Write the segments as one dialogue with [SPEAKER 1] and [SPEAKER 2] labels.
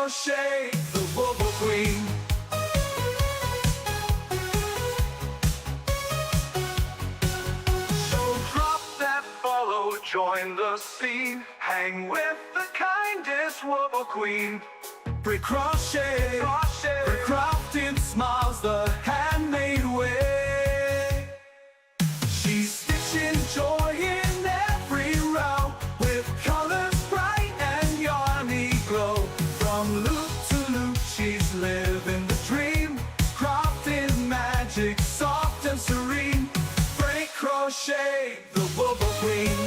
[SPEAKER 1] crochet, the bubble queen. So drop that follow, join the scene, hang with the kindest bubble queen. Crochet, crafting smiles the handmade way. She's stitching joy in every row, with colors bright and yarny glow. From loop to loop she's living the dream, crafting magic soft and serene. Break crochet, the bubble queen.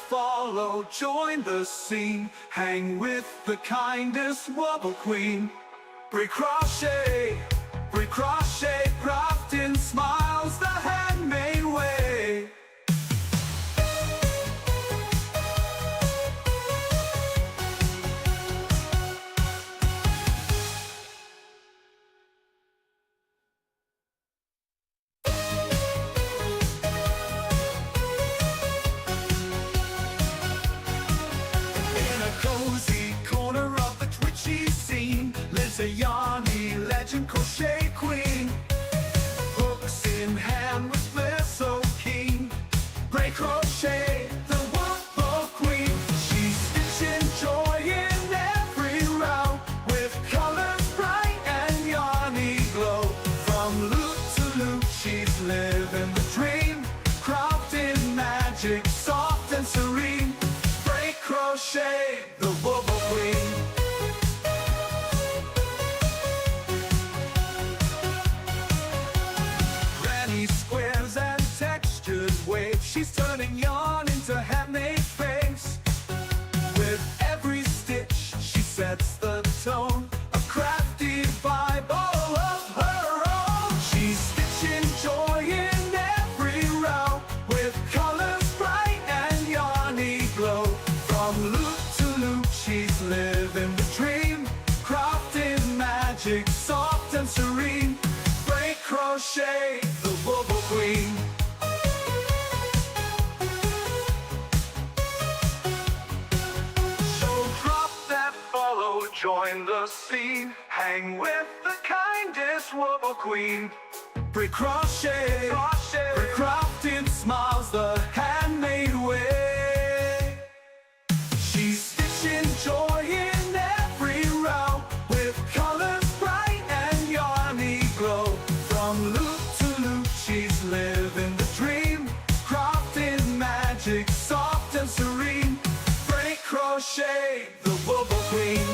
[SPEAKER 1] Follow, join the scene, hang with the kindest wobble queen. Crochet, crafting smiles the handmade way. Cozy corner of the twitchy scene lives a yarny legend crochet queen. Hooks in hand with flair so keen. Break crochet, the wobble queen. She's stitching joy in every row, with colors bright and yarny glow. From loop to loop she's living the dream, crafting magic soft and serene. Break crochet, the bubble queen. Granny squares and textured waves, she's turning yarn into handmade face. With every stitch she sets the tone, a crafty vibe all of her own. She's stitching joy in every row, with colors bright and yarny glow. From loop to loop she's living the dream, crafting magic soft and serene. Break crochet, the bubble queen. So drop that follow, join the scene, hang with the kindest wobble queen. Crochet, crafting smiles the handmade way. She's stitching joy in every row, with colors bright and yarny glow. From loop to loop she's living the dream, crafting magic soft and serene. Break crochet, the bubble queen.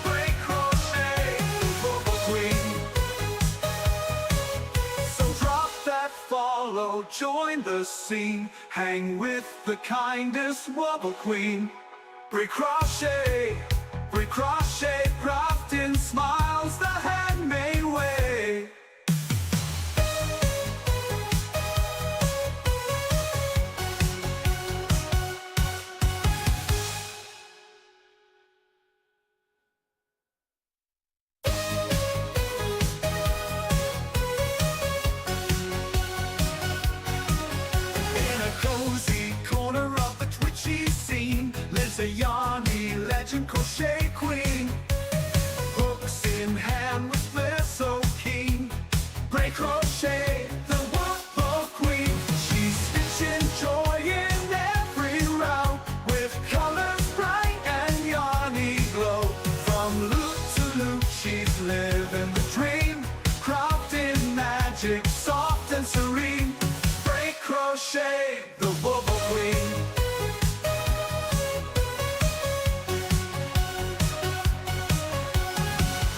[SPEAKER 1] Break crochet, the bubble queen. So drop that follow, join the scene, hang with the kindest wobble queen. Crochet, crafting smiles the handmade way. Cozy corner of the twitchy scene lives a yarny legend crochet queen. Hooks in hand with flair so keen. Break crochet, the wobble queen. She's stitching joy in every row, with colors bright and yarny glow. From loop to loop she's living the dream, crafting magic soft and serene. Break crochet, the bubble queen.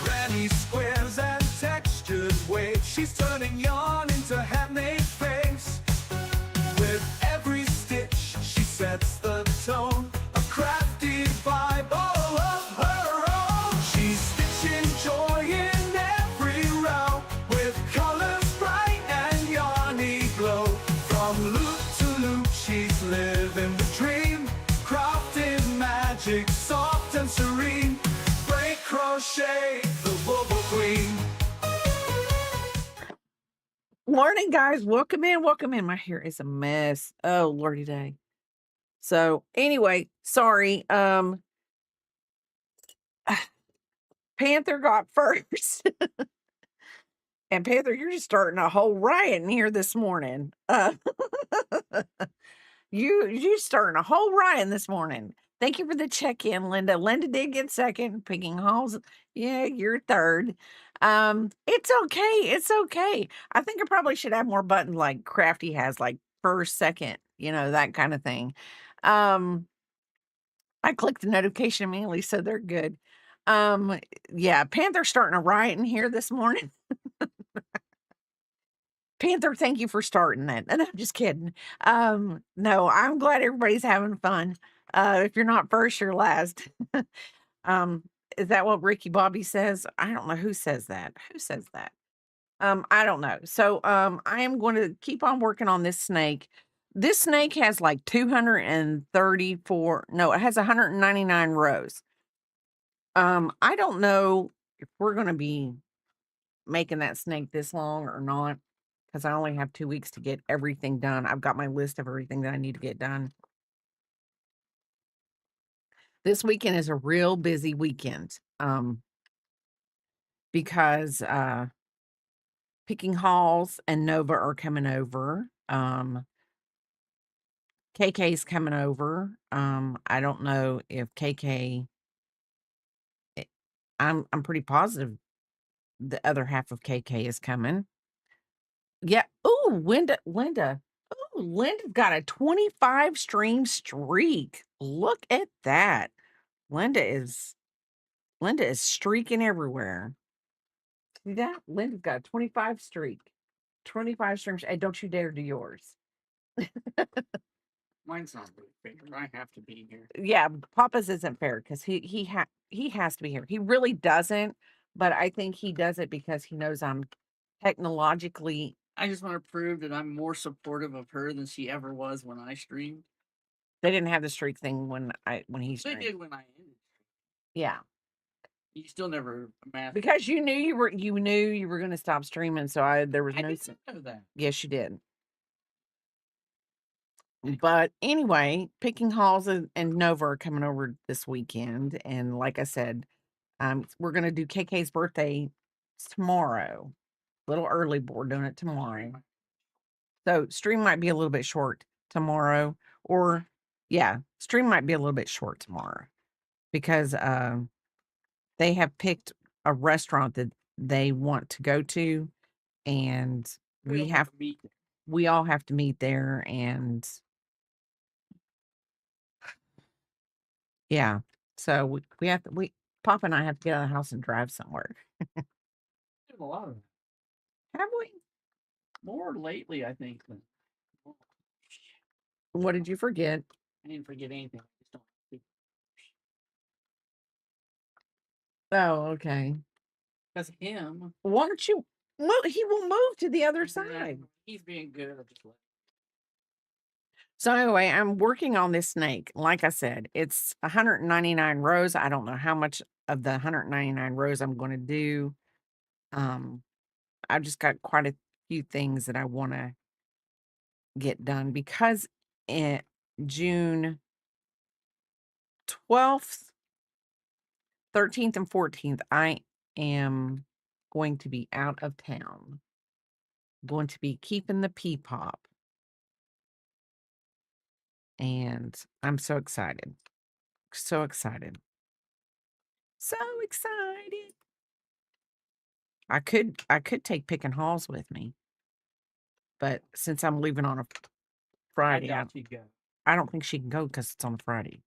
[SPEAKER 1] Granny squares and textured waves, she's turning yarn into handmade face. With every stitch she sets the tone, a crafty vibe all of her own. She's stitching joy in every row, with colors bright and yarny glow. From loop to loop she's living the dream, crafting magic soft and serene. Break crochet, the bubble queen.
[SPEAKER 2] Morning, guys. Welcome in. Welcome in. My hair is a mess. Oh, Lordy day. So anyway, sorry. Panther got first. And Panther, you're just starting a whole riot in here this morning. You starting a whole riot this morning. Thank you for the check-in, Linda. Linda did get second. Picking Halls, yeah, you're third. It's okay. It's okay. I think I probably should have more buttons like Crafty has, like first, second, that kind of thing. I clicked the notification immediately, so they're good. Yeah, Panther starting a riot in here this morning. Panther, thank you for starting that. And I'm just kidding. No, I'm glad everybody's having fun. If you're not first, you're last. um, is that what Ricky Bobby says? I don't know who says that. Who says that? I don't know. So I am going to keep on working on this snake. This snake has like 234, no, it has 199 rows. I don't know if we're going to be making that snake this long or not, because I only have 2 weeks to get everything done. I've got my list of everything that I need to get done. This weekend is a real busy weekend, because Picking Halls and Nova are coming over. KK's coming over. I don't know if KK. I'm pretty positive the other half of KK is coming. Yeah. Oh, Linda. Oh, Linda's got a 25 stream streak. Look at that. Linda is streaking everywhere. See that? Linda's got a 25 streak. 25 streams. And don't you dare do yours.
[SPEAKER 3] Mine's not really fair. I have to be here.
[SPEAKER 2] Yeah, Papa's isn't fair because he has to be here. He really doesn't, but I think he does it because he knows I'm technologically.
[SPEAKER 3] I just want to prove that I'm more supportive of her than she ever was when I streamed.
[SPEAKER 2] They didn't have the streak thing when he
[SPEAKER 3] They
[SPEAKER 2] streamed.
[SPEAKER 3] did when I ended.
[SPEAKER 2] Yeah,
[SPEAKER 3] You still never amassed.
[SPEAKER 2] because you knew you were going to stop streaming, so there was
[SPEAKER 3] I
[SPEAKER 2] no.
[SPEAKER 3] didn't know that.
[SPEAKER 2] Yes, you did. But anyway, Picking Halls and Nova are coming over this weekend, and like I said, we're gonna do KK's birthday tomorrow. A little early, but we're doing it tomorrow. So stream might be a little bit short tomorrow, or yeah, stream might be a little bit short tomorrow because they have picked a restaurant that they want to go to, and we all have to meet there, and yeah. So Papa and I have to get out of the house and drive somewhere.
[SPEAKER 3] A lot of that.
[SPEAKER 2] Have we?
[SPEAKER 3] More lately, I think. Than...
[SPEAKER 2] What did you forget?
[SPEAKER 3] I didn't forget anything. I just don't.
[SPEAKER 2] Oh, okay.
[SPEAKER 3] Because him.
[SPEAKER 2] Why don't you move? He will move to the other side.
[SPEAKER 3] He's being good. I just let.
[SPEAKER 2] So anyway, I'm working on this snake. Like I said, it's 199 rows. I don't know how much of the 199 rows I'm going to do. I've just got quite a few things that I want to get done because in June 12th, 13th, and 14th, I am going to be out of town. Going to be keeping the pea pop. And I'm so excited. So excited. So excited. I could take Picking Halls with me. But since I'm leaving on a Friday, I don't think she can go because it's on a Friday.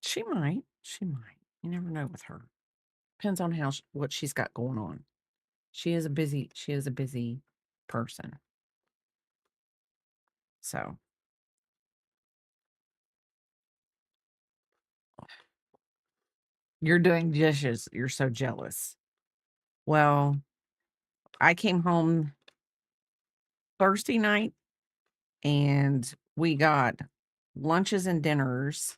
[SPEAKER 2] She might. She might. You never know with her. Depends on what she's got going on. She is a busy person. So you're doing dishes. You're so jealous. Well, I came home Thursday night and we got lunches and dinners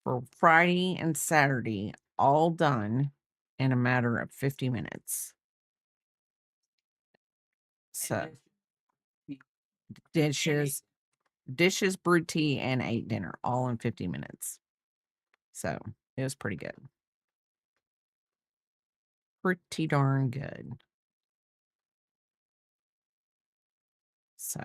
[SPEAKER 2] for Friday and Saturday all done in a matter of 50 minutes. So dishes, brewed tea, and ate dinner all in 50 minutes. So it was pretty good. Pretty darn good. So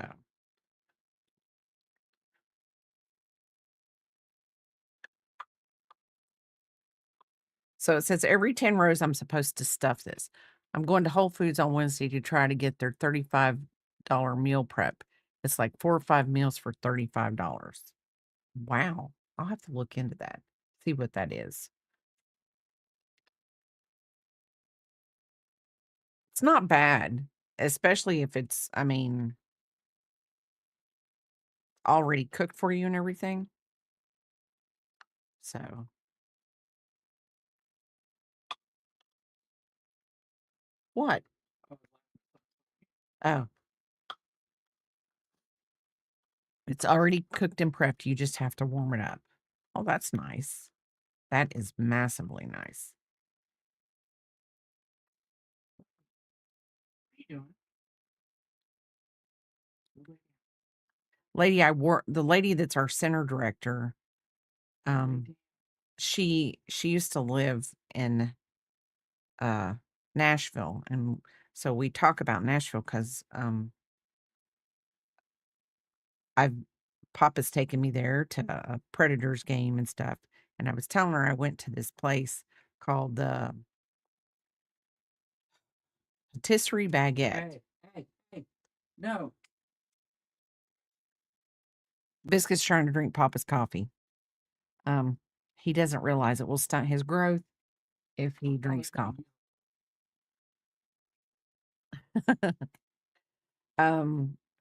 [SPEAKER 2] it says every 10 rows I'm supposed to stuff this. I'm going to Whole Foods on Wednesday to try to get their $35 meal prep. It's like 4 or 5 meals for $35. Wow. I'll have to look into that. See what that is. It's not bad, especially if it's, I mean, already cooked for you and everything. So what? Oh, it's already cooked and prepped. You just have to warm it up. Oh, that's nice. That is massively nice.
[SPEAKER 3] What are you doing?
[SPEAKER 2] The lady that's our center director, she used to live in Nashville, and so we talk about Nashville because I've Papa's taken me there to a Predators game and stuff, and I was telling her I went to this place called the Patisserie Baguette.
[SPEAKER 3] Hey, no.
[SPEAKER 2] Biscuit's trying to drink Papa's coffee. He doesn't realize it will stunt his growth if he drinks coffee.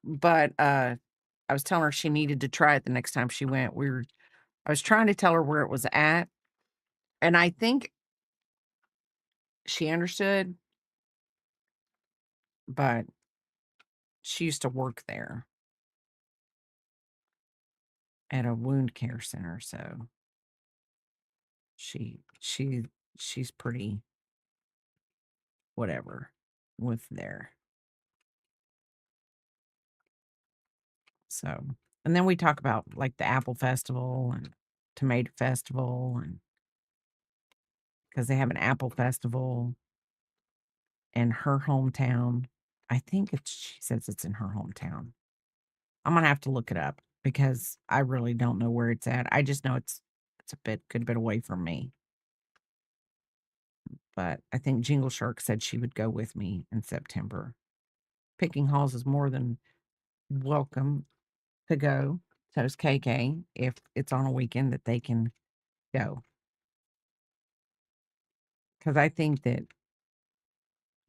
[SPEAKER 2] But I was telling her she needed to try it the next time she went. I was trying to tell her where it was at, and I think she understood, but she used to work there at a wound care center, so she's pretty whatever with there. So, and then we talk about like the Apple Festival and Tomato Festival, and because they have an Apple Festival in her hometown. I think she says it's in her hometown. I'm gonna have to look it up because I really don't know where it's at. I just know it's a good bit away from me. But I think Jingle Shark said she would go with me in September. Picking Halls is more than welcome to go. So is KK if it's on a weekend that they can go. Because I think that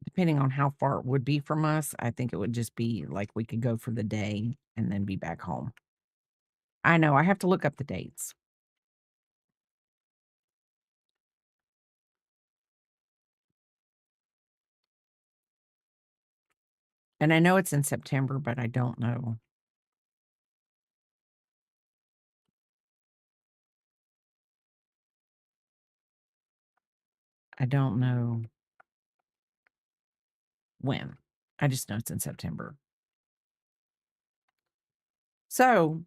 [SPEAKER 2] depending on how far it would be from us, I think it would just be like we could go for the day and then be back home. I know, I have to look up the dates. And I know it's in September, but I don't know. I don't know when. I just know it's in September. So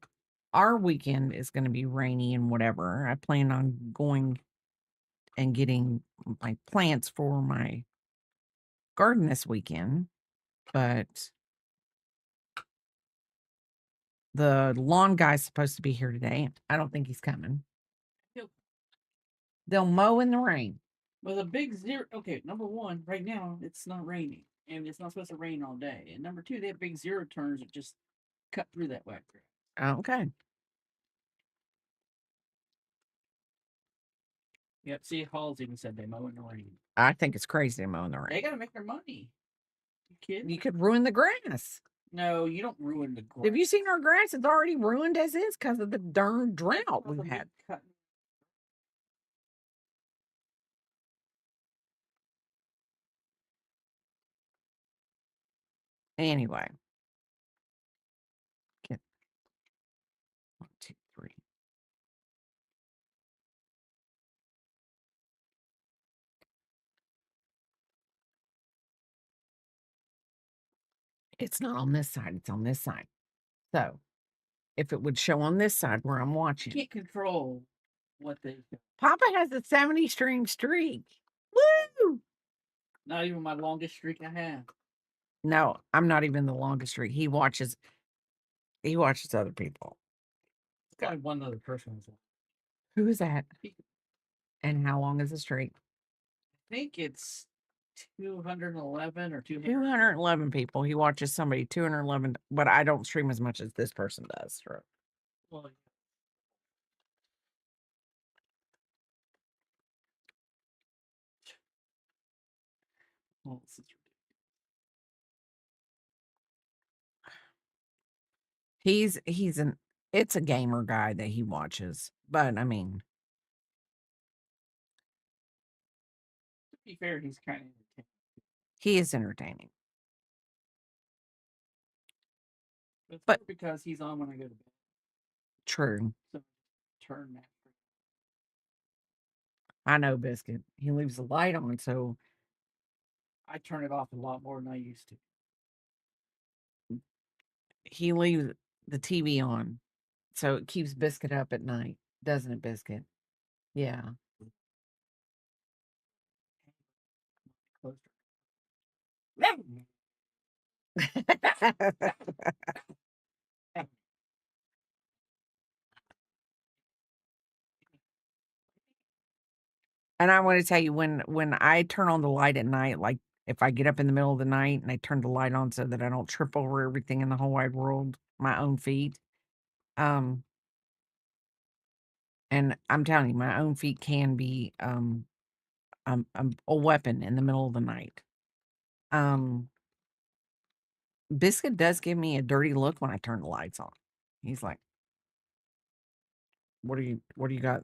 [SPEAKER 2] our weekend is going to be rainy and whatever. I plan on going and getting my plants for my garden this weekend, but the lawn guy's supposed to be here today. I don't think he's coming. They'll mow in the rain.
[SPEAKER 3] Well, the big zero. Okay, number one, right now it's not raining, and it's not supposed to rain all day. And number two, they have big zero turns that just cut through that whack grass.
[SPEAKER 2] Oh, okay.
[SPEAKER 3] Yep. See, Halls even said they mow in the rain.
[SPEAKER 2] I think it's crazy to mow in the
[SPEAKER 3] They
[SPEAKER 2] rain.
[SPEAKER 3] gotta make their money. You kidding?
[SPEAKER 2] You could ruin the grass.
[SPEAKER 3] No, you don't ruin the grass.
[SPEAKER 2] Have you seen our grass? It's already ruined as is because of the darn drought we've had. Anyway. Get 1, 2, 3. It's not on this side, it's on this side. So, if it would show on this side where I'm
[SPEAKER 3] You
[SPEAKER 2] watching.
[SPEAKER 3] can't control what they.
[SPEAKER 2] Papa has a 70 stream streak. Woo!
[SPEAKER 3] Not even my longest streak I have.
[SPEAKER 2] No, I'm not even the longest streak. He watches other people.
[SPEAKER 3] It's only one other person.
[SPEAKER 2] Who is that? And how long is the streak?
[SPEAKER 3] I think it's 211 or 200.
[SPEAKER 2] 211 people. He watches somebody 211, but I don't stream as much as this person does.
[SPEAKER 3] Well, well, this is ridiculous.
[SPEAKER 2] It's a gamer guy that he watches. But I mean,
[SPEAKER 3] To be fair, he's kind of entertaining.
[SPEAKER 2] he is entertaining.
[SPEAKER 3] It's
[SPEAKER 2] But-
[SPEAKER 3] more because he's on when I go to bed.
[SPEAKER 2] True.
[SPEAKER 3] So turn that.
[SPEAKER 2] I know, Biscuit. He leaves the light on, so
[SPEAKER 3] I turn it off a lot more than I used to.
[SPEAKER 2] he leaves the TV on. So it keeps Biscuit up at night, doesn't it, Biscuit? Yeah.
[SPEAKER 3] Closer.
[SPEAKER 2] And I want to tell you, when I turn on the light at night, like if I get up in the middle of the night and I turn the light on so that I don't trip over everything in the whole wide world, my own feet. And I'm telling you, my own feet can be a weapon in the middle of the night. Biscuit does give me a dirty look when I turn the lights on. He's like, what do you got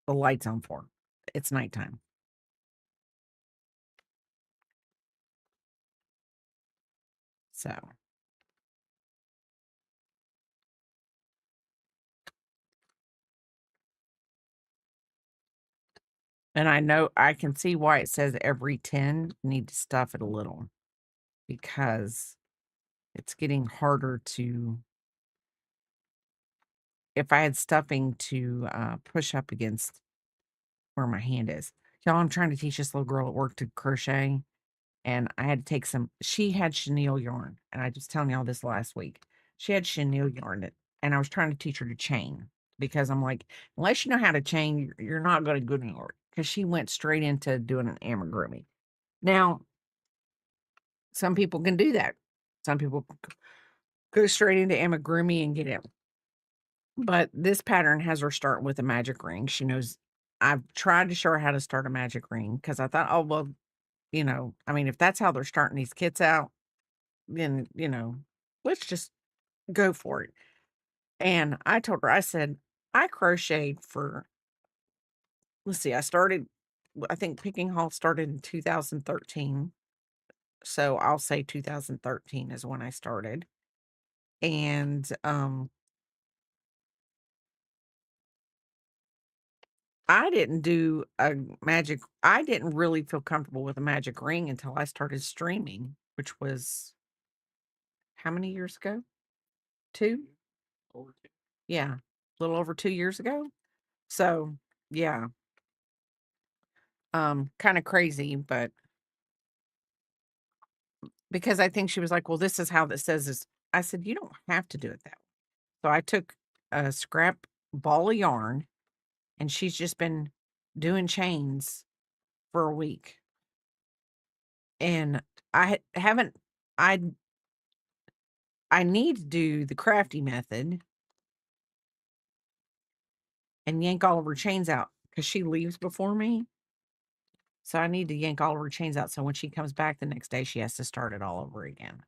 [SPEAKER 2] the lights on for? It's nighttime. So and I know I can see why it says every 10, need to stuff it a little because it's getting harder to, if I had stuffing to push up against where my hand is. Y'all, I'm trying to teach this little girl at work to crochet, and I had to take she had chenille yarn, and I was telling y'all this last week. She had chenille yarn, and I was trying to teach her to chain because I'm like, unless you know how to chain, you're not going to go anywhere. Because she went straight into doing an amigurumi. Now, some people can do that. Some people go straight into amigurumi and get it. But this pattern has her start with a magic ring. She knows I've tried to show her how to start a magic ring because I thought, oh, well, I mean, if that's how they're starting these kits out, then, let's just go for it. And I told her, I said, I crocheted let's see, I think Picking Hall started in 2013. So I'll say 2013 is when I started. And I didn't really feel comfortable with a magic ring until I started streaming, which was how many years ago? 2?
[SPEAKER 3] Over 2.
[SPEAKER 2] Yeah, a little over 2 years ago. So, yeah. Kind of crazy, but because I think she was like, "Well, this is how this says this." I said, "You don't have to do it that way." So I took a scrap ball of yarn, and she's just been doing chains for a week. And haven't I need to do the crafty method and yank all of her chains out because she leaves before me. So I need to yank all of her chains out. So when she comes back the next day, she has to start it all over again.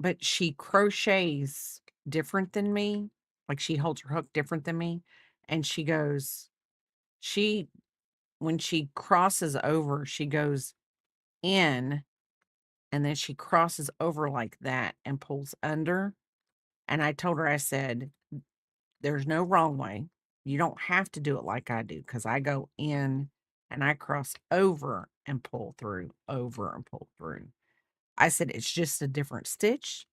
[SPEAKER 2] But she crochets different than me. Like she holds her hook different than me. And when she crosses over, she goes in and then she crosses over like that and pulls under. And I told her, I said, there's no wrong way. You don't have to do it like I do because I go in and I crossed over and pulled through, over and pulled through. I said, it's just a different stitch.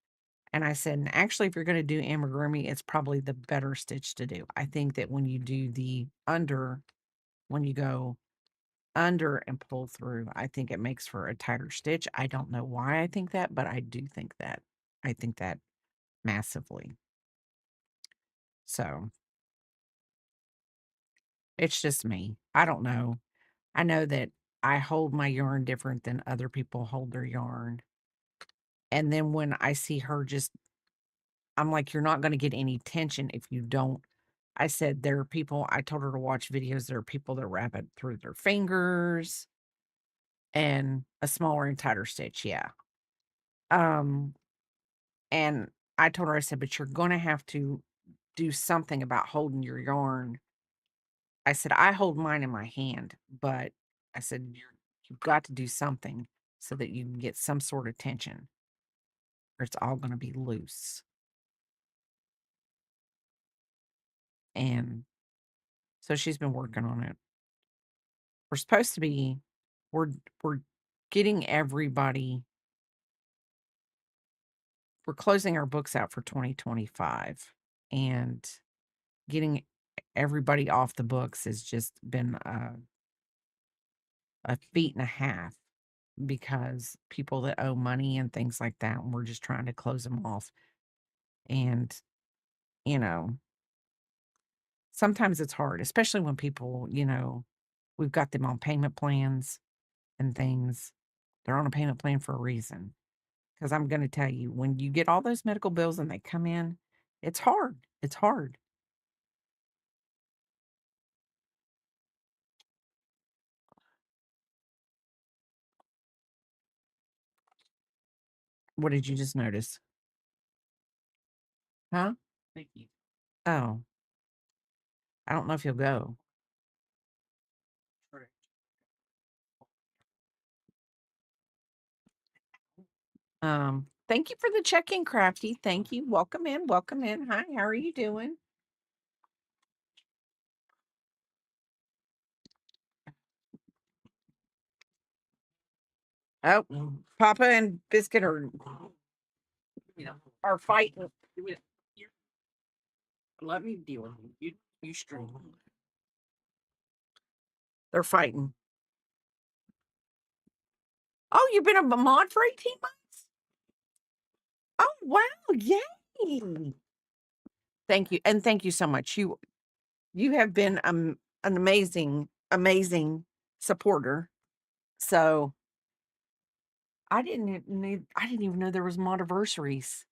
[SPEAKER 2] And I said, and actually, if you're going to do amigurumi, it's probably the better stitch to do. I think that when you do the under, when you go under and pull through, I think it makes for a tighter stitch. I don't know why I think that, but I do think that. I think that massively. So it's just me. I don't know. I know that I hold my yarn different than other people hold their yarn. And then when I see her just, I'm like, you're not going to get any tension if you don't. I said, there are people, I told her to watch videos. There are people that wrap it through their fingers and a smaller and tighter stitch. Yeah. And I told her, I said, but you're going to have to do something about holding your yarn. I said, I hold mine in my hand, but I said, you've got to do something so that you can get some sort of tension or it's all going to be loose. And so she's been working on it. We're supposed to be, we're getting everybody, we're closing our books out for 2025 and getting everybody off the books has just been a feat and a half because people that owe money and things like that, and we're just trying to close them off. And, you know, sometimes it's hard, especially when people, we've got them on payment plans and things. They're on a payment plan for a reason. Because I'm going to tell you, when you get all those medical bills and they come in, it's hard. It's hard. What did you just notice? Huh?
[SPEAKER 3] Thank you.
[SPEAKER 2] Oh, I don't know if you'll go.
[SPEAKER 3] Correct.
[SPEAKER 2] Thank you for the check-in, Crafty. Thank you. Welcome in. Welcome in. Hi, how are you doing? Oh, Papa and Biscuit are fighting.
[SPEAKER 3] Let me deal with you. You stream.
[SPEAKER 2] They're fighting. Oh, you've been a mod for 18 months? Oh, wow. Yay. Thank you. And thank you so much. You have been an amazing, amazing supporter. So I didn't even know there was modiversaries.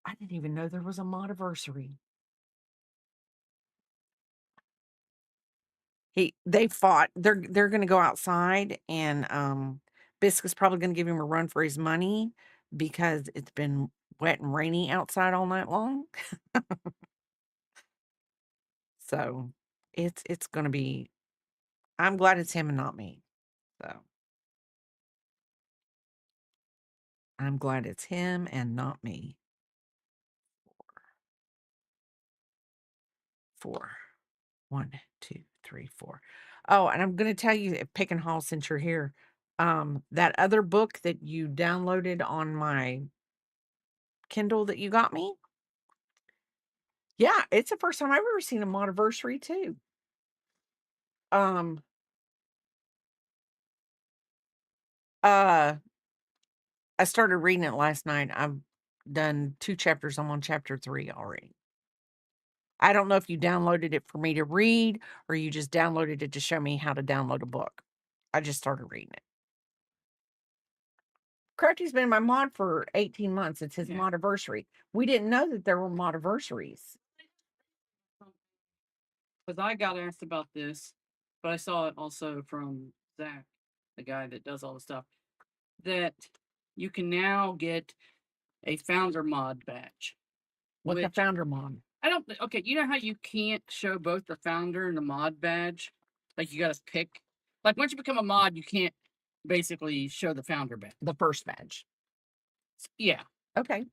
[SPEAKER 2] I didn't even know there was a modiversary. They fought. They're gonna go outside and Biscuit's probably gonna give him a run for his money because it's been wet and rainy outside all night long. So it's gonna be, I'm glad it's him and not me. So I'm glad it's him and not me. 4. 1, 2, 3, 4. Oh, and I'm gonna tell you, Pick and Haul, since you're here, that other book that you downloaded on my Kindle that you got me. Yeah, it's the first time I've ever seen a modiversary too. Um, uh, I started reading it last night. I've done 2 chapters. I'm on chapter 3 already. I don't know if you downloaded it for me to read or you just downloaded it to show me how to download a book. I just started reading it. Crafty's been my mod for 18 months. It's his modiversary. We didn't know that there were modiversaries.
[SPEAKER 3] Because I got asked about this, but I saw it also from Zach, the guy that does all the stuff, that you can now get a founder mod badge.
[SPEAKER 2] What's a founder mod?
[SPEAKER 3] I don't, okay, you know how you can't show both the founder and the mod badge? Like you got to pick. Like once you become a mod, you can't basically show the founder badge.
[SPEAKER 2] The first badge.
[SPEAKER 3] Yeah.
[SPEAKER 2] Okay.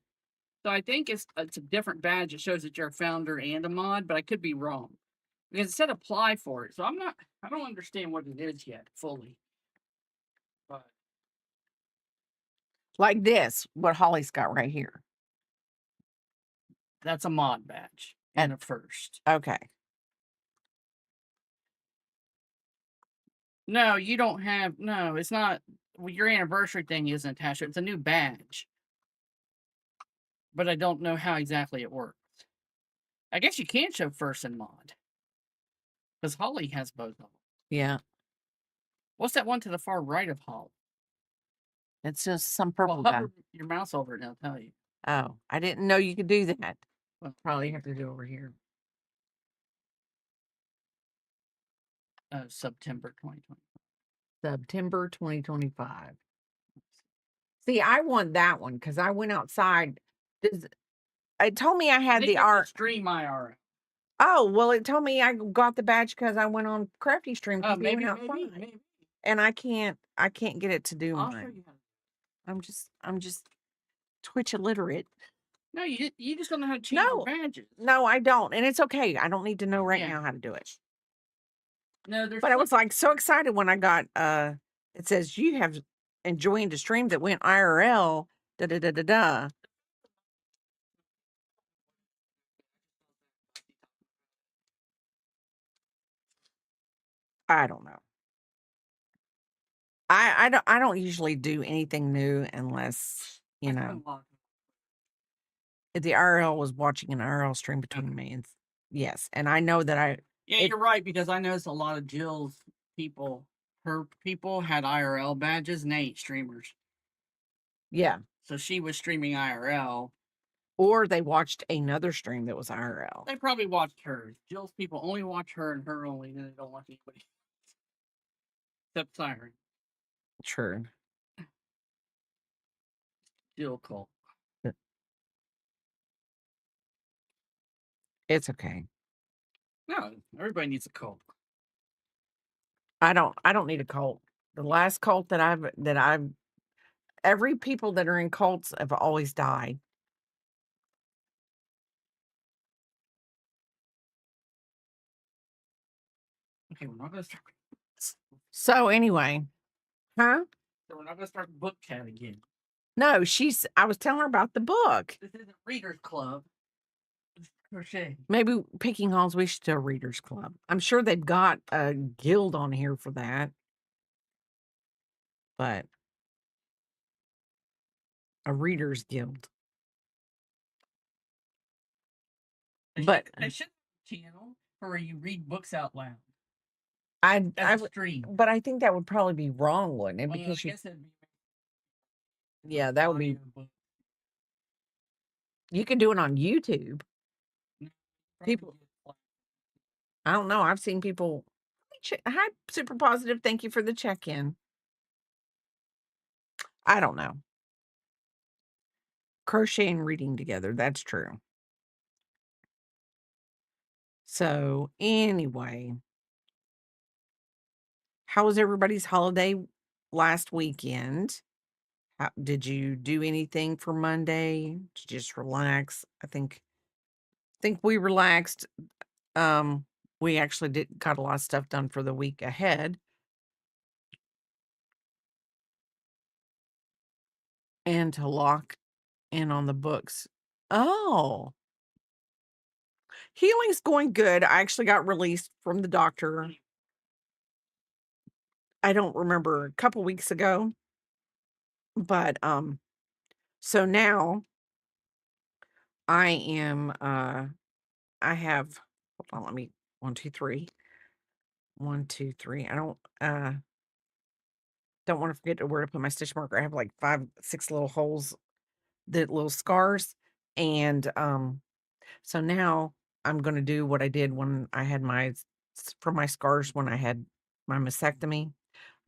[SPEAKER 3] So I think it's a different badge that shows that you're a founder and a mod, but I could be wrong. because it said apply for it. So I don't understand what it is yet fully. But
[SPEAKER 2] Like this, what Holly's got right here.
[SPEAKER 3] that's a mod badge and a first.
[SPEAKER 2] Okay.
[SPEAKER 3] No, you don't have, no, it's not, well, your anniversary thing isn't attached. It's a new badge. But I don't know how exactly it works. I guess you can show first and mod. Because Holly has both of them.
[SPEAKER 2] Yeah.
[SPEAKER 3] What's that one to the far right of Holly?
[SPEAKER 2] It's just some purple
[SPEAKER 3] Well,
[SPEAKER 2] guy.
[SPEAKER 3] hover your mouse over it and it'll tell you.
[SPEAKER 2] Oh, I didn't know you could do that.
[SPEAKER 3] Well,
[SPEAKER 2] Probably have to do over here.
[SPEAKER 3] September 2020.
[SPEAKER 2] September 2025. See, I want that one because I went outside. It told me I
[SPEAKER 3] I
[SPEAKER 2] had
[SPEAKER 3] think
[SPEAKER 2] the
[SPEAKER 3] you have to
[SPEAKER 2] art.
[SPEAKER 3] stream IRL.
[SPEAKER 2] Oh, well, it told me I got the badge because I went on Crafty Stream
[SPEAKER 3] Oh,
[SPEAKER 2] because we went
[SPEAKER 3] maybe.
[SPEAKER 2] outside. And I can't get it to do
[SPEAKER 3] I'll show
[SPEAKER 2] mine.
[SPEAKER 3] you how.
[SPEAKER 2] I'm just Twitch illiterate.
[SPEAKER 3] No, you just don't know how to change your badges.
[SPEAKER 2] No, I don't. And it's okay. I don't need to know right
[SPEAKER 3] Yeah.
[SPEAKER 2] now how to do it.
[SPEAKER 3] No, there's.
[SPEAKER 2] But I was like so excited when I got it says you have enjoying the stream that went IRL. Da da da da da. I don't know. I don't usually do anything new unless, you know, if the IRL was watching an IRL stream between me and yes. And I know that
[SPEAKER 3] Yeah, you're right, because I noticed a lot of Jill's people, her people had IRL badges and they ain't streamers.
[SPEAKER 2] yeah.
[SPEAKER 3] So she was streaming IRL.
[SPEAKER 2] Or they watched another stream that was IRL.
[SPEAKER 3] They probably watched hers. Jill's people only watch her and her only, and they don't watch anybody else. Except Siren.
[SPEAKER 2] True.
[SPEAKER 3] Jill cult.
[SPEAKER 2] It's okay.
[SPEAKER 3] No, everybody needs a cult.
[SPEAKER 2] I don't need a cult. The last cult that I've every people that are in cults have always died.
[SPEAKER 3] Okay, we're not gonna start.
[SPEAKER 2] So anyway, huh?
[SPEAKER 3] So we're not gonna start book chat again.
[SPEAKER 2] No, I was telling her about the book.
[SPEAKER 3] This isn't Readers Club. It's crochet.
[SPEAKER 2] Maybe Picking Halls, we should do a readers club. I'm sure they've got a guild on here for that. But a readers guild. But
[SPEAKER 3] I should have a channel where you read books out loud.
[SPEAKER 2] I
[SPEAKER 3] stream.
[SPEAKER 2] but I think that would probably be wrong, wouldn't it?
[SPEAKER 3] Well,
[SPEAKER 2] Because
[SPEAKER 3] I guess it'd be
[SPEAKER 2] yeah, that would be. You can do it on YouTube. People, I don't know. I've seen people. Hi, super positive. Thank you for the check-in. I don't know. Crochet and reading together. That's true. So anyway, how was everybody's holiday last weekend? Did you do anything for Monday? Did you just relax? I think we relaxed. We actually got a lot of stuff done for the week ahead. And to lock in on the books. Oh. Healing's going good. I actually got released from the doctor. I don't remember, a couple weeks ago. But so now I am I have hold on, let me 1, 2, 3. 1, 2, 3. I don't want to forget where to put my stitch marker. I have like 5, 6 little holes, the little scars. And so now I'm gonna do what I did when I had for my scars when I had my mastectomy.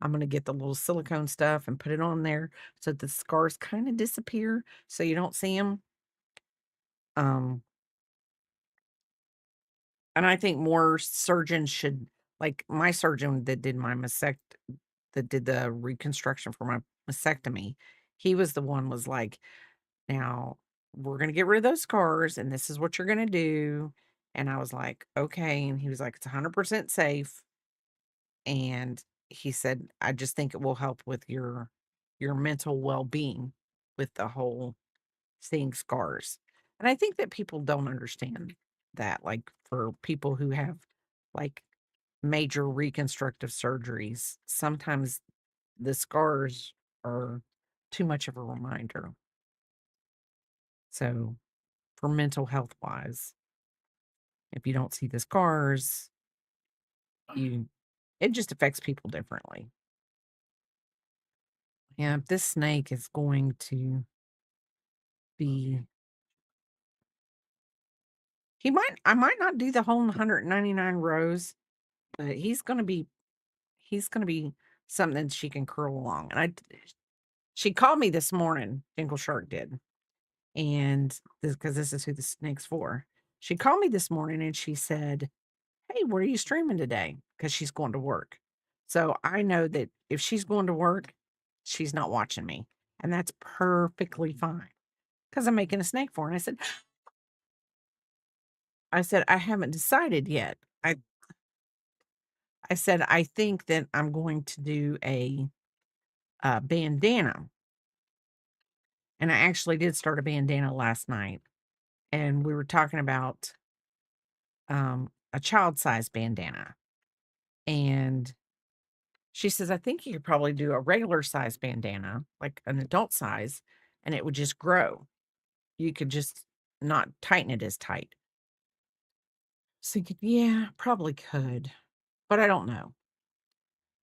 [SPEAKER 2] I'm gonna get the little silicone stuff and put it on there so the scars kind of disappear so you don't see them. And I think more surgeons should, like my surgeon that did that did the reconstruction for my mastectomy. He was the one was like, now we're gonna get rid of those scars and this is what you're gonna do. And I was like, "Okay." And he was like, "It's 100% safe." And he said, "I just think it will help with your mental well-being with the whole seeing scars." And I think that people don't understand that, like, for people who have, like, major reconstructive surgeries, sometimes the scars are too much of a reminder. So, for mental health wise, if you don't see the scars, you it just affects people differently. Yeah, this snake is going to be he might I might not do the whole 199 rows, but he's gonna be something she can curl along. And she called me this morning, Jinkle Shark did, and this is who the snake's for. She called me this morning and she said, "Hey, where are you streaming today?" Because she's going to work. So I know that if she's going to work, she's not watching me. And that's perfectly fine because I'm making a snake for her. And I said, I haven't decided yet. I said, I think that I'm going to do a bandana. And I actually did start a bandana last night. And we were talking about a child size bandana. And she says, I think you could probably do a regular size bandana, like an adult size, and it would just grow. You could just not tighten it as tight. So, yeah, probably could, but I don't know.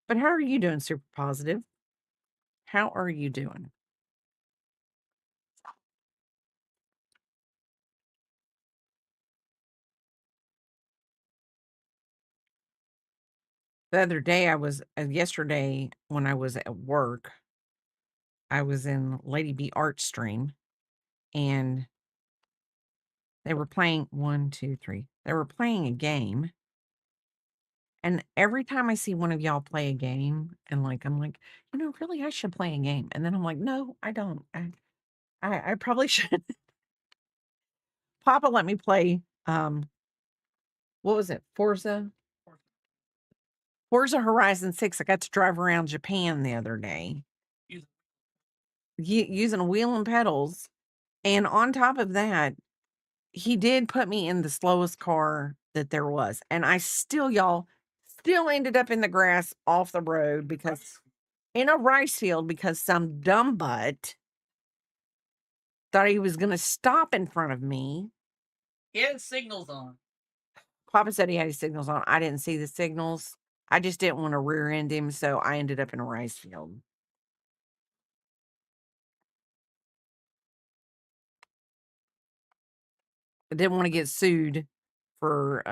[SPEAKER 2] But how are you doing, super positive? How are you doing? The other day, yesterday when I was at work, I was in Lady B Art Stream and they were playing one, two, three. They were playing a game. And every time I see one of y'all play a game and like, I'm like, really, I should play a game. And then I'm like, no, I don't. I probably should. Papa let me play, what was it? Forza Horizon 6. I got to drive around Japan the other day using wheel and pedals. And on top of that, he did put me in the slowest car that there was. And I still, y'all, still ended up in the grass off the road because in a rice field because some dumb butt thought he was going to stop in front of me.
[SPEAKER 3] He had signals on.
[SPEAKER 2] Papa said he had his signals on. I didn't see the signals. I just didn't want to rear end him, so I ended up in a rice field. I didn't want to get sued for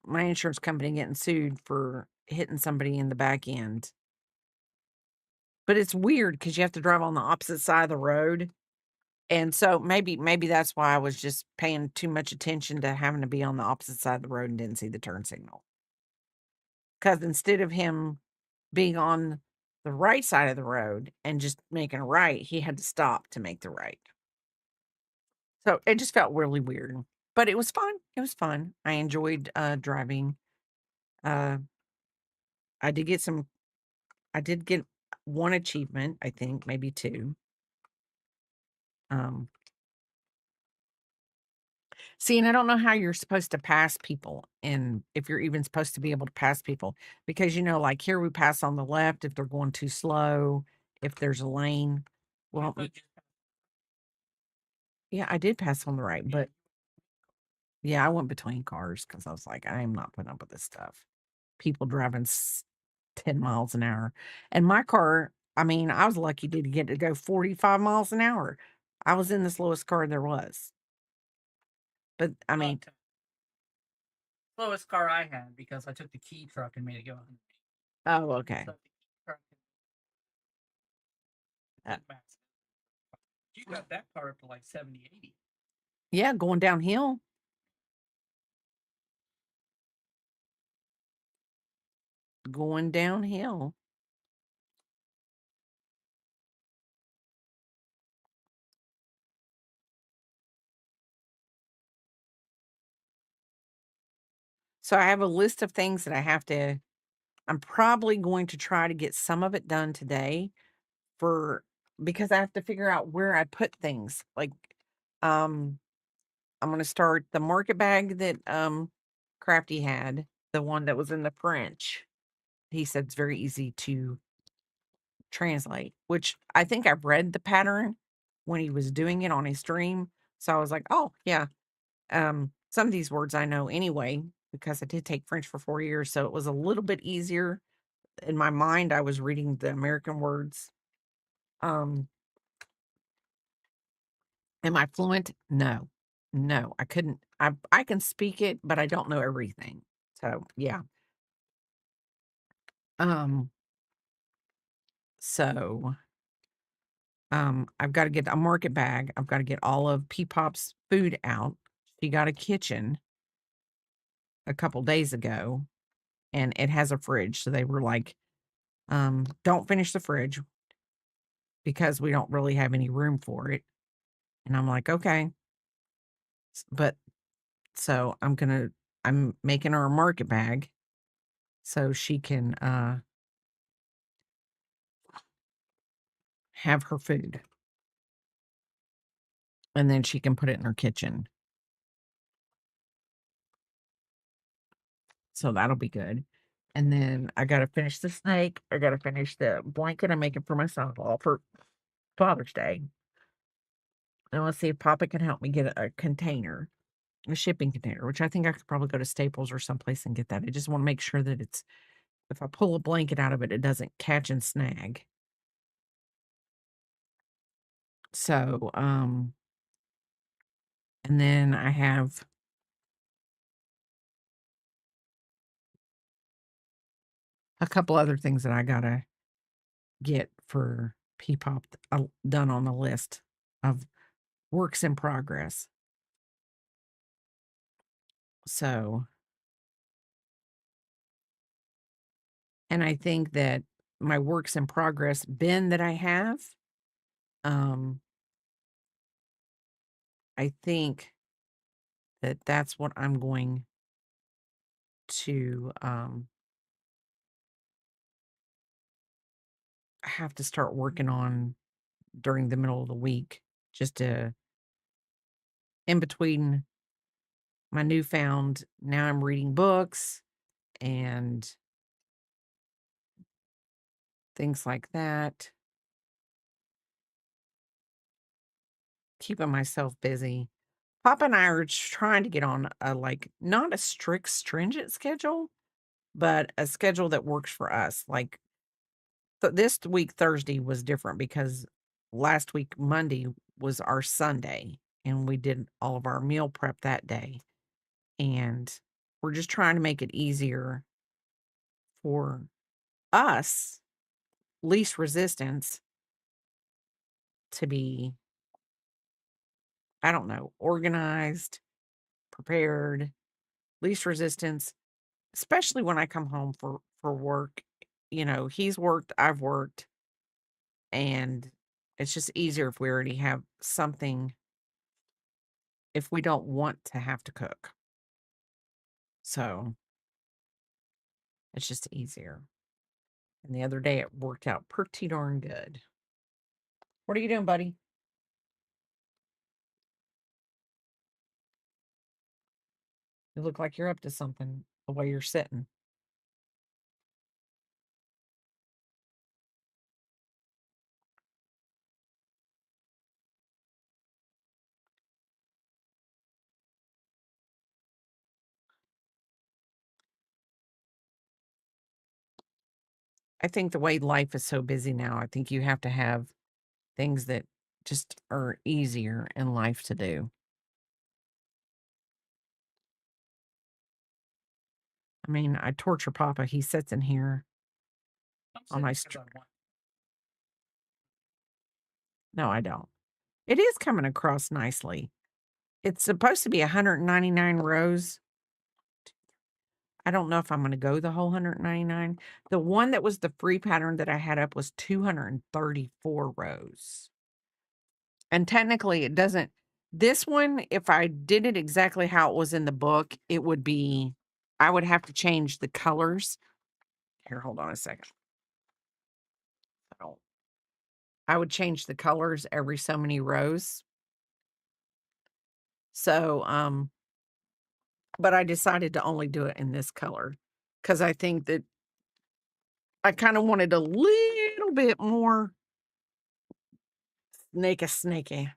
[SPEAKER 2] my insurance company getting sued for hitting somebody in the back end. But it's weird because you have to drive on the opposite side of the road. And so maybe that's why I was just paying too much attention to having to be on the opposite side of the road and didn't see the turn signal. Because instead of him being on the right side of the road and just making a right, he had to stop to make the right. So it just felt really weird. But it was fun. It was fun. I enjoyed driving. Uh I did get one achievement, I think, maybe two. Um See, and I don't know how you're supposed to pass people and if you're even supposed to be able to pass people because, like here we pass on the left if they're going too slow, if there's a lane. Well, yeah, I did pass on the right, but yeah, I went between cars because I was like, I am not putting up with this stuff. People driving 10 miles an hour. And my car, I mean, I was lucky to get to go 45 miles an hour. I was in the slowest car there was. But I mean,
[SPEAKER 3] Slowest car I had because I took the key truck and made it go.
[SPEAKER 2] oh, okay.
[SPEAKER 3] So the key truck
[SPEAKER 2] Uh,
[SPEAKER 3] max. You got that car up to like 70, 80.
[SPEAKER 2] yeah, going downhill. Going downhill. So I have a list of things that I'm probably going to try to get some of it done today for because I have to figure out where I put things. Like, um, I'm gonna start the market bag that Crafty had, the one that was in the French. He said it's very easy to translate, which I think I've read the pattern when he was doing it on his stream. So I was like, oh yeah. Some of these words I know anyway, because I did take French for 4 years. So it was a little bit easier. In my mind, I was reading the American words. Um, am I fluent? No. No, I couldn't. I can speak it, but I don't know everything. So yeah. Um, so I've got to get a market bag. I've got to get all of P-Pop's food out. She got a kitchen a couple days ago and it has a fridge. So they were like, don't finish the fridge because we don't really have any room for it. And I'm like, okay. But so I'm making her a market bag so she can have her food. And then she can put it in her kitchen. So that'll be good. And then I gotta finish the snake. I gotta finish the blanket I'm making for my son-in-law for Father's Day. And let's see if Papa can help me get a container, a shipping container, which I think I could probably go to Staples or someplace and get that. I just want to make sure that it's if I pull a blanket out of it, it doesn't catch and snag. So, and then I have a couple other things that I gotta get for P-Pop done on the list of works in progress. So, and I think that my works in progress bin that I have, um, I think that that's what I'm going to have to start working on during the middle of the week, just to in between my newfound now I'm reading books and things like that, keeping myself busy. Papa and I are trying to get on a like not a strict stringent schedule, but a schedule that works for us. Like this week Thursday was different because last week Monday was our Sunday and we did all of our meal prep that day. And we're just trying to make it easier for us, least resistance, to be, I don't know, organized, prepared, least resistance, especially when I come home for work. You know, he's worked, I've worked, and it's just easier if we already have something if we don't want to have to cook. So it's just easier. And the other day it worked out pretty darn good. What are you doing, buddy? You look like you're up to something the way you're sitting. I think the way life is so busy now, I think you have to have things that just are easier in life to do. I mean, I torture Papa. He sits in here on my No, I don't. It is coming across nicely. It's supposed to be 199 rows. I don't know if I'm gonna go the whole 199. The one that was the free pattern that I had up was 234 rows. And technically it doesn't this one, if I did it exactly how it was in the book, it would be I would have to change the colors. Here, hold on a second. So I would change the colors every so many rows. So, but I decided to only do it in this color because I think that I kind of wanted a little bit more snaky.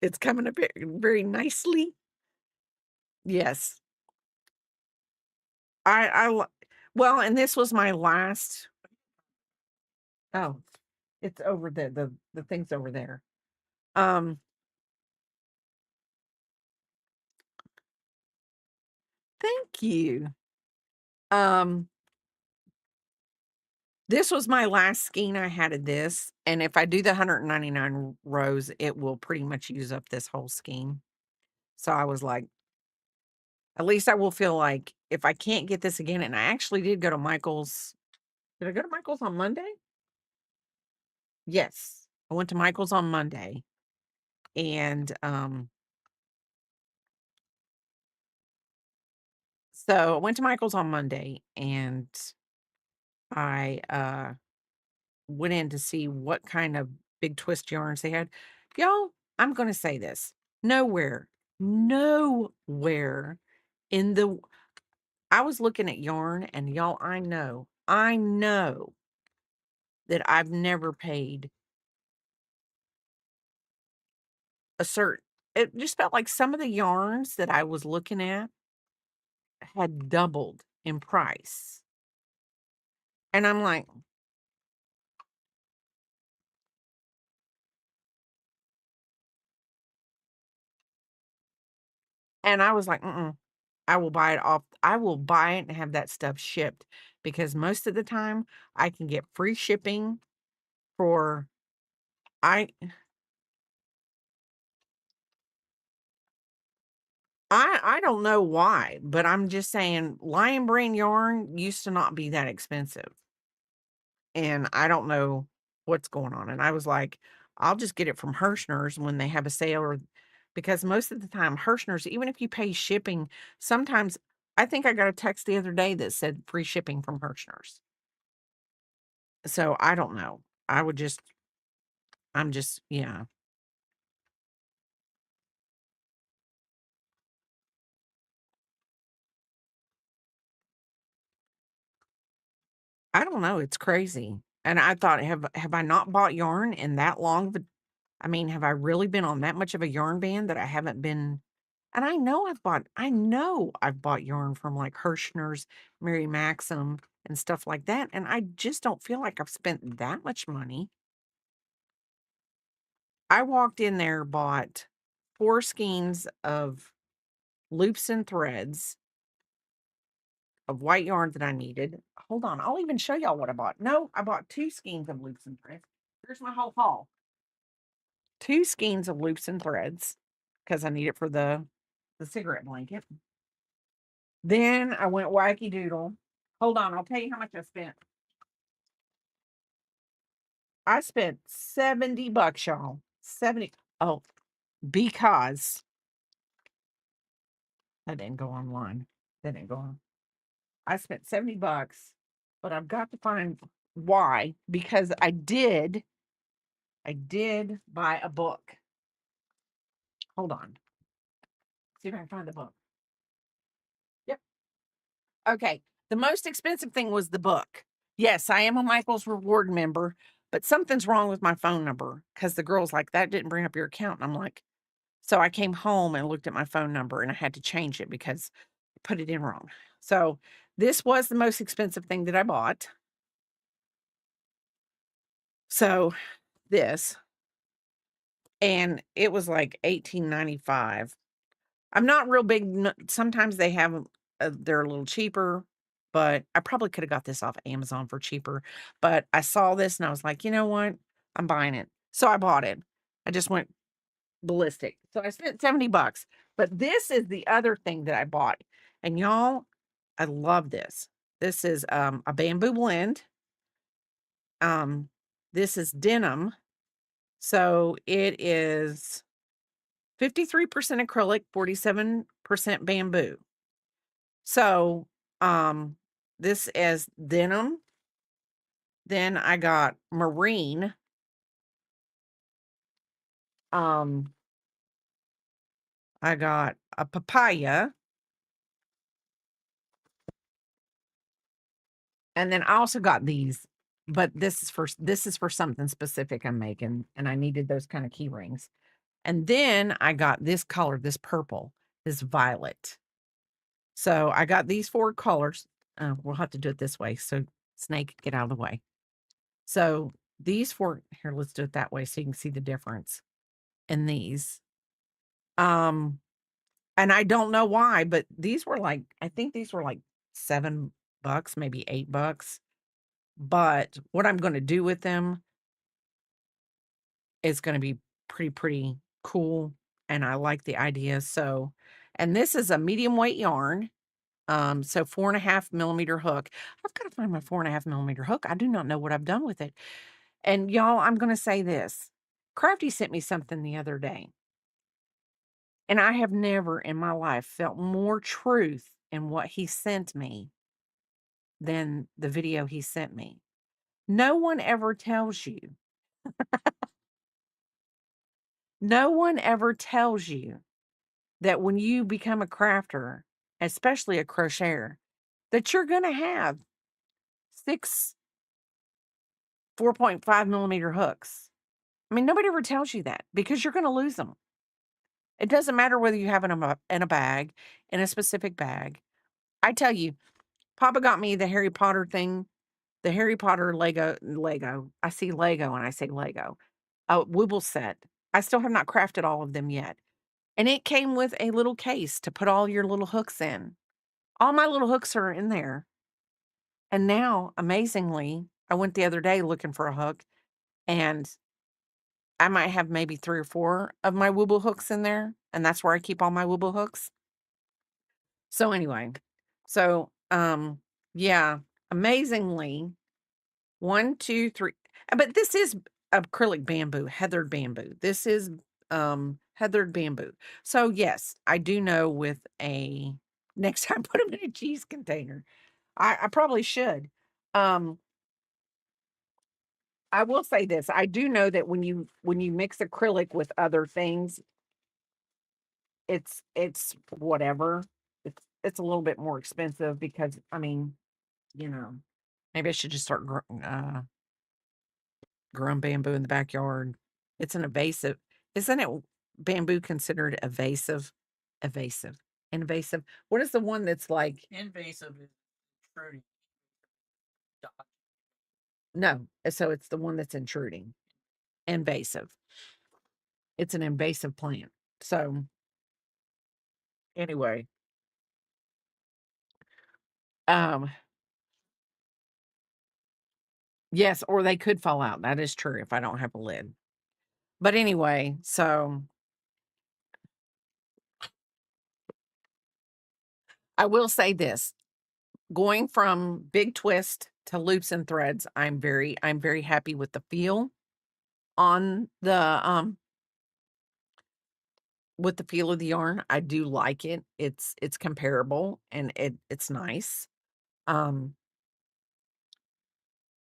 [SPEAKER 2] It's coming up very nicely. Yes. Well, and this was my last. Oh, it's over the thing's over there. Thank you. Um, this was my last skein I had of this, and if I do the 199 rows, it will pretty much use up this whole skein. So I was like, at least I will feel like if I can't get this again, and I actually did go to Michael's. Did I go to Michael's on Monday? Yes. I went to Michael's on Monday, and so I went to Michael's on Monday, and I went in to see what kind of big twist yarns they had. Y'all, I'm gonna say this. Nowhere in the I was looking at yarn, and y'all, I know that I've never paid a certain it just felt like some of the yarns that I was looking at had doubled in price. And I'm like, and I was like, mm-mm, I will buy it off. I will buy it and have that stuff shipped because most of the time I can get free shipping for I I don't know why, but I'm just saying lion brand yarn used to not be that expensive. And I don't know what's going on. And I was like, I'll just get it from Hirschner's when they have a sale or because most of the time Hirschner's, even if you pay shipping, sometimes I think I got a text the other day that said free shipping from Hirschner's. So I don't know. I would just I'm just yeah. I don't know. It's crazy. And I thought, have I not bought yarn in that long of a I mean, have I really been on that much of a yarn ban that I haven't been and I know I've bought yarn from like Hirschner's, Mary Maxim, and stuff like that, and I just don't feel like I've spent that much money. I walked in there, bought 4 skeins of loops and threads of white yarn that I needed. Hold on, I'll even show y'all what I bought. No, I bought 2 skeins of loops and threads. Here's my whole haul. 2 skeins of loops and threads because I need it for the cigarette blanket. Then I went wacky doodle. Hold on, I'll tell you how much I spent. I spent $70, y'all. 70. Oh, because I didn't go online. That didn't go on. I spent $70, but I've got to find why. Because I did buy a book. Hold on. See if I can find the book. Yep. Okay. The most expensive thing was the book. Yes, I am a Michael's Reward member, but something's wrong with my phone number because the girl's like, that didn't bring up your account. And I'm like, so I came home and looked at my phone number and I had to change it because I put it in wrong. So this was the most expensive thing that I bought. So this, and it was like $18.95. I'm not real big. Sometimes they have 'em, they're a little cheaper, but I probably could have got this off Amazon for cheaper. But I saw this and I was like, you know what? I'm buying it. So I bought it. I just went ballistic. So I spent $70. But this is the other thing that I bought. And y'all, I love this. This is a bamboo blend. This is denim. So it is 53% acrylic, 47% bamboo. So This is denim. Then I got marine. Um, I got a papaya. And then I also got these, but this is for something specific I'm making, and I needed those kind of key rings. And then I got this color, this purple, this violet. So I got these 4 colors. We'll have to do it this way so Snake, get out of the way. So these 4 here, let's do it that way so you can see the difference in these. And I don't know why, but these were like, I think these were like $7, maybe $8. But what I'm going to do with them is going to be pretty cool. And I like the idea. So, and this is a medium weight yarn. So 4.5 millimeter hook. I've got to find my 4.5 millimeter hook. I do not know what I've done with it. And y'all, I'm going to say this. Crafty sent me something the other day. And I have never in my life felt more truth in what he sent me than the video he sent me. No one ever tells you. No one ever tells you that when you become a crafter, especially a crocheter, that you're going to have 6 4.5 millimeter hooks. I mean, nobody ever tells you that because you're going to lose them. It doesn't matter whether you have them in a bag, in a specific bag. I tell you, Papa got me the Harry Potter thing, the Harry Potter Lego. I see Lego and I say Lego. A Wibble set. I still have not crafted all of them yet. And it came with a little case to put all your little hooks in. All my little hooks are in there. And now, amazingly, I went the other day looking for a hook, and I might have maybe 3 or 4 of my Wibble hooks in there, and that's where I keep all my Wibble hooks. So anyway, so yeah, amazingly, 1, 2, 3. But this is acrylic bamboo, heathered bamboo. This is heathered bamboo. So yes, I do know with a next time put them in a cheese container. I probably should. Um I will say this. I do know that when you mix acrylic with other things, it's whatever. It's a little bit more expensive because I mean, you know, maybe I should just start growing bamboo in the backyard. It's an invasive. Isn't it bamboo considered evasive? Evasive. Invasive. What is the one that's like
[SPEAKER 3] Invasive is fruity.
[SPEAKER 2] no, so it's the one that's intruding. Invasive. It's an invasive plant. So anyway, um yes, or they could fall out. That is true if I don't have a lid. But anyway, so I will say this. Going from big twist to loops and threads, I'm very happy with the feel on the with the feel of the yarn. I do like it. It's comparable and it's nice. Um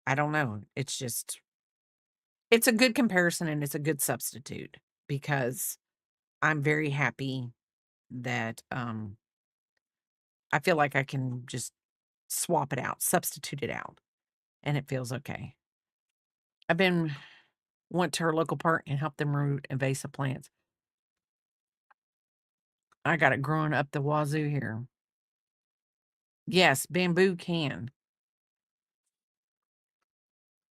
[SPEAKER 2] I don't know. It's just it's a good comparison and it's a good substitute because I'm very happy that I feel like I can just swap it out, substitute it out, and it feels okay. I've been went to our local park and helped them root invasive plants. I got it growing up the wazoo here. Yes, bamboo can.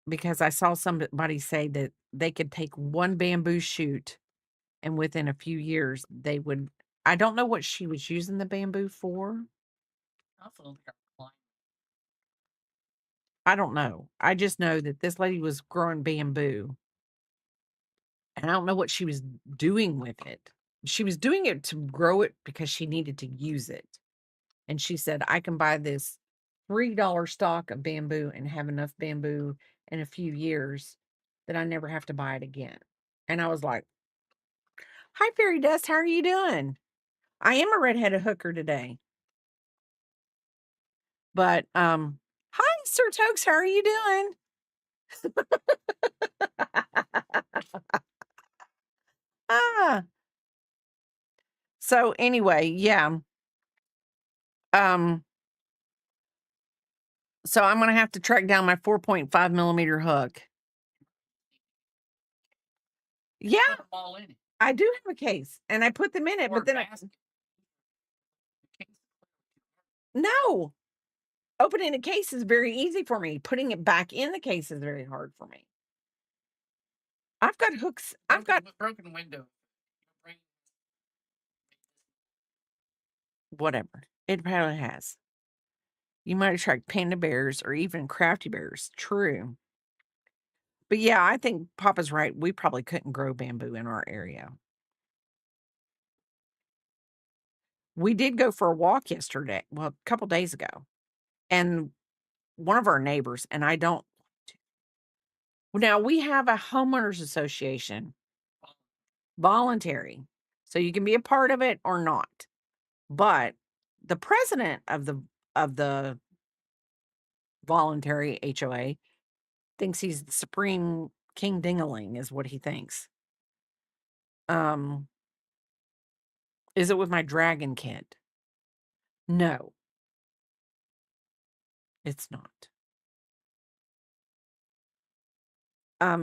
[SPEAKER 2] Because I saw somebody say that they could take one bamboo shoot and within a few years they would I don't know what she was using the bamboo for.
[SPEAKER 3] Also,
[SPEAKER 2] I don't know. I just know that this lady was growing bamboo and I don't know what she was doing with it. She was doing it to grow it because she needed to use it. And she said, I can buy this $3 stock of bamboo and have enough bamboo in a few years that I never have to buy it again. And I was like, hi, Fairy Dust. How are you doing? I am a redheaded hooker today. But hi, Sir Tokes, how are you doing? Ah. So anyway, yeah. Um, so I'm gonna have to track down my 4.5 millimeter hook. Yeah,
[SPEAKER 3] Put them all in it.
[SPEAKER 2] I do have a case, and I put them in it,
[SPEAKER 3] Or
[SPEAKER 2] but then
[SPEAKER 3] basket.
[SPEAKER 2] no, opening a case is very easy for me. Putting it back in the case is very hard for me. I've got hooks. I've got
[SPEAKER 3] broken window.
[SPEAKER 2] whatever. It probably has. You might attract panda bears or even crafty bears. True. But yeah, I think Papa's right. We probably couldn't grow bamboo in our area. We did go for a walk yesterday, well, a couple days ago, and one of our neighbors, and I don't. Now we have a homeowners association, voluntary, so you can be a part of it or not. But the president of the voluntary HOA thinks he's the supreme king dingaling, is what he thinks. Is it with my dragon kit? No, it's not.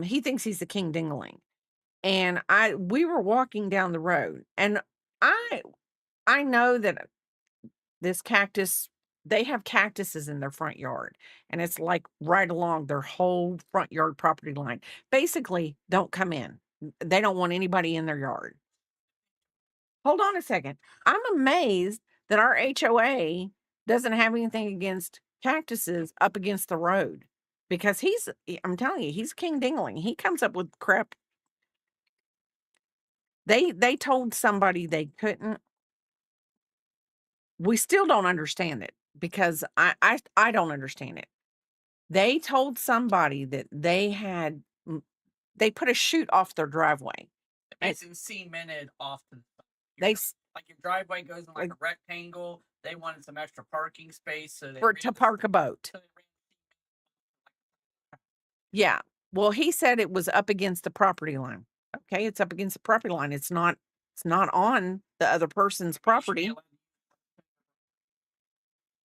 [SPEAKER 2] He thinks he's the king dingaling. And we were walking down the road, and I know that this cactus, they have cactuses in their front yard, and it's like right along their whole front yard property line. Basically, don't come in. They don't want anybody in their yard. Hold on a second. I'm amazed that our HOA doesn't have anything against cactuses up against the road, because I'm telling you, he's king dingling. He comes up with crap. They told somebody they couldn't. We still don't understand it, because I don't understand it. They told somebody that they put a chute off their driveway.
[SPEAKER 3] It basically cemented off the.
[SPEAKER 2] They
[SPEAKER 3] Like your driveway goes in like a rectangle. They wanted some extra parking space, so they
[SPEAKER 2] to park a boat. Yeah. Well, he said it was up against the property line. Okay, it's up against the property line. It's not on the other person's property.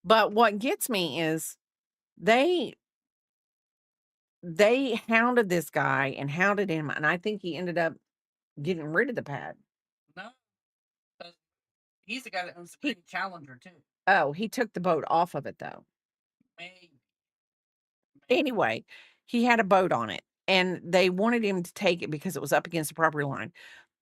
[SPEAKER 2] But what gets me is they hounded this guy and hounded him, and I think he ended up getting rid of the pad.
[SPEAKER 3] No, he's the guy that owns the Challenger too.
[SPEAKER 2] Oh, he took the boat off of it though.
[SPEAKER 3] Maybe.
[SPEAKER 2] Anyway, he had a boat on it, and they wanted him to take it because it was up against the property line.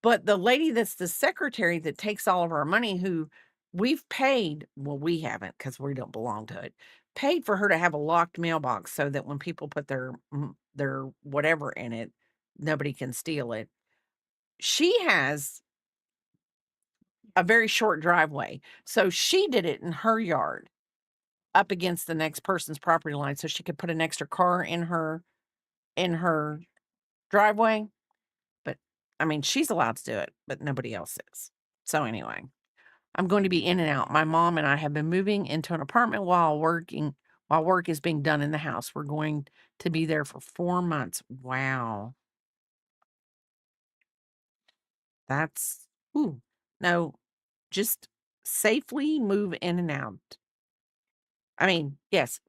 [SPEAKER 2] But the lady that's the secretary that takes all of our money, who we've paid, well, we haven't because we don't belong to it, paid for her to have a locked mailbox so that when people put their whatever in it, nobody can steal it. She has a very short driveway, so she did it in her yard, up against the next person's property line, so she could put an extra car in her driveway. But I mean, she's allowed to do it, but nobody else is. So anyway, I'm going to be in and out. My mom and I have been moving into an apartment while work is being done in the house. We're going to be there for 4 months. Wow. That's no, just safely move in and out. I mean, yes,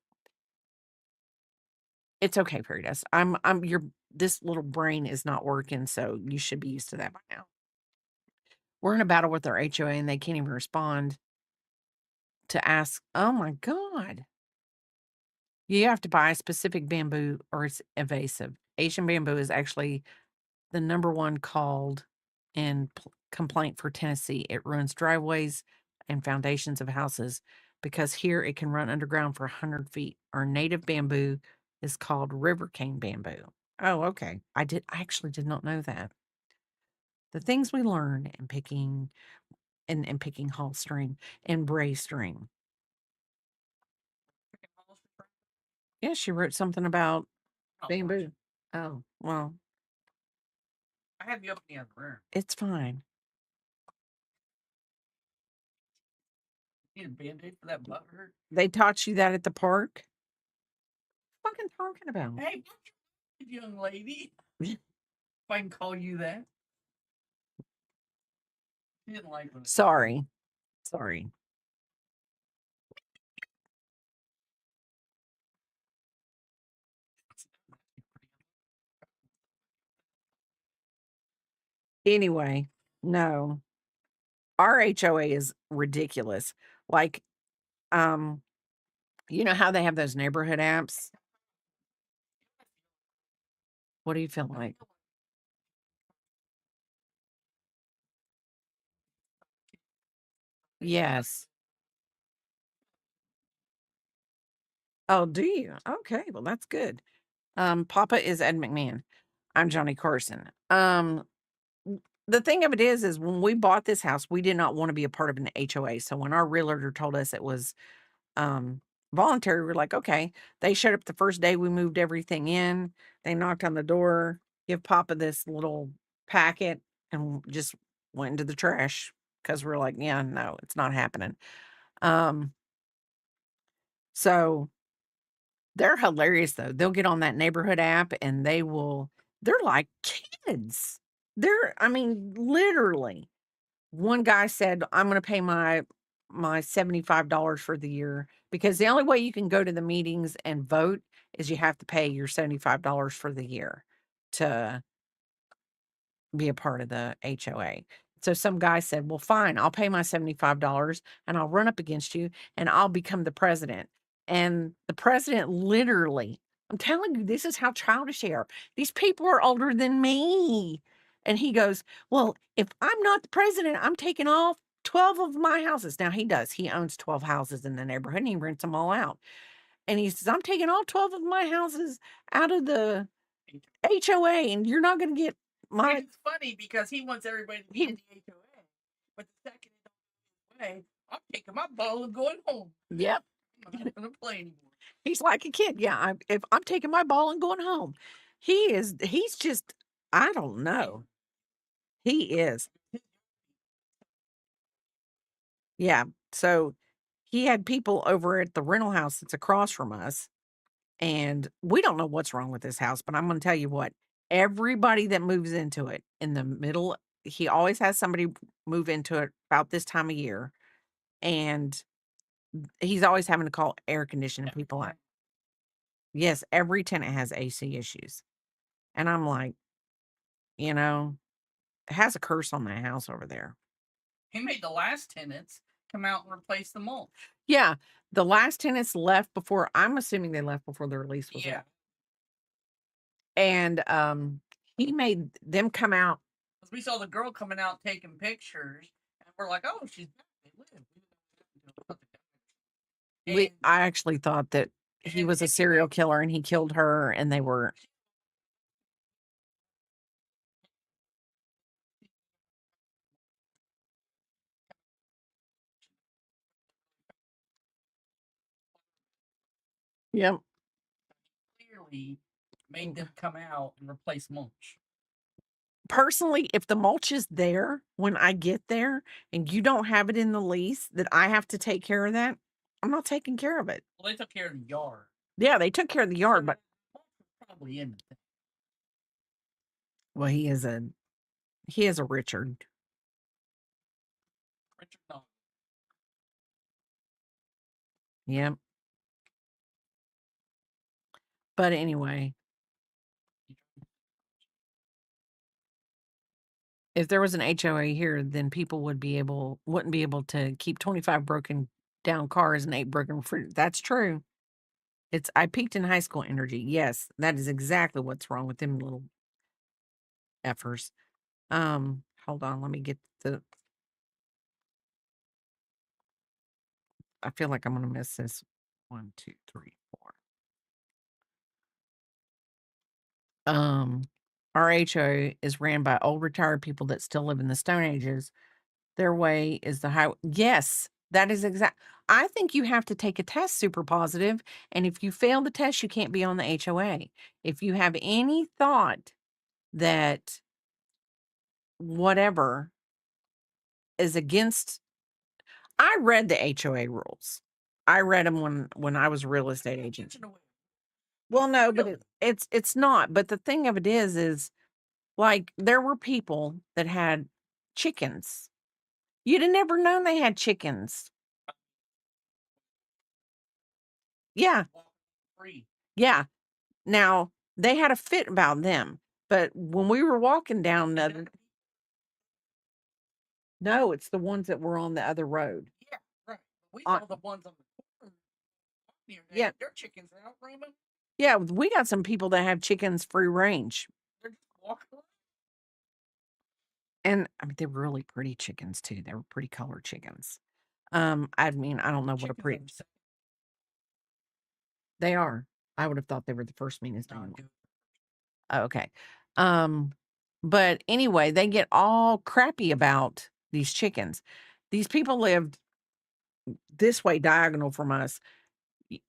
[SPEAKER 2] it's okay, Fairy Dust. This little brain is not working, so you should be used to that by now. We're in a battle with our HOA, and they can't even respond to ask. Oh my God. You have to buy a specific bamboo or it's invasive. Asian bamboo is actually the number one called in complaint for Tennessee. It ruins driveways and foundations of houses because here it can run underground for 100 feet. Our native bamboo is called river cane bamboo. Oh, okay. I actually did not know that. The things we learn in picking and picking hall string and bray string. Yeah, she wrote something about bamboo. Oh, well,
[SPEAKER 3] I have you up in the other room.
[SPEAKER 2] it's fine.
[SPEAKER 3] Need a Band-Aid for that butt hurt?
[SPEAKER 2] They taught you that at the park? What fucking talking about?
[SPEAKER 3] Hey, young lady. If I can call you that. She didn't like when
[SPEAKER 2] Sorry. Sorry. Anyway, no. Our HOA is ridiculous. Like, you know how they have those neighborhood apps? What do you feel like? Yes. Oh, do you? Okay, well, that's good. Papa is Ed McMahon. I'm Johnny Carson. The thing of it is when we bought this house, we did not want to be a part of an HOA. So when our realtor told us it was voluntary, we're like, okay. They showed up the first day we moved everything in. They knocked on the door, give Papa this little packet, and just went into the trash because we're like, yeah, no, it's not happening. So they're hilarious though. They'll get on that neighborhood app and they're like kids. I mean, literally. One guy said, I'm going to pay my $75 for the year because the only way you can go to the meetings and vote is you have to pay your $75 for the year to be a part of the HOA. So some guy said, well, fine, I'll pay my $75 and I'll run up against you and I'll become the president. And the president literally, I'm telling you, this is how childish they are. These people are older than me. And he goes, well, if I'm not the president, I'm taking off 12 of my houses. Now he does. He owns 12 houses in the neighborhood and he rents them all out. And he says, I'm taking all 12 of my houses out of the HOA and you're not going to get my.
[SPEAKER 3] It's funny because he wants everybody to be in the HOA, but the second it don't go away, I'm taking my ball and going home.
[SPEAKER 2] Yep.
[SPEAKER 3] I'm not going to play anymore.
[SPEAKER 2] He's like a kid. Yeah, if I'm taking my ball and going home. He's just, I don't know. He is. Yeah. So he had people over at the rental house that's across from us, and we don't know what's wrong with this house, but I'm going to tell you what, everybody that moves into it in the middle, he always has somebody move into it about this time of year, and he's always having to call air conditioning people out. Yes, every tenant has AC issues. And I'm like, you know, it has a curse on that house over there.
[SPEAKER 3] He made the last tenants come out and replace the mulch.
[SPEAKER 2] Yeah, the last tenants left before, I'm assuming they left before their lease was up. And he made them come out.
[SPEAKER 3] We saw the girl coming out taking pictures, and we're like, oh, she's back. They live.
[SPEAKER 2] I actually thought that he was a serial killer and he killed her and they were. Yep.
[SPEAKER 3] Clearly made them come out and replace mulch.
[SPEAKER 2] Personally, if the mulch is there when I get there and you don't have it in the lease that I have to take care of that, I'm not taking care of it.
[SPEAKER 3] Well, they took care of the yard.
[SPEAKER 2] Yeah, they took care of the yard, but
[SPEAKER 3] probably in the thing.
[SPEAKER 2] Well, he is a Richard.
[SPEAKER 3] Richard Dawson.
[SPEAKER 2] Yep. But anyway, if there was an HOA here, then people wouldn't be able to keep 25 broken down cars and 8 broken fruit. That's true. I peaked in high school energy. Yes, that is exactly what's wrong with them little effers. Hold on, let me get I feel like I'm gonna miss this. 1, 2, 3, 4. Our HOA is ran by old retired people that still live in the Stone Ages. Their way is the highway. Yes, that is exact. I think you have to take a test super positive, and if you fail the test, you can't be on the HOA. If you have any thought that whatever is against, I read the HOA rules. I read them when I was a real estate agent. Well, no, but it's not. But the thing of it is like there were people that had chickens. You'd have never known they had chickens. Yeah,
[SPEAKER 3] Free.
[SPEAKER 2] yeah. Now they had a fit about them, but when we were walking down the no, it's the ones that were on the other road.
[SPEAKER 3] Yeah, right. We
[SPEAKER 2] On-
[SPEAKER 3] saw the ones on the corner.
[SPEAKER 2] Yeah.
[SPEAKER 3] Their chickens are out roaming.
[SPEAKER 2] Yeah, we got some people that have chickens free range.
[SPEAKER 3] They're just walking around.
[SPEAKER 2] And I mean, they were really pretty chickens too. They were pretty colored chickens. I mean, I don't know what a pretty they are. I would have thought they were the first meanest animal. Oh, okay. But anyway, they get all crappy about these chickens. These people lived this way diagonal from us. Y-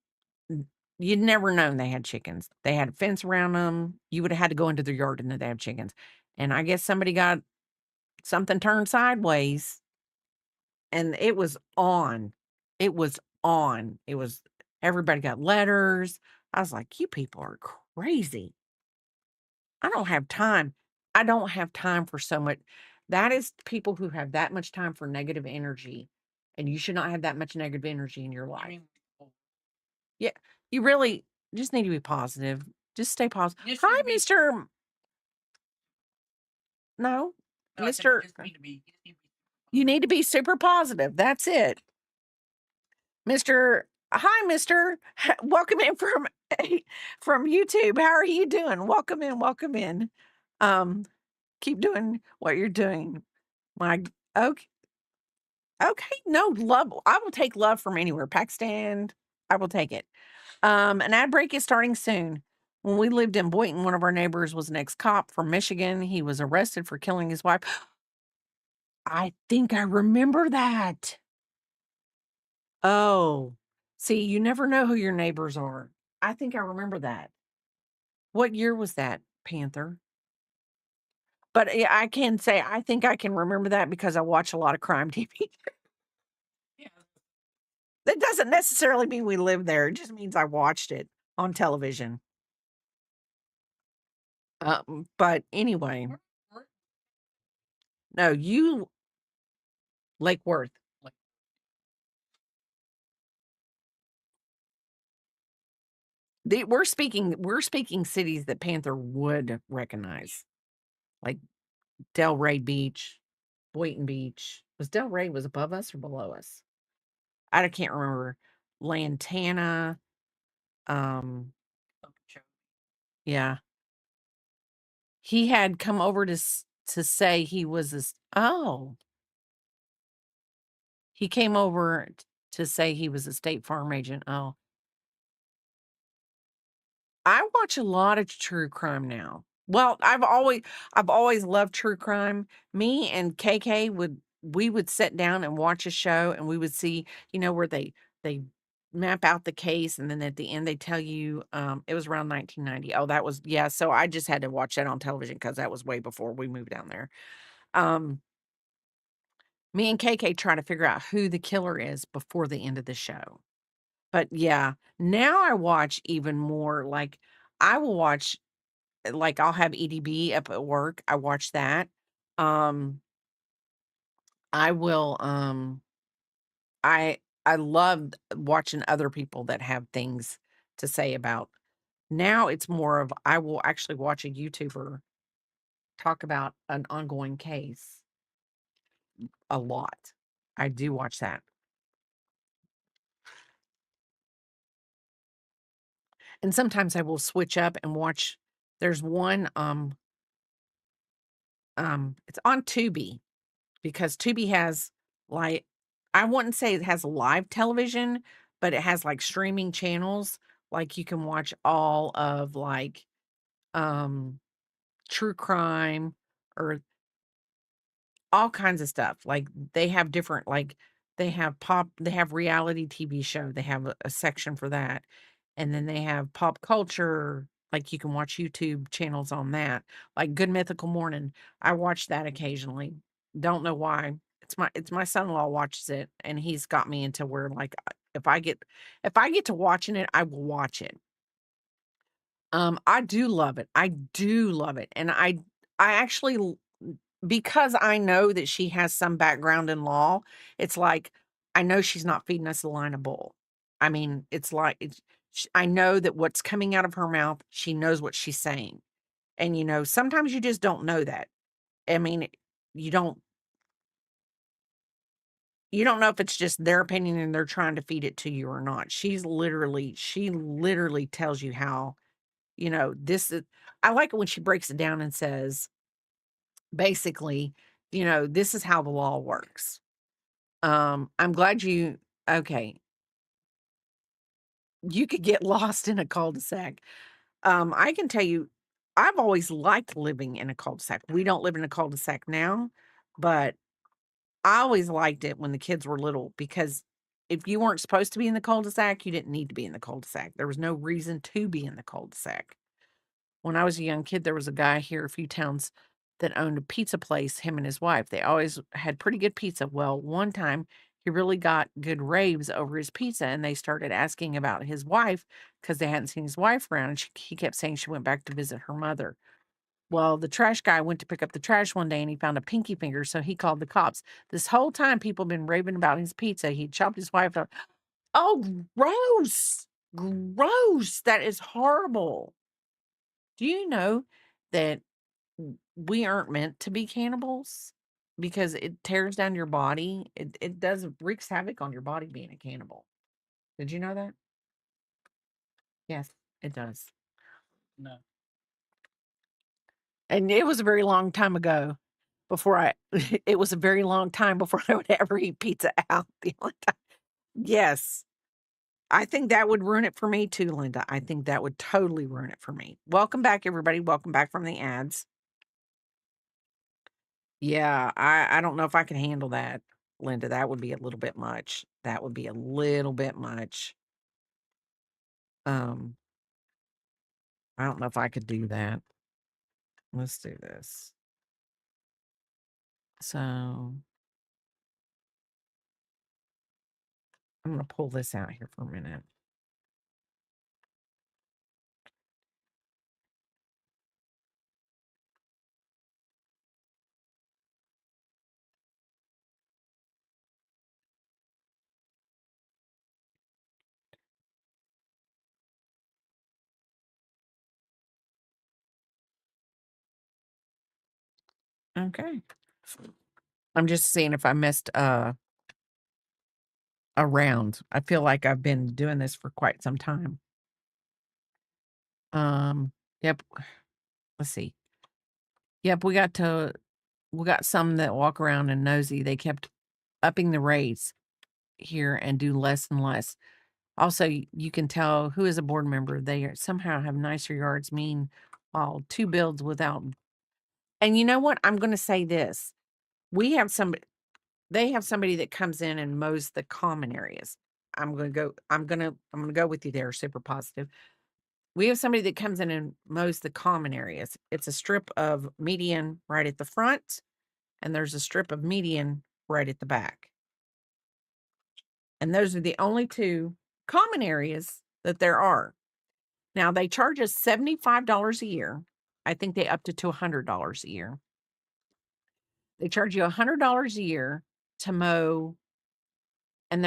[SPEAKER 2] You'd never known they had chickens. They had a fence around them. You would have had to go into their yard to know they have chickens. And I guess somebody got something turned sideways and it was on. It was on. It was everybody got letters. I was like, you people are crazy. I don't have time. I don't have time for so much. That is people who have that much time for negative energy. And you should not have that much negative energy in your
[SPEAKER 3] I
[SPEAKER 2] life.
[SPEAKER 3] mean,
[SPEAKER 2] Yeah. You really just need to be positive. Just stay positive.
[SPEAKER 3] Just
[SPEAKER 2] Hi,
[SPEAKER 3] need to be-
[SPEAKER 2] Mr. No,
[SPEAKER 3] no, I said
[SPEAKER 2] Mr.
[SPEAKER 3] you just need to be.
[SPEAKER 2] You need to be super positive. That's it. Mr. Hi, Mr. Welcome in from YouTube. How are you doing? Welcome in, welcome in. Keep doing what you're doing. My okay. Okay, no love. I will take love from anywhere. Pakistan, I will take it. An ad break is starting soon. When we lived in Boynton, one of our neighbors was an ex-cop from Michigan. He was arrested for killing his wife. I think I remember that. Oh, see, you never know who your neighbors are. I think I remember that. What year was that, Panther? But yeah, I can say I think I can remember that because I watch a lot of crime TV.
[SPEAKER 3] Yeah.
[SPEAKER 2] That doesn't necessarily mean we live there. It just means I watched it on television. But anyway, no, you Lake Worth. We're speaking cities that Panther would recognize, like Delray Beach, Boynton Beach. Was Delray was above us or below us? I can't remember. Lantana. Yeah. He had come over to say he was this. Oh, he came over to say he was a State Farm agent. Oh, I watch a lot of true crime now. Well, I've always loved true crime. Me and KK we would sit down and watch a show and we would see, where they map out the case and then at the end they tell you it was around 1990. Oh, that was yeah, so I just had to watch that on television cuz that was way before we moved down there. Um Me and KK try to figure out who the killer is before the end of the show. But yeah, now I watch even more like I will watch like I'll have EDB up at work. I watch that. Um I will I love watching other people that have things to say about. Now it's more of I will actually watch a YouTuber talk about an ongoing case a lot. I do watch that. And sometimes I will switch up and watch there's one it's on Tubi because Tubi has like I wouldn't say it has live television, but it has like streaming channels. Like you can watch all of like um true crime or all kinds of stuff. Like they have different like they have reality TV show. They have a section for that. And then they have pop culture, like you can watch YouTube channels on that. Like Good Mythical Morning. I watch that occasionally. Don't know why. it's my son-in-law watches it, and he's got me into where, like, if I get to watching it, I will watch it. I do love it. I do love it, and I actually because I know that she has some background in law, it's like, I know she's not feeding us a line of bull. I mean, it's like, I know that what's coming out of her mouth, she knows what she's saying. And, sometimes you just don't know that. I mean, you don't you don't know if it's just their opinion and they're trying to feed it to you or not. She literally tells you how, this is I like it when she breaks it down and says, basically, this is how the law works. I'm glad you okay. You could get lost in a cul-de-sac. I can tell you, I've always liked living in a cul-de-sac. We don't live in a cul-de-sac now, but I always liked it when the kids were little because if you weren't supposed to be in the cul-de-sac, you didn't need to be in the cul-de-sac. There was no reason to be in the cul-de-sac. When I was a young kid, there was a guy here a few towns that owned a pizza place, him and his wife. They always had pretty good pizza. Well, one time he really got good raves over his pizza, and they started asking about his wife because they hadn't seen his wife around. And he kept saying she went back to visit her mother. Well, the trash guy went to pick up the trash one day and he found a pinky finger, so he called the cops. This whole time, people been raving about his pizza. He chopped his wife up. Oh, gross. Gross. That is horrible. Do you know that we aren't meant to be cannibals? Because it tears down your body. It does wreaks havoc on your body being a cannibal. Did you know that? Yes, it does.
[SPEAKER 3] No.
[SPEAKER 2] And it was a very long time ago before it was a very long time before I would ever eat pizza out. The only time. Yes. I think that would ruin it for me too, Linda. I think that would totally ruin it for me. Welcome back, everybody. Welcome back from the ads. Yeah, I don't know if I can handle that, Linda. That would be a little bit much. That would be a little bit much. Um, I don't know if I could do that. Let's do this. So I'm gonna pull this out here for a minute. Okay. I'm just seeing if I missed a round. I feel like I've been doing this for quite some time. Yep. Let's see. Yep, we got some that walk around and nosy. They kept upping the rates here and do less and less. Also, you can tell who is a board member. Somehow have nicer yards, while two builds without. And you know what? I'm going to say this. We have somebody, they have somebody that comes in and mows the common areas. I'm going to go with you there, super positive. We have somebody that comes in and mows the common areas. It's a strip of median right at the front, and there's a strip of median right at the back. And those are the only two common areas that there are. Now, they charge us $75 a year. I think they upped it to $100 a year. They charge you $100 a year to mow, and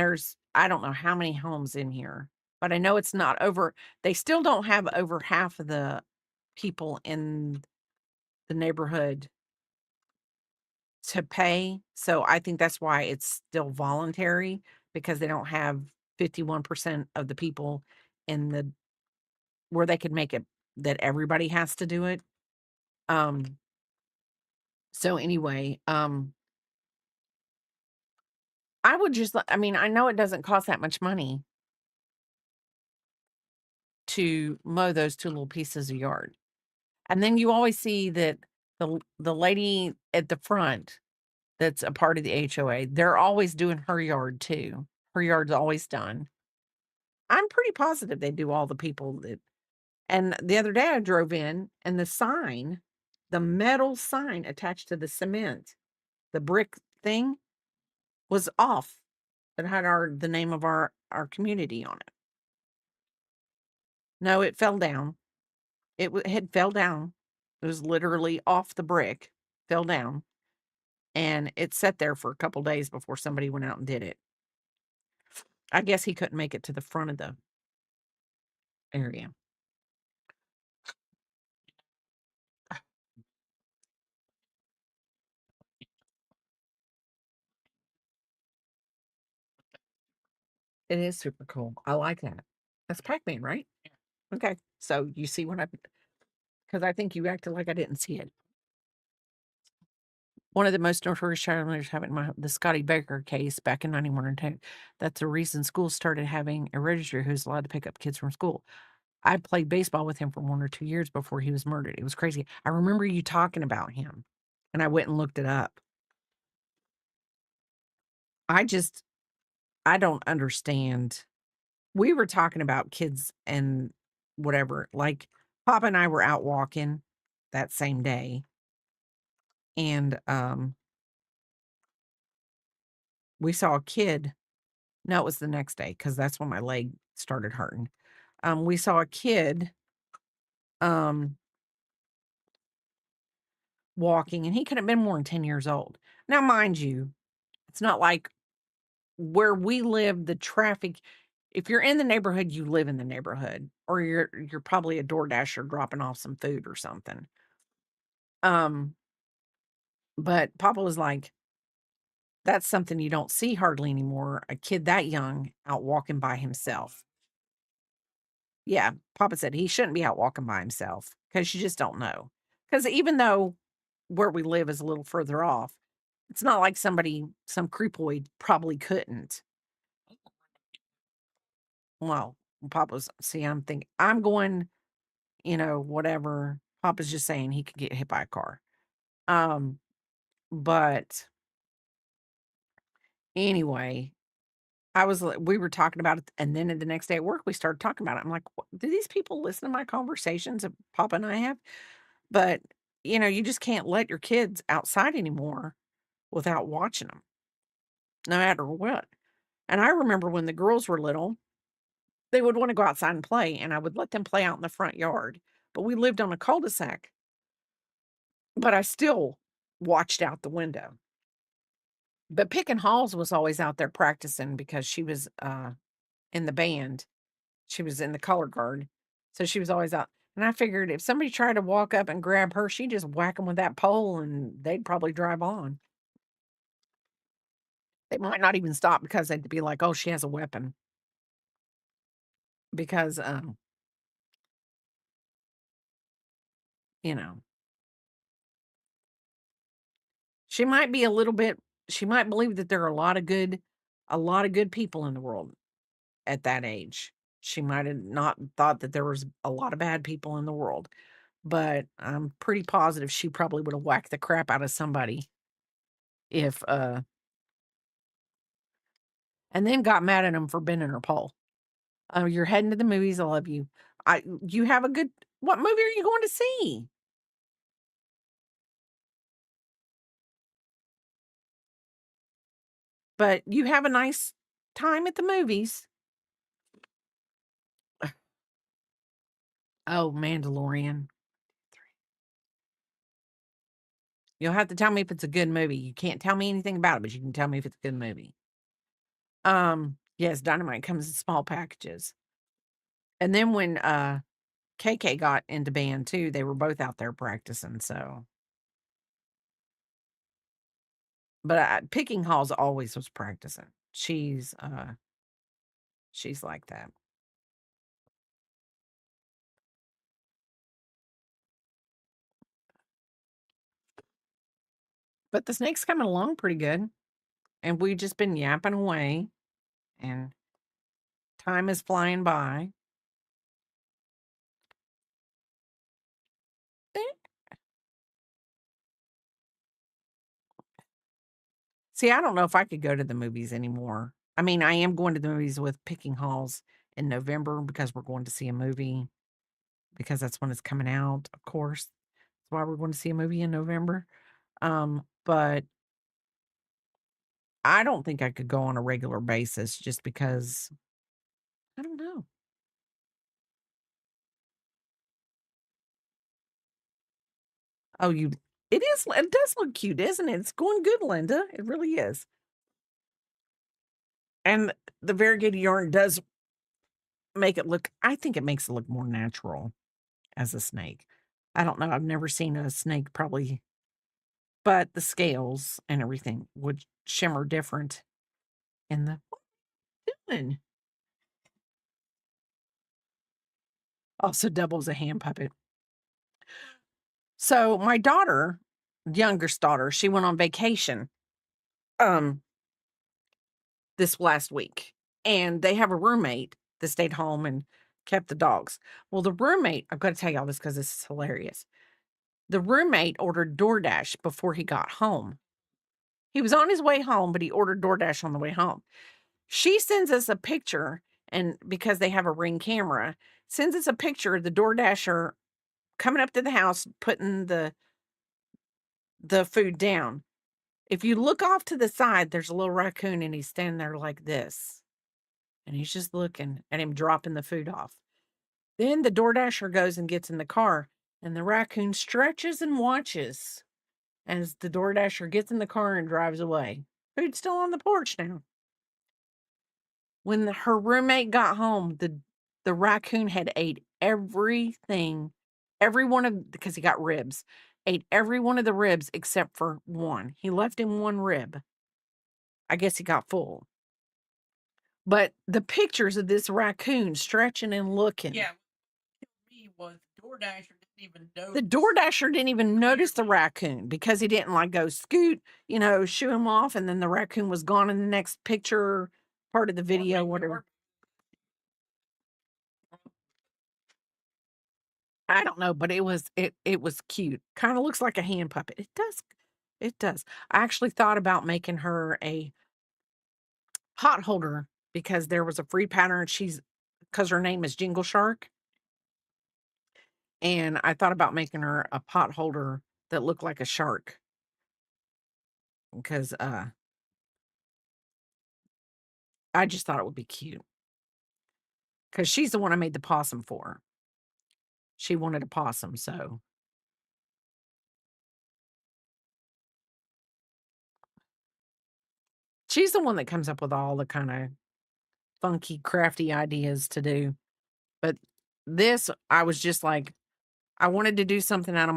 [SPEAKER 2] I don't know how many homes in here, but I know it's not over. They still don't have over half of the people in the neighborhood to pay. So I think that's why it's still voluntary, because they don't have 51% of the people in where they could make it that everybody has to do it. So anyway, I mean, I know it doesn't cost that much money to mow those two little pieces of yard. And then you always see that the lady at the front that's a part of the HOA, they're always doing her yard too. Her yard's always done. I'm pretty positive they do all the people that. And the other day I drove in and the metal sign attached to the cement, the brick thing, was off. It had the name of our community on it. No, it fell down. Had fell down. It was literally off the brick, fell down, and it sat there for a couple days before somebody went out and did it. I guess he couldn't make it to the front of the area. It is super cool. I like that. That's Pac-Man, right? Okay. So you see what I because I think you acted like I didn't see it. One of the most notorious child abusers having the Scotty Baker case back in 91 and 10. That's the reason schools started having a registry who's allowed to pick up kids from school. I played baseball with him for 1 or 2 years before he was murdered. It was crazy. I remember you talking about him, and I went and looked it up. I just I don't understand. We were talking about kids and whatever. Like, Papa and I were out walking that same day, and, we saw a kid. No, it was the next day because that's when my leg started hurting. We saw a kid, um, walking, and he could have been more than 10 years old. Now, mind you, it's not like where we live, the traffic if you're in the neighborhood, you live in the neighborhood, or you're probably a DoorDasher dropping off some food or something. Um, but Papa was like, "That's something you don't see hardly anymore, a kid that young out walking by himself." Yeah, Papa said he shouldn't be out walking by himself because you just don't know. Because even though where we live is a little further off, it's not like some creepoid probably couldn't. Well, Papa's see, I'm going, whatever. Papa's just saying he could get hit by a car. Um, but anyway, we were talking about it, and then the next day at work, we started talking about it. I'm like, Do these people listen to my conversations that Papa and I have?" But, you just can't let your kids outside anymore without watching them, no matter what. And I remember when the girls were little, they would wanna go outside and play, and I would let them play out in the front yard, but we lived on a cul-de-sac, but I still watched out the window. But Pickin' Halls was always out there practicing because she was, in the band. She was in the color guard, so she was always out, and I figured if somebody tried to walk up and grab her, she'd just whack them with that pole, and they'd probably drive on. They might not even stop because they'd be like, "Oh, she has a weapon." Because, you know, she might be a little bit she might believe that there are a lot of good people in the world at that age. She might have not thought that there was a lot of bad people in the world, but I'm pretty positive she probably would have whacked the crap out of somebody if, and then got mad at him for bending her pole. "Oh, you're heading to the movies, I love you. You have a good what movie are you going to see?" But you have a nice time at the movies. Oh, Mandalorian. You'll have to tell me if it's a good movie. You can't tell me anything about it, but you can tell me if it's a good movie. Yes, Dynamite comes in small packages. And then when KK got into band too, they were both out there practicing, so but Picking Halls always was practicing. She's like that. But the snake's coming along pretty good, and we just been yapping away, and time is flying by. Eh, See, I don't know if I could go to the movies anymore. I mean, I am going to the movies with Picking Halls in November because we're going to see a movie because that's when it's coming out, of course. That's why we're going to see a movie in November. But I don't think I could go on a regular basis just because I don't know. Oh, it does look cute, isn't it? It's going good, Linda. It really is. And the variegated yarn does make it look I think it makes it look more natural as a snake. I don't know. I've never seen a snake probably but the scales and everything would shimmer different in the one. Also doubles a hand puppet. So my daughter, youngest daughter, she went on vacation um this last week and they have a roommate that stayed home and kept the dogs. Well, the roommate, I've got to tell y'all this because this is hilarious. The roommate ordered DoorDash before he got home. He was on his way home, but he ordered DoorDash on the way home. She sends us a picture, and because they have a Ring camera, sends us a picture of the DoorDasher coming up to the house, putting the food down. If you look off to the side, there's a little raccoon, and he's standing there like this, and he's just looking at him dropping the food off. Then the DoorDasher goes and gets in the car, and the raccoon stretches and watches as the DoorDasher gets in the car and drives away. Food's still on the porch now. When her roommate got home, the raccoon had ate everything, every one of because he got ribs, ate every one of the ribs except for one. He left him one rib. I guess he got full. But the pictures of this raccoon stretching and looking.
[SPEAKER 3] Yeah. Me was DoorDasher didn't even
[SPEAKER 2] The
[SPEAKER 3] notice.
[SPEAKER 2] DoorDasher didn't even notice the raccoon because he didn't like go scoot, shoo him off, and then the raccoon was gone in the next picture, part of the video, whatever. I don't know, but it was cute. Kinda looks like a hand puppet. It does. It does. I actually thought about making her a pot holder because there was a free pattern. Because her name is Jingle Shark, and I thought about making her a pot holder that looked like a shark because, I just thought it would be cute. Because she's the one I made the possum for. She wanted a possum, so she's the one that comes up with all the kinda funky, crafty ideas to do. But this, I was just like, I wanted to do something out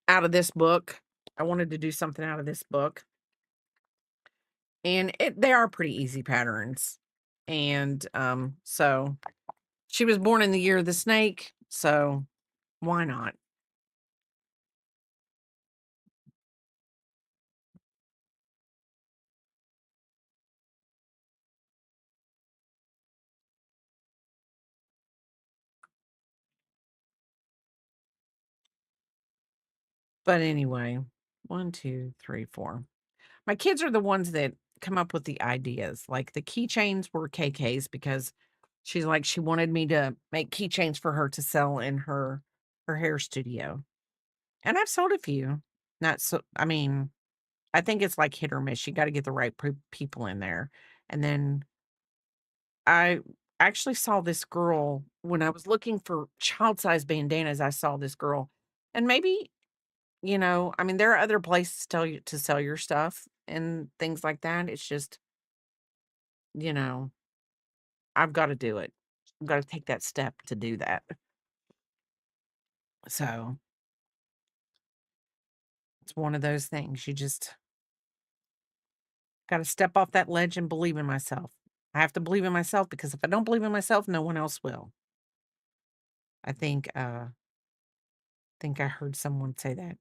[SPEAKER 2] of this book. I wanted to do something out of this book. And they are pretty easy patterns. And so she was born in the year of the snake, so why not? But anyway, one, two, three, four. My kids are the ones that come up with the ideas. Like the keychains were KK's because she wanted me to make keychains for her to sell in her hair studio. And I've sold a few. Not so I mean, I think it's like hit or miss. You gotta get the right people in there. And then I actually saw this girl when I was looking for child-size bandanas, I saw this girl. And maybe, I mean, there are other places to tell you to sell your stuff and things like that. It's just, you know, I've gotta do it. I've gotta take that step to do that. So, it's one of those things. You just gotta step off that ledge and believe in myself. I have to believe in myself because if I don't believe in myself, no one else will. I think I heard someone say that.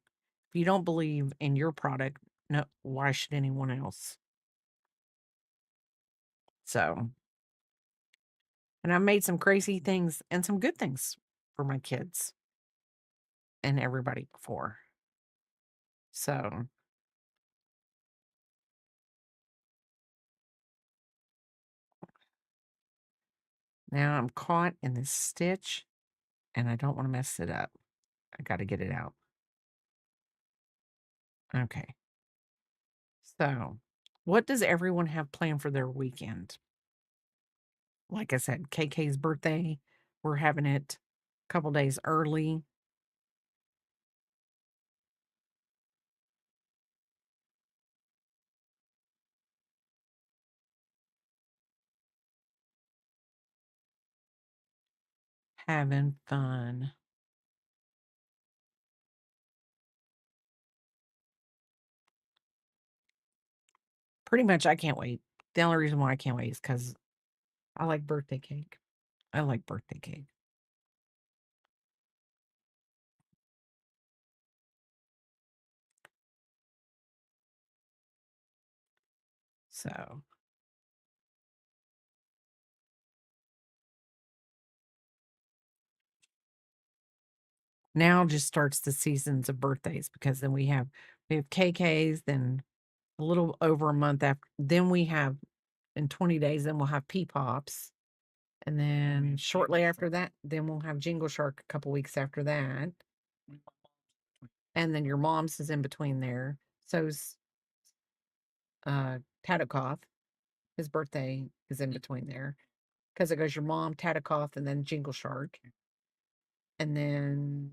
[SPEAKER 2] If you don't believe in your product, no, why should anyone else? So, and I've made some crazy things and some good things for my kids and everybody before. So, now I'm caught in this stitch and I don't want to mess it up. I got to get it out. Okay. So, What does everyone have planned for their weekend? Like I said, KK's birthday, we're having it a couple days early. Having fun. Pretty much, I can't wait. The only reason why I can't wait is because I like birthday cake. I like birthday cake. So now just starts the seasons of birthdays because then we have KKs, then a little over a month after, then we have in 20 days, then we'll have Pea Pops. And then shortly after that, then we'll have Jingle Shark a couple weeks after that. And then your mom's is in between there. So's Tatakoff. His birthday is in between there. Because it goes your mom, Tatakoff, and then Jingle Shark. And then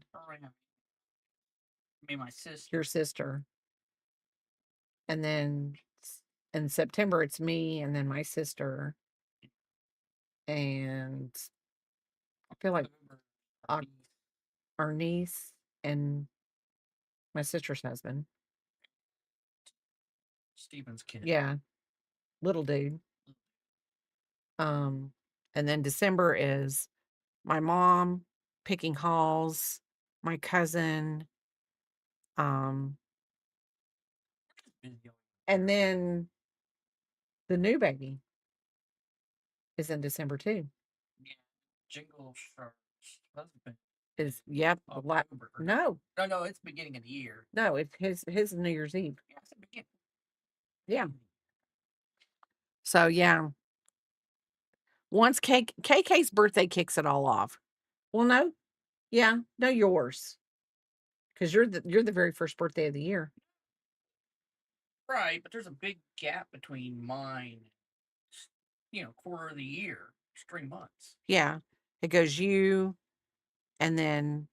[SPEAKER 3] Me and my sister.
[SPEAKER 2] your sister. And then in September, it's me and then my sister. And I feel like our niece and my sister's husband.
[SPEAKER 3] Steven's kid.
[SPEAKER 2] Yeah. Little dude. And then December is my mom picking halls, my cousin, um, and then the new baby is in December too.
[SPEAKER 3] Yeah. Jingle Shark's husband.
[SPEAKER 2] Is yep.
[SPEAKER 3] October.
[SPEAKER 2] No,
[SPEAKER 3] No, it's beginning of the year.
[SPEAKER 2] no, it's his New Year's Eve.
[SPEAKER 3] Yeah, it's the beginning.
[SPEAKER 2] Yeah. So yeah. Once KK's birthday kicks it all off. Well, no, yeah, no, yours. Because you're the very first birthday of the year.
[SPEAKER 3] Right, but there's a big gap between mine, quarter of the year. It's 3 months.
[SPEAKER 2] Yeah. It goes you and then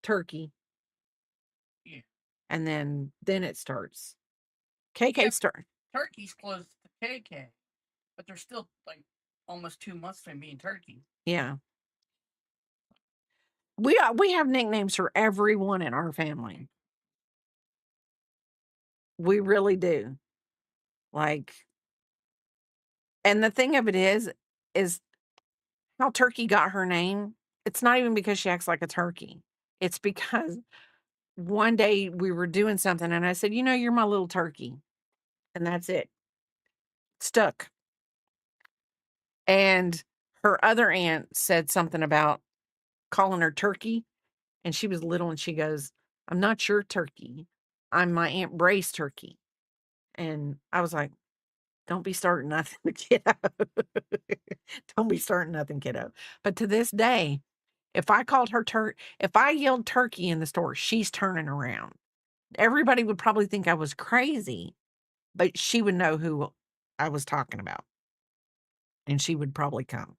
[SPEAKER 2] turkey.
[SPEAKER 3] Yeah.
[SPEAKER 2] And then it starts. KK
[SPEAKER 3] Yeah,
[SPEAKER 2] start.
[SPEAKER 3] Turkey's close to KK, but there's still like almost 2 months between me and Turkey.
[SPEAKER 2] Yeah. We have nicknames for everyone in our family. We really do. Like, and the thing of it is how Turkey got her name. It's not even because she acts like a turkey. It's because one day we were doing something and I said, you're my little turkey. And that's it. Stuck. And her other aunt said something about calling her turkey. And she was little and she goes, I'm not your turkey. I'm my Aunt Bray's turkey. And I was like, don't be starting nothing, kiddo. Don't be starting nothing, kiddo. But to this day, if I called her if I yelled turkey in the store, she's turning around. Everybody would probably think I was crazy, but she would know who I was talking about. And she would probably come.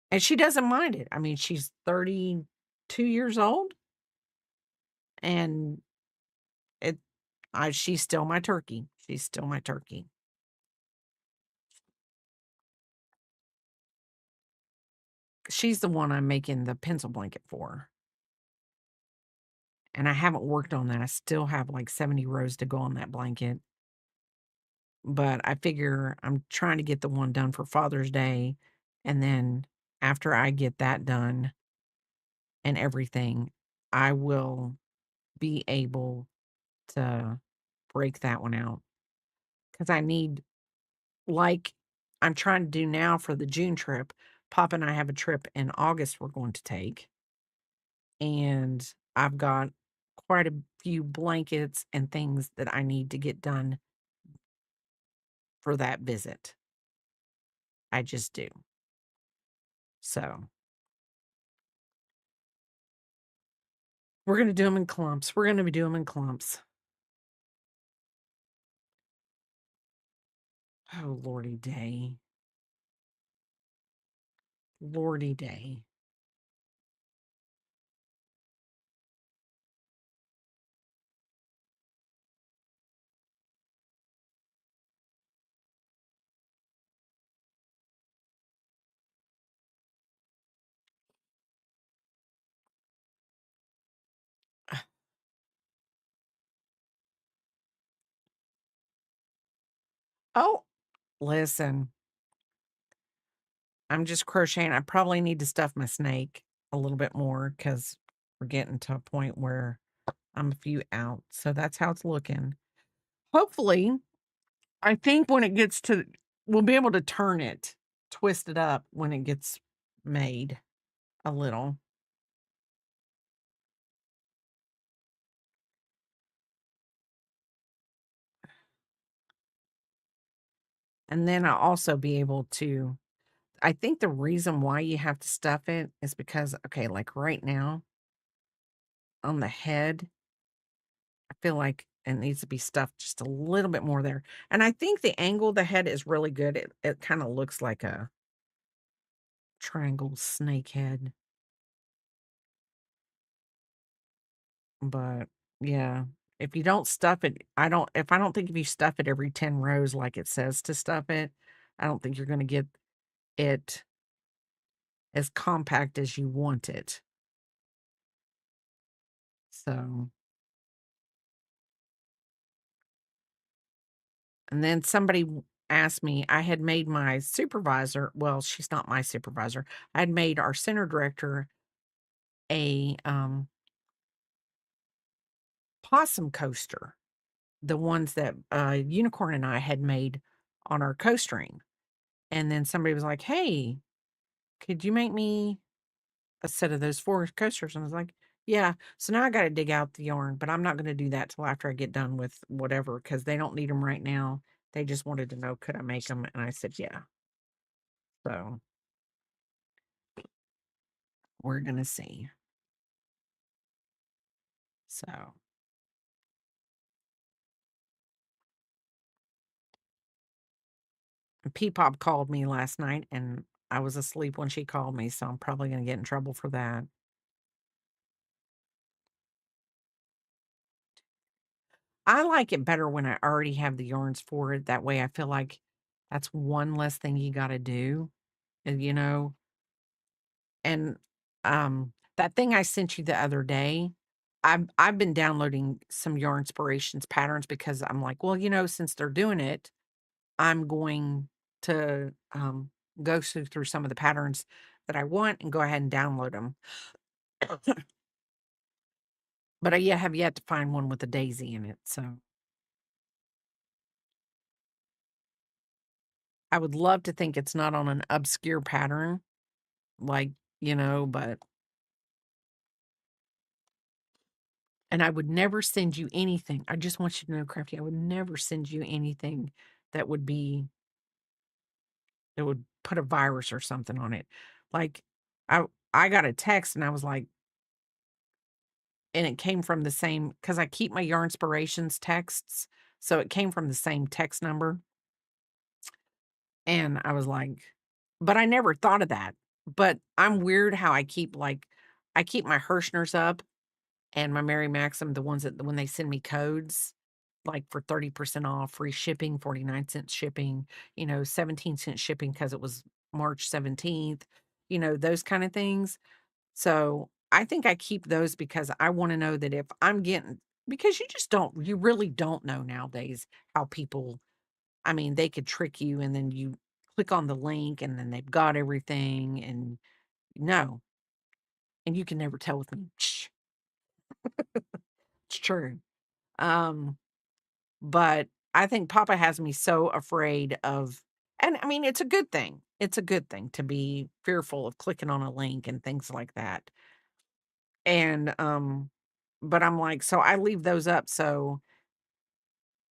[SPEAKER 2] And she doesn't mind it. I mean, she's 32 years old. And she's still my turkey. She's still my turkey. She's the one I'm making the pencil blanket for. And I haven't worked on that. I still have like 70 rows to go on that blanket. But I figure I'm trying to get the one done for Father's Day. And then after I get that done and everything, I will be able to break that one out. Because I need, like I'm trying to do now for the June trip. Pop and I have a trip in August we're going to take. And I've got quite a few blankets and things that I need to get done for that visit. I just do. So we're going to do them in clumps. We're going to do them in clumps. Oh, Lordy day. Lordy day. Oh, listen, I'm just crocheting. I probably need to stuff my snake a little bit more because we're getting to a point where I'm a few out. So that's how it's looking. Hopefully, I think when it gets to, we'll be able to turn it, twist it up when it gets made a little. And then I'll also be able to, I think the reason why you have to stuff it is because, okay, like right now on the head, I feel like it needs to be stuffed just a little bit more there. And I think the angle of the head is really good. It kind of looks like a triangle snake head. But yeah, if you don't stuff it, I don't think if you stuff it every 10 rows like it says to stuff it, I don't think you're going to get it as compact as you want it. So, and then somebody asked me, I had made my supervisor, well, she's not my supervisor. I had made our center director a possum coaster, the ones that Unicorn and I had made on our coastering. And then somebody was like, "Hey, could you make me a set of those 4 coasters?" And I was like, "Yeah." So now I gotta dig out the yarn, but I'm not gonna do that till after I get done with whatever, because they don't need them right now. They just wanted to know, could I make them? And I said, "Yeah." So we're gonna see. So Peepop called me last night, and I was asleep when she called me, so I'm probably gonna get in trouble for that. I like it better when I already have the yarns for it. That way I feel like that's one less thing you gotta do, and, and, that thing I sent you the other day, I've been downloading some yarn inspirations patterns because I'm like, well, since they're doing it, I'm going to, go through some of the patterns that I want and go ahead and download them. But I have yet to find one with a daisy in it, so I would love to think it's not on an obscure pattern, like, but and I would never send you anything. I just want you to know, Crafty, I would never send you anything that would be that would put a virus or something on it. Like, I I got a text and I was like, and it came from the same, because I keep my Yarn Inspirations texts, so it came from the same text number, and I was like, but I never thought of that. But I'm weird how I keep my Hirschners up and my Mary Maxim, the ones that when they send me codes, like for 30% off, free shipping, 49 cents shipping, 17 cent shipping because it was March 17th, those kind of things. So I think I keep those because I want to know that if I'm getting, because you really don't know nowadays how people, I mean, they could trick you and then you click on the link and then they've got everything and no, and you can never tell with me. It's true. Um, but I think Papa has me so afraid of, and I mean, it's a good thing. It's a good thing to be fearful of clicking on a link and things like that. And, but I'm like, so I leave those up. So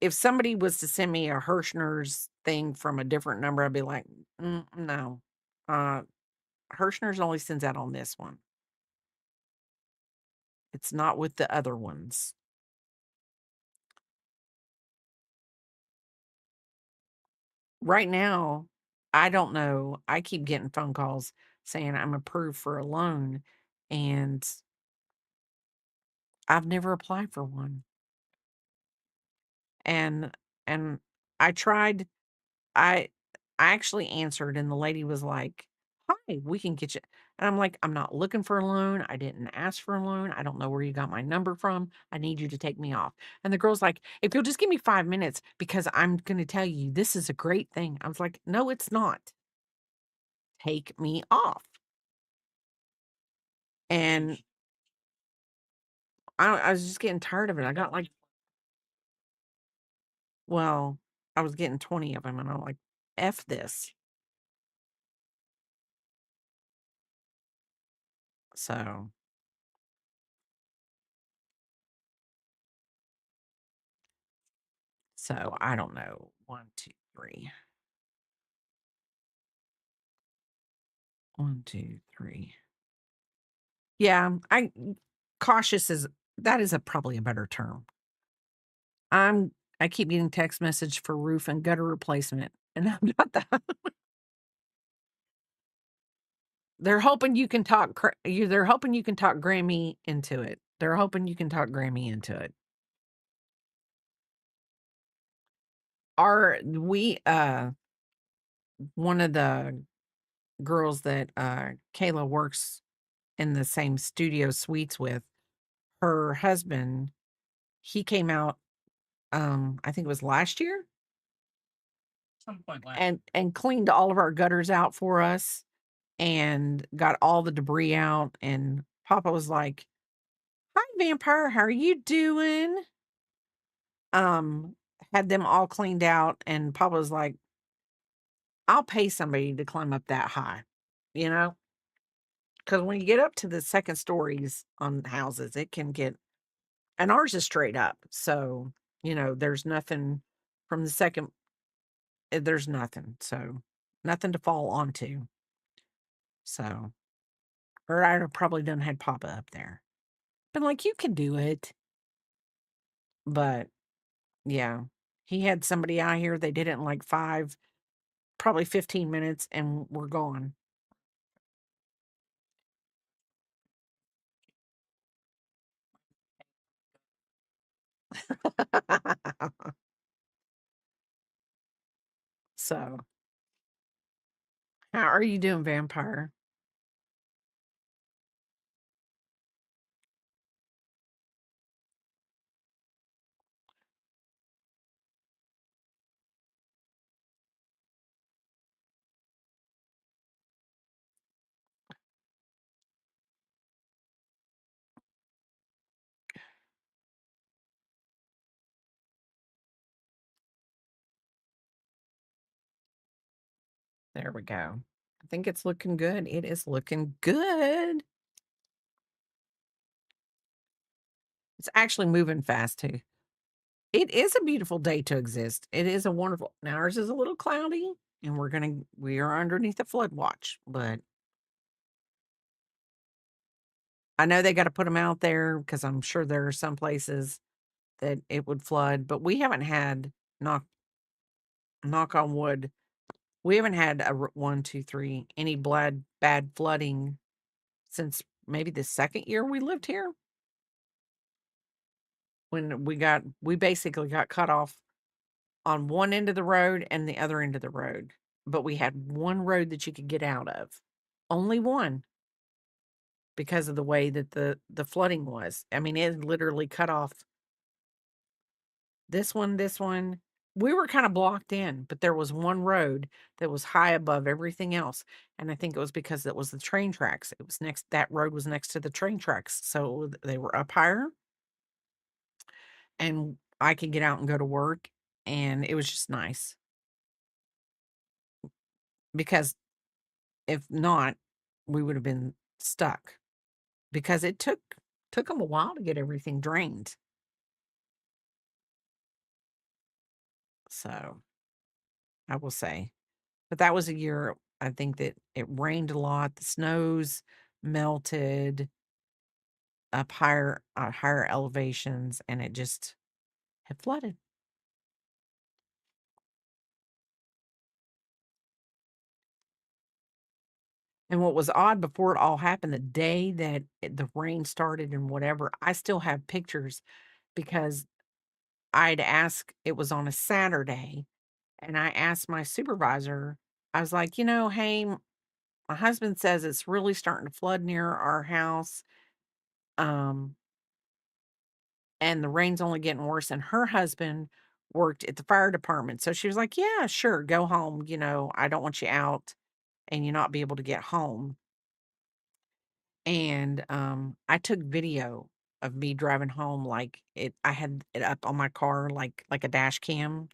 [SPEAKER 2] if somebody was to send me a Hirschner's thing from a different number, I'd be like, no, uh, Hirschner's only sends out on this one. It's not with the other ones. right now, I don't know. I keep getting phone calls saying I'm approved for a loan, and I've never applied for one. And and I tried I I actually answered and the lady was like, "Hi, we can get you." And I'm like, "I'm not looking for a loan. I didn't ask for a loan. I don't know where you got my number from. I need you to take me off." And the girl's like, "If you'll just give me 5 minutes because I'm going to tell you this is a great thing." I was like, "No, it's not. Take me off." And I was just getting tired of it. I got like, well, I was getting 20 of them and I'm like, "F this." So, I don't know. One, two, three. One, two, three. Yeah, cautious is that is probably a better term. I'm I keep getting text message for roof and gutter replacement, and I'm not that. They're hoping you can talk they're hoping you can talk Grammy into it. They're hoping you can talk Grammy into it. One of the girls that Kayla works in the same studio suites with, her husband, he came out I think it was last year
[SPEAKER 3] Some point last.
[SPEAKER 2] and cleaned all of our gutters out for us and got all the debris out, and Papa was like, "Hi, Vampire, how are you doing?" Um, had them all cleaned out, and Papa was like, "I'll pay somebody to climb up that high," you know? Because when you get up to the second stories on houses, it can get, and ours is straight up, so, there's nothing from the second there's nothing, so nothing to fall onto, so or I'd have probably done had Papa up there. Been like, "You can do it." But, yeah, he had somebody out here, they did it in, like, 5, probably 15 minutes, and we're gone. So, how are you doing, Vampire? There we go. I think it's looking good. It is looking good. It's actually moving fast too. It is a beautiful day to exist. It is a wonderful now ours is a little cloudy and we are underneath the flood watch, but I know they gotta put them out there because I'm sure there are some places that it would flood, but we haven't had, knock knock on wood, we haven't had a 1, 2, 3, any bad flooding since maybe the second year we lived here when we basically got cut off on one end of the road and the other end of the road, but we had one road that you could get out of. Only one because of the way that the flooding was. I mean, it literally cut off this one. We were kind of blocked in, but there was one road that was high above everything else. And I think it was because it was the train tracks. It was that road was next to the train tracks. So they were up higher and I could get out and go to work. And it was just nice because if not, we would have been stuck because it took them a while to get everything drained. So I will say. But that was a year, I think that it rained a lot, the snows melted up higher elevations, and it just had flooded. And what was odd before it all happened, the day that the rain started and whatever, I still have pictures because I'd asked, it was on a Saturday, and I asked my supervisor, I was like, hey, my husband says it's really starting to flood near our house. Um, and the rain's only getting worse. And her husband worked at the fire department. So she was like, yeah, sure, go home. I don't want you out and you not be able to get home. And I took video of me driving home, like I had it up on my car like a dash cam,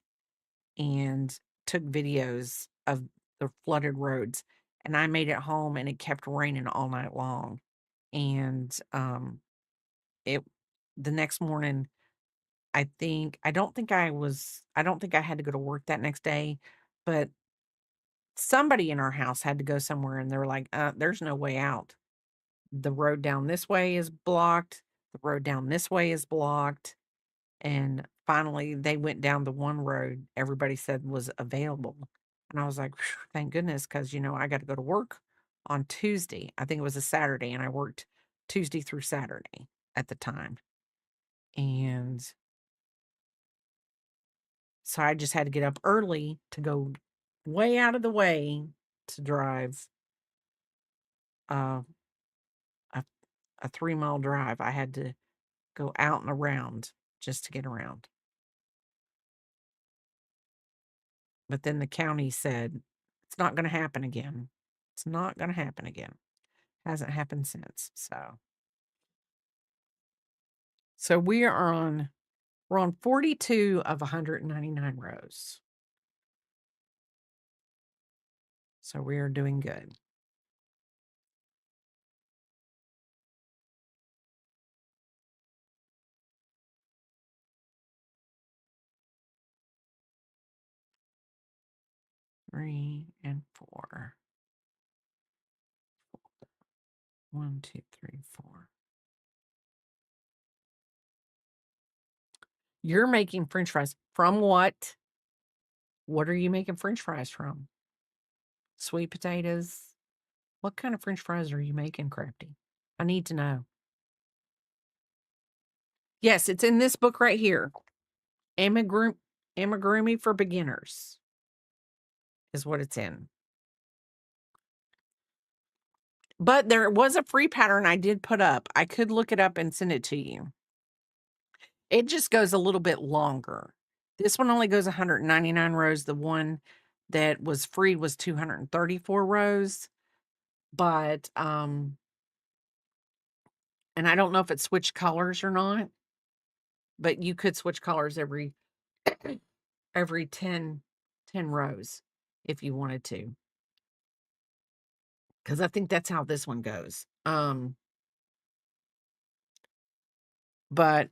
[SPEAKER 2] and took videos of the flooded roads. And I made it home and it kept raining all night long. And it the next morning, I don't think I had to go to work that next day, but somebody in our house had to go somewhere and they're like, there's no way out. The road down this way is blocked. The road down this way is blocked. And finally, they went down the one road everybody said was available. And I was like, "Phew, thank goodness, because, I got to go to work on Tuesday. I think it was a Saturday, and I worked Tuesday through Saturday at the time. And so I just had to get up early to go way out of the way to drive uh, a, a 3-mile drive. I had to go out and around just to get around. But then the county said, it's not going to happen again. It's not going to happen again. Hasn't happened since. So we're on 42 of 199 rows. So we are doing good. Three and four. 1, 2, 3, 4. You're making French fries from what? What are you making French fries from? Sweet potatoes? What kind of French fries are you making, Crafty? I need to know. Yes, it's in this book right here. Amigurumi for Beginners is what it's in. But there was a free pattern I did put up. I could look it up and send it to you. It just goes a little bit longer. This one only goes 199 rows. The one that was free was 234 rows. But and I don't know if it switched colors or not, but you could switch colors every 10 rows if you wanted to. Because I think that's how this one goes. But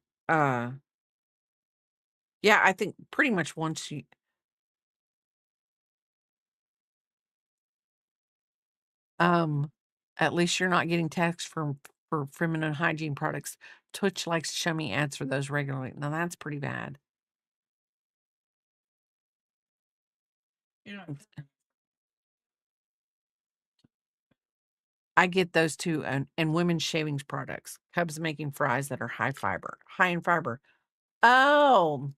[SPEAKER 2] yeah, I think pretty much once you at least you're not getting texts for feminine hygiene products. Twitch likes to show me ads for those regularly. Now that's pretty bad.
[SPEAKER 3] You know,
[SPEAKER 2] I get those too, and women's shavings products. Cubs making fries that are high in fiber. Oh,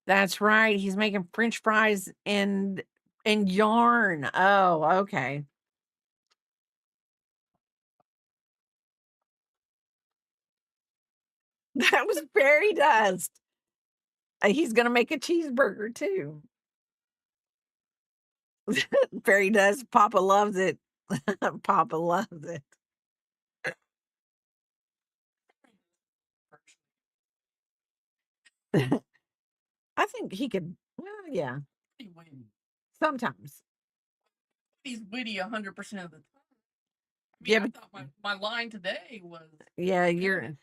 [SPEAKER 2] that's right. He's making French fries and yarn. Oh, okay. That was fairy dust. He's gonna make a cheeseburger too. Fairy dust. Papa loves it. Papa loves it. I think he could. Well, yeah,
[SPEAKER 3] pretty witty.
[SPEAKER 2] sometimes.
[SPEAKER 3] He's witty 100% of the time. I mean,
[SPEAKER 2] Yeah,
[SPEAKER 3] I
[SPEAKER 2] but
[SPEAKER 3] thought my line today was
[SPEAKER 2] yeah,
[SPEAKER 3] good.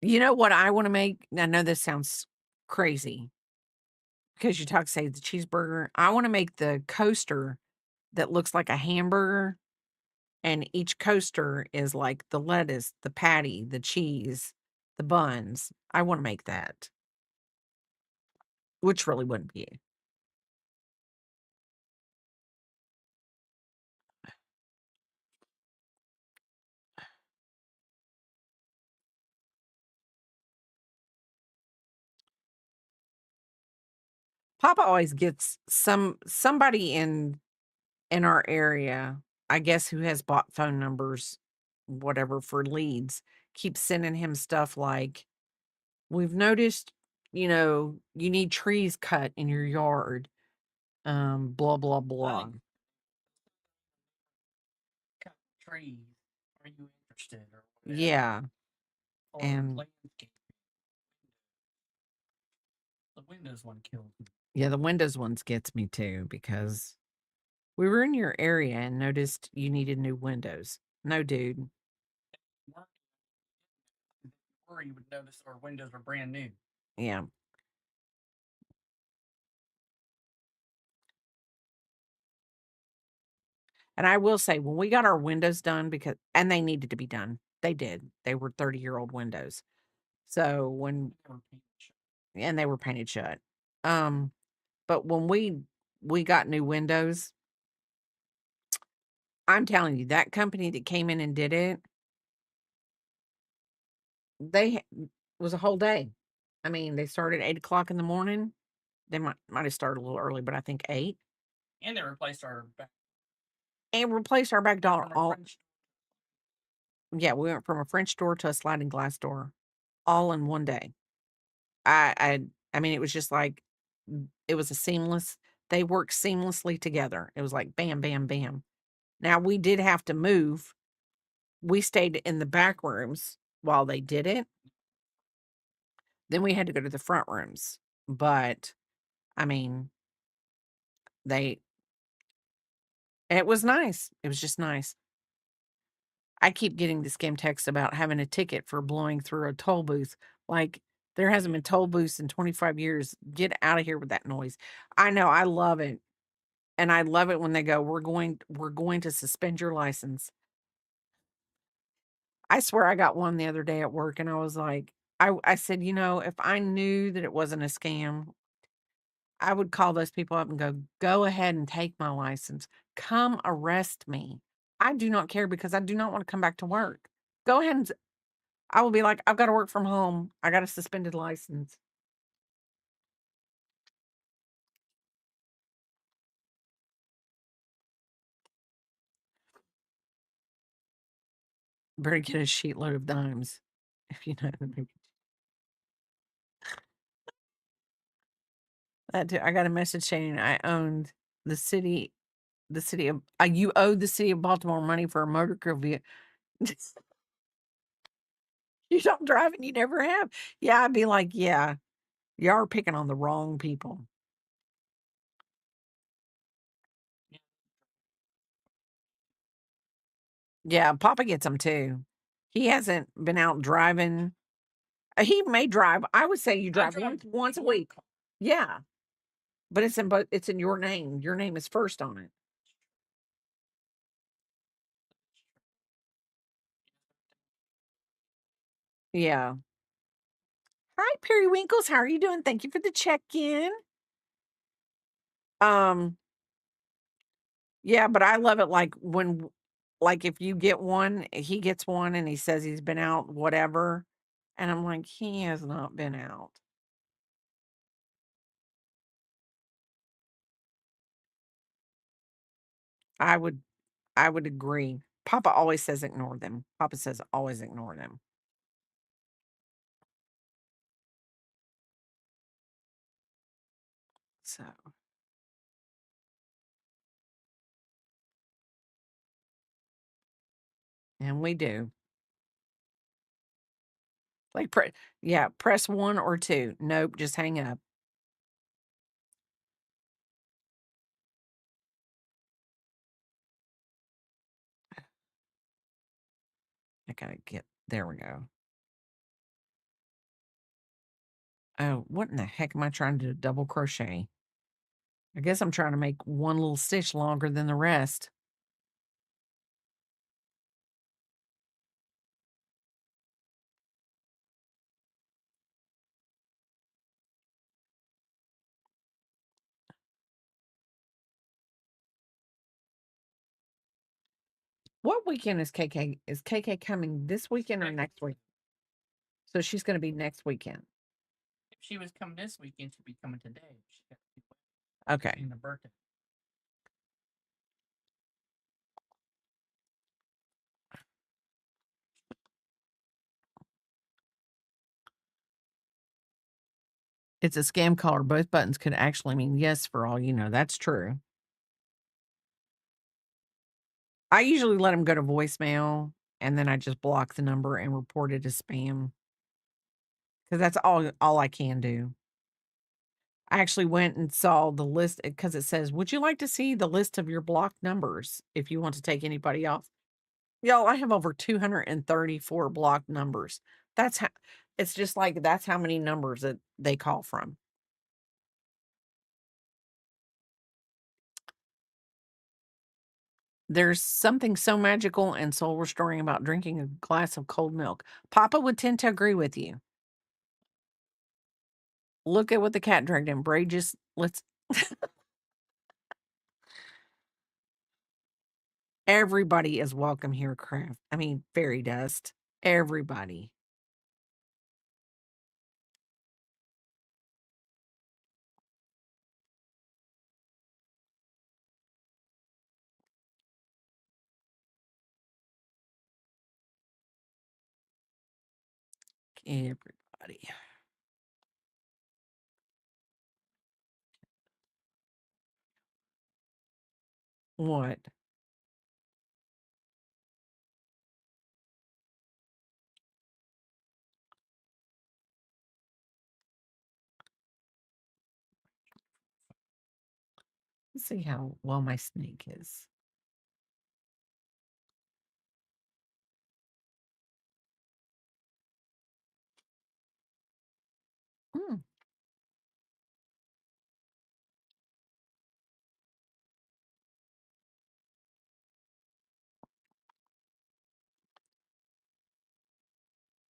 [SPEAKER 2] you know what I want to make? I know this sounds crazy because you talk, say, the cheeseburger. I want to make the coaster that looks like a hamburger, and each coaster is like the lettuce, the patty, the cheese, the buns. I want to make that. which really wouldn't be. Papa always gets somebody in our area, I guess, who has bought phone numbers, whatever, for leads, keeps sending him stuff like, "We've noticed, you need trees cut in your yard, blah, blah, blah."
[SPEAKER 3] Cut trees. Are you interested or whatever?
[SPEAKER 2] Yeah,
[SPEAKER 3] Or
[SPEAKER 2] and
[SPEAKER 3] landscaping. The Windows one killed me.
[SPEAKER 2] yeah, the Windows ones gets me too because we were in your area and noticed you needed new windows. No, dude.
[SPEAKER 3] Or you would notice our windows are brand new.
[SPEAKER 2] Yeah. And I will say, when we got our windows done, and they needed to be done, they did. They were 30-year-old windows. So and they were painted shut. Um, but when we got new windows, I'm telling you, that company that came in and did it, they was a whole day. I mean, they started at 8 o'clock in the morning. They might have started a little early, but I think 8.
[SPEAKER 3] And they replaced our back.
[SPEAKER 2] And replaced our back door.
[SPEAKER 3] French.
[SPEAKER 2] Yeah, we went from a French door to a sliding glass door, all in one day. I mean, it was just like it was a seamless. They worked seamlessly together. It was like bam, bam, bam. Now we did have to move. We stayed in the back rooms while they did it. Then we had to go to the front rooms. But I mean, they it was nice. It was just nice. I keep getting the scam text about having a ticket for blowing through a toll booth. Like, there hasn't been toll booths in 25 years. Get out of here with that noise. I know, I love it. And I love it when they go, we're going to suspend your license. I swear I got one the other day at work and I was like, I said, if I knew that it wasn't a scam, I would call those people up and go ahead and take my license. Come arrest me. I do not care because I do not want to come back to work. Go ahead and I will be like, I've got to work from home. I got a suspended license. Better get a sheetload of dimes. If you know what I mean. That too, I got a message saying I owned the city of you owed the city of Baltimore money for a motor vehicle. You don't drive and you never have. Yeah, I'd be like, yeah, you are picking on the wrong people. Yeah, Papa gets them too. He hasn't been out driving. He may drive. I would say you drive once a week. Yeah, but it's in your name. Your name is first on it. Yeah. Hi, Periwinkles. How are you doing? Thank you for the check-in. Um, yeah, but I love it like if you get one, he gets one and he says he's been out, whatever. And I'm like, he has not been out. I would I would agree. Papa always says ignore them. Papa says always ignore them. So, and we do. Like yeah, press 1 or 2. Nope, just hang up. I gotta get there we go. Oh, what in the heck am I trying to do? Double crochet? I guess I'm trying to make one little stitch longer than the rest. What weekend is KK? Is KK coming this weekend or next week? So she's going to be next weekend.
[SPEAKER 3] If she was coming this weekend, she'd be coming today. She got
[SPEAKER 2] Okay.
[SPEAKER 3] in the birthday.
[SPEAKER 2] It's a scam caller. Both buttons could actually mean yes for all you know. That's true. I usually let them go to voicemail and then I just block the number and report it as spam. Because that's all I can do. I actually went and saw the list because it says, "Would you like to see the list of your blocked numbers if you want to take anybody off?" Y'all, I have over 234 blocked numbers. That's how it's just like that's how many numbers that they call from. There's something so magical and soul restoring about drinking a glass of cold milk. Papa would tend to agree with you. Look at what the cat dragged in. Bray just let's everybody is welcome here, Craft. I mean, fairy dust. Everybody. Everybody. What? Let's see how well my snake is. Mm.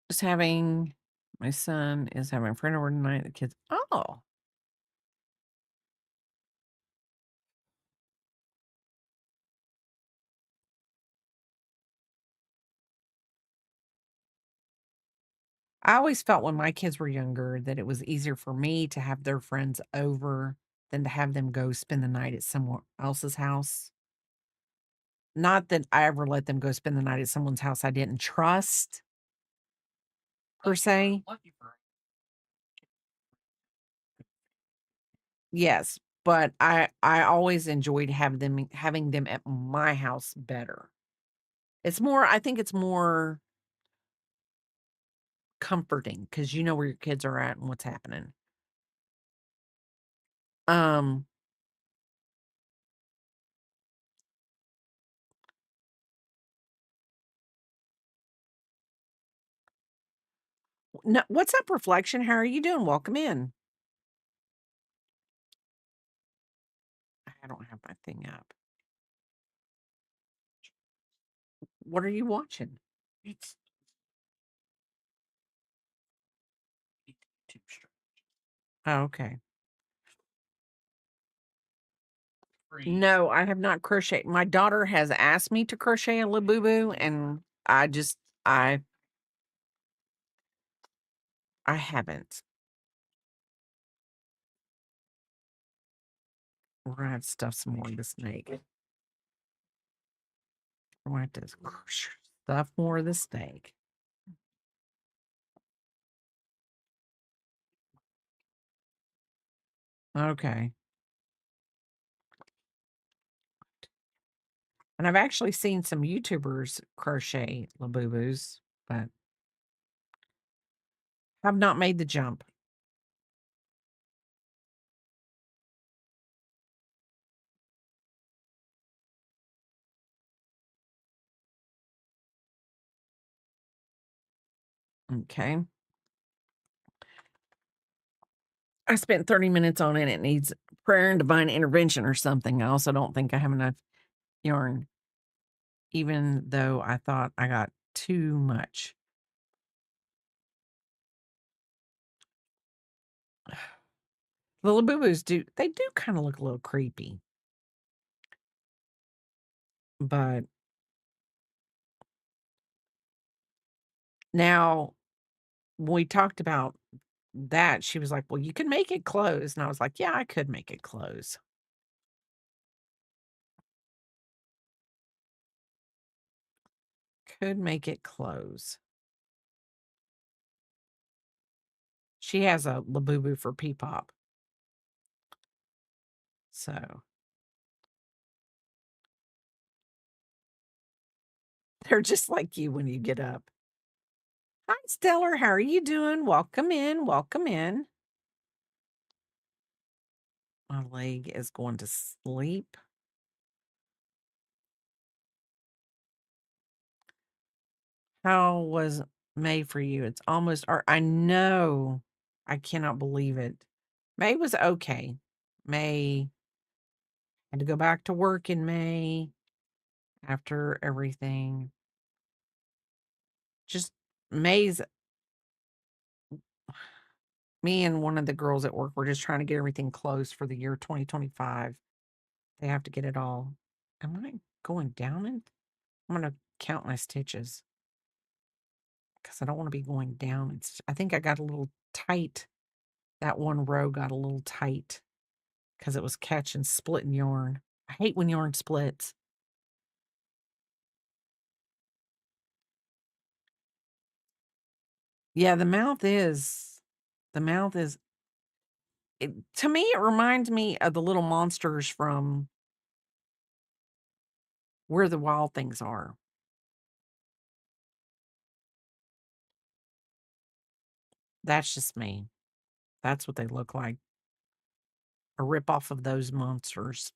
[SPEAKER 2] Just having my son is having a friend over tonight. The kids. Oh, I always felt when my kids were younger that it was easier for me to have their friends over than to have them go spend the night at someone else's house. Not that I ever let them go spend the night at someone's house I didn't trust per se.
[SPEAKER 3] Lucky for her.
[SPEAKER 2] Yes, but I always enjoyed having them at my house better. It's more I think it's more comforting because you know where your kids are at and what's happening. Um, no, what's up, Reflection? How are you doing? Welcome in. I don't have my thing up. What are you watching?
[SPEAKER 3] It's YouTube stream.
[SPEAKER 2] Oh, okay.
[SPEAKER 3] Free.
[SPEAKER 2] No, I have not crocheted. My daughter has asked me to crochet a Labubu, and I I haven't. We're gonna have to stuff some more of the snake. We're gonna have to stuff more of the snake. Okay. And I've actually seen some YouTubers crochet Labubus, but have not made the jump. Okay. I spent 30 minutes on it. It needs prayer and divine intervention or something. I also don't think I have enough yarn, even though I thought I got too much. The Labubus they do kind of look a little creepy. But Now, when we talked about that, she was like, "Well, you can make it close." And I was like, "Yeah, I could make it close." Could make it close. She has a Labubu for Peepop. So, they're just like you when you get up. Hi, Stellar. How are you doing? Welcome in. Welcome in. My leg is going to sleep. How was May for you? It's almost, or I know. I cannot believe it. May was okay. May had to go back to work in May after everything. Just May's me and one of the girls at work were just trying to get everything closed for the year 2025. They have to get it all. Am I going down it? I'm gonna count my stitches because I don't want to be going down. I think I got a little tight. That one row got a little tight because it was catching splitting yarn. I hate when yarn splits. Yeah, the mouth is to me, it reminds me of the little monsters from Where the Wild Things Are. That's just me. That's what they look like. A rip off of those monsters.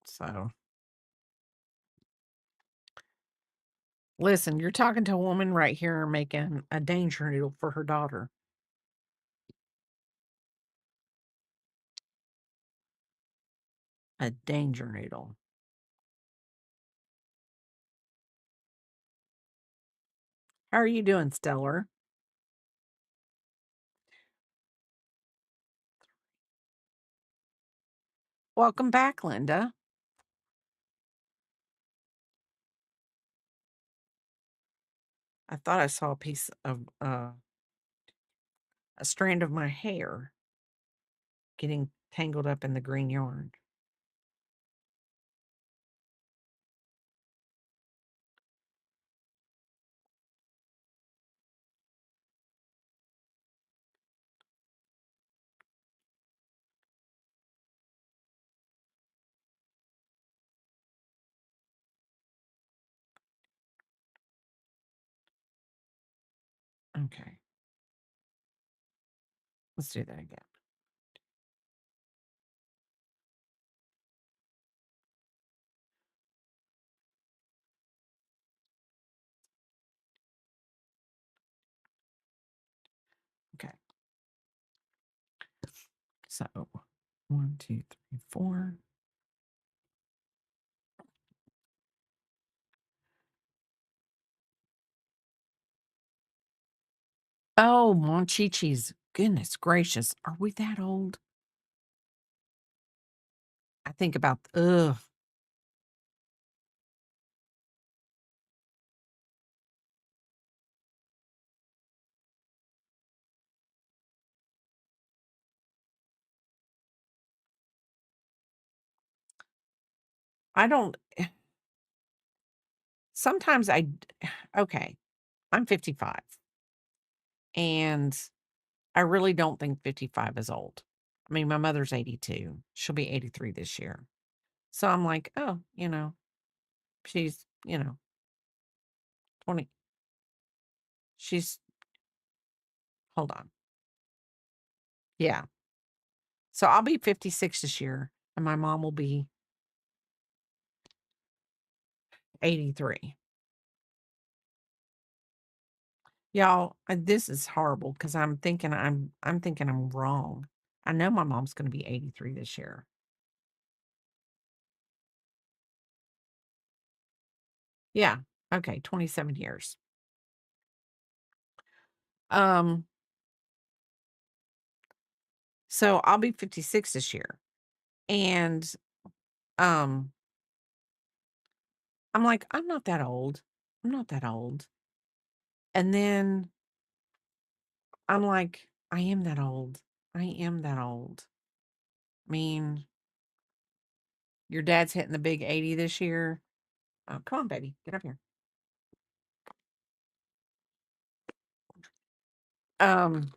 [SPEAKER 2] So, listen, you're talking to a woman right here making a danger needle for her daughter. A danger needle. How are you doing, Stellar? Welcome back, Linda. I thought I saw a piece of a strand of my hair getting tangled up in the green yarn. Okay. Let's do that again. Okay. So 1, 2, 3, 4. Oh, Monchichis. Goodness gracious. Are we that old? I think about, ugh. I don't, sometimes okay, I'm 55 and I really don't think 55 is old. I mean, my mother's 82. She'll be 83 this year. So I'm like, oh, she's, 20. She's, hold on. Yeah. So I'll be 56 this year and my mom will be 83. Y'all, this is horrible because I'm thinking I'm wrong. I know my mom's going to be 83 this year. Yeah. Okay, 27 years. Um so I'll be 56 this year. And um I'm like, "I'm not that old. I'm not that old." And then I'm like, "I am that old. I am that old." I mean, your dad's hitting the big 80 this year. Oh, come on, baby. Get up here. Um,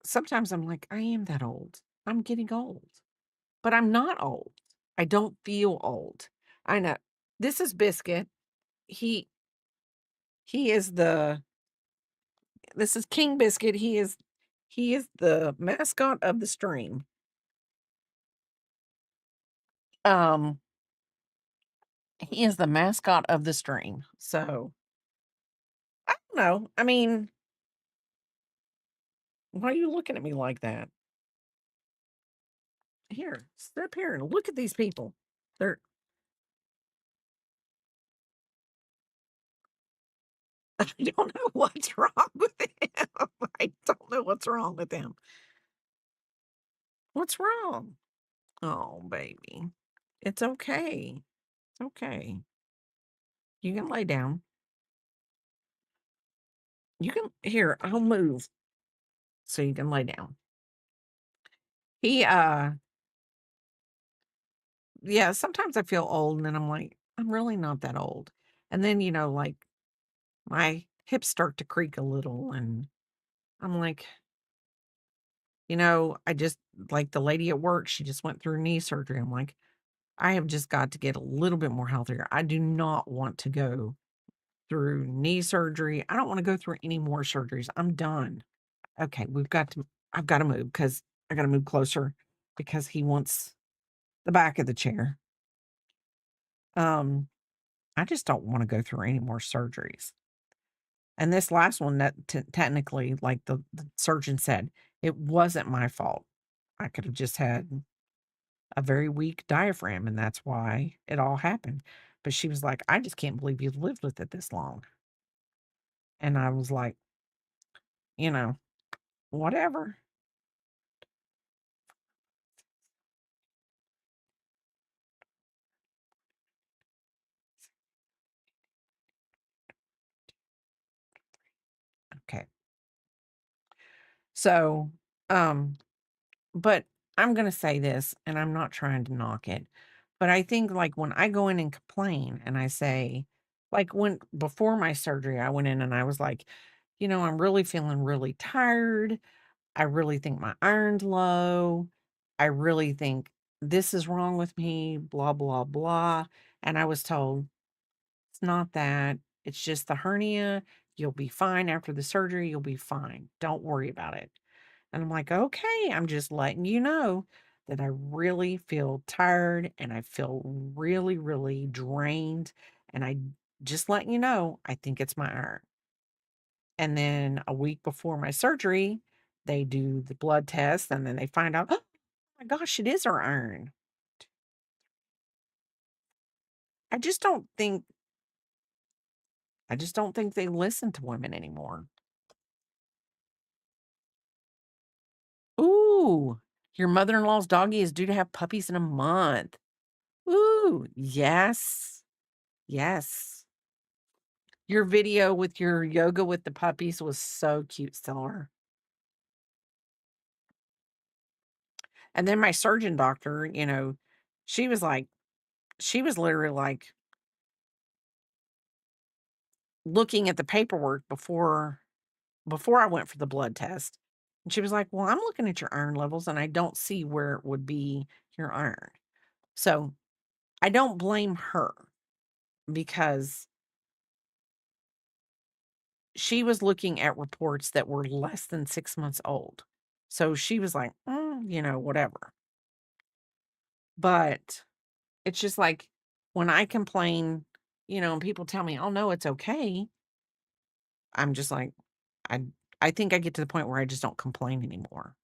[SPEAKER 2] Sometimes I'm like, "I am that old. I'm getting old." But I'm not old. I don't feel old. I know. This is Biscuit. He he is the this is King Biscuit. He is the mascot of the stream. Um, he is the mascot of the stream. So, I don't know. I mean, why are you looking at me like that? Here, step here and look at these people. They're I don't know what's wrong with him. I don't know what's wrong with him. What's wrong? Oh, baby. It's okay. It's okay. You can lay down. You can here, I'll move so you can lay down. He yeah, sometimes I feel old and then I'm like, I'm really not that old. And then, like my hips start to creak a little and I'm like, I just like the lady at work, she just went through knee surgery. I'm like, I have just got to get a little bit more healthier. I do not want to go through knee surgery. I don't want to go through any more surgeries. I'm done. Okay, I've got to move because I got to move closer because he wants the back of the chair. Um, I just don't want to go through any more surgeries. And this last one, that technically, like the surgeon said, it wasn't my fault. I could have just had a very weak diaphragm, and that's why it all happened. But she was like, I just can't believe you lived with it this long. And I was like, you know, whatever. Okay. So, um, but I'm gonna say this, and I'm not trying to knock it, but I think, like, when I go in and complain and I say like, when before my surgery, I went in and I was like, I'm really feeling really tired. I really think my iron's low. I really think this is wrong with me, blah, blah, blah." And I was told, "It's not that. It's just the hernia. You'll be fine after the surgery. You'll be fine. Don't worry about it." And I'm like, "Okay, I'm just letting you know that I really feel tired and I feel really, really drained. And I just letting you know, I think it's my iron." And then a week before my surgery, they do the blood test and then they find out, oh my gosh, it is our iron. I just don't think, I just don't think they listen to women anymore. Ooh, your mother-in-law's doggy is due to have puppies in a month. Ooh, yes. Yes. Your video with your yoga with the puppies was so cute, Stellar. And then my surgeon doctor, she was like, she was literally like looking at the paperwork before I went for the blood test. And she was like, "Well, I'm looking at your iron levels and I don't see where it would be your iron." So I don't blame her because she was looking at reports that were less than 6 months old. So she was like, whatever. But it's just like when I complain, and people tell me, "Oh no, it's okay." I'm just like, I I think I get to the point where I just don't complain anymore.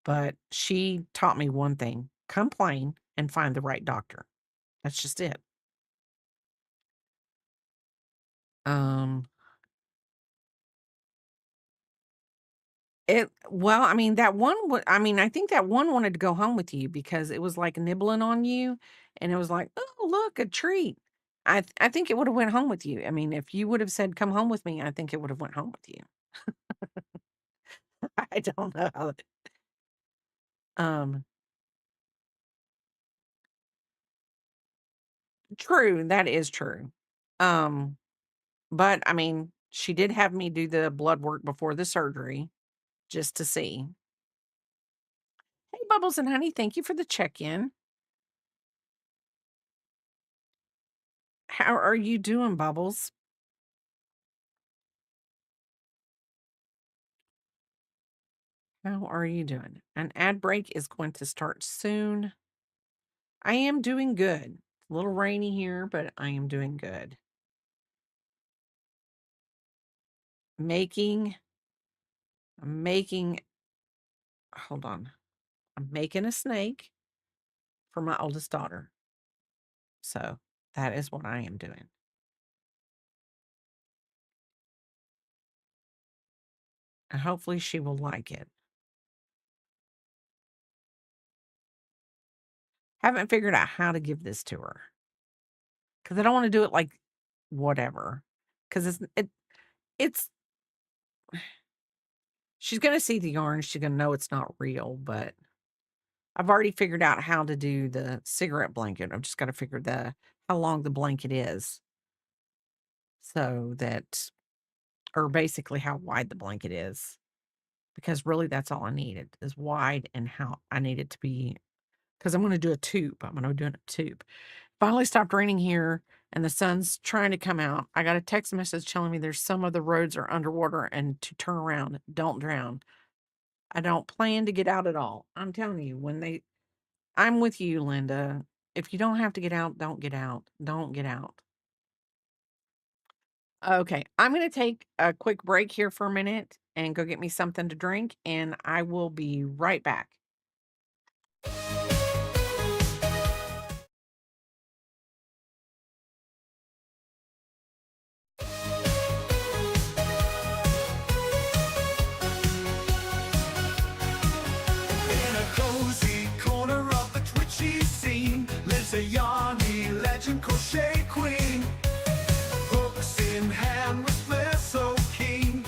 [SPEAKER 2] But she taught me one thing: complain and find the right doctor. That's just it. Um, Well, I mean, that one I mean, I think that one wanted to go home with you because it was, like, nibbling on you, and it was like, "Oh, look, a treat." I think it would've went home with you. I mean, if you would've said, "Come home with me," I think it would've went home with you. I don't know how um, true, that is true. Um, but, I mean, she did have me do the blood work before the surgery just to see. Hey, Bubbles and Honey, thank you for the check-in. How are you doing, Bubbles? How are you doing? An ad break is going to start soon. I am doing good. A little rainy here, but I am doing good. Making, I'm making, hold on. I'm making a snake for my oldest daughter. So that is what I am doing. And hopefully she will like it. Haven't figured out how to give this to her because I don't want to do it like whatever. Because it's she's gonna see the yarn. She's gonna know it's not real, but I've already figured out how to do the cigarette blanket. I've just got to figure the how long the blanket is, so that, or basically how wide the blanket is, because really that's all I need. It is wide and how I need it to be. Because I'm going to do a tube. I'm going to do a tube. Finally stopped raining here, and the sun's trying to come out. I got a text message telling me there's some of the roads are underwater and to turn around. Don't drown. I don't plan to get out at all. I'm telling you, I'm with you, Linda. If you don't have to get out, don't get out. Don't get out. Okay, I'm gonna take a quick break here for a minute and go get me something to drink, and I will be right back.
[SPEAKER 1] In a cozy corner of the twitchy scene lives a Yanni legend crochet queen. Hooks in hand with flair so keen.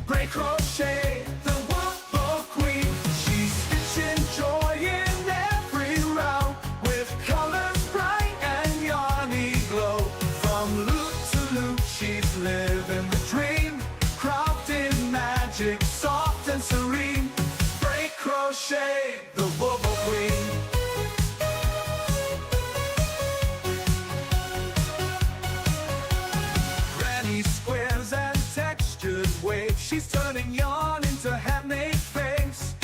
[SPEAKER 1] Great crochet, the wobble queen. She's stitching joy in every round with colors bright and Yanni glow. From loop to loop, she's living the dream. Crafting magic, soft and serene. Break crochet, the wobble queen. Granny squares and textured waves. She's turning yarn into handmade face.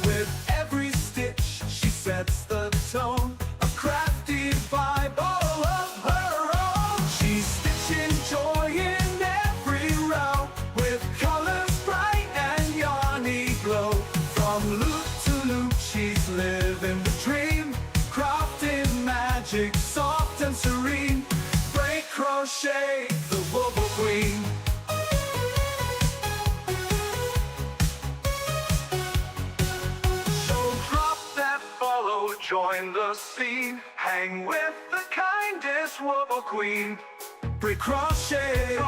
[SPEAKER 1] With every stitch, she sets the tone. A crafty vibe all of her own. She's stitching joy in every round with colors bright and yarny glow. From loop to loop, she's living the dream. Crafting magic, soft and serene. Break crochet, the wobble queen. So drop that follow, join the scene. Hang with the kindest wobble queen. Brick crochet,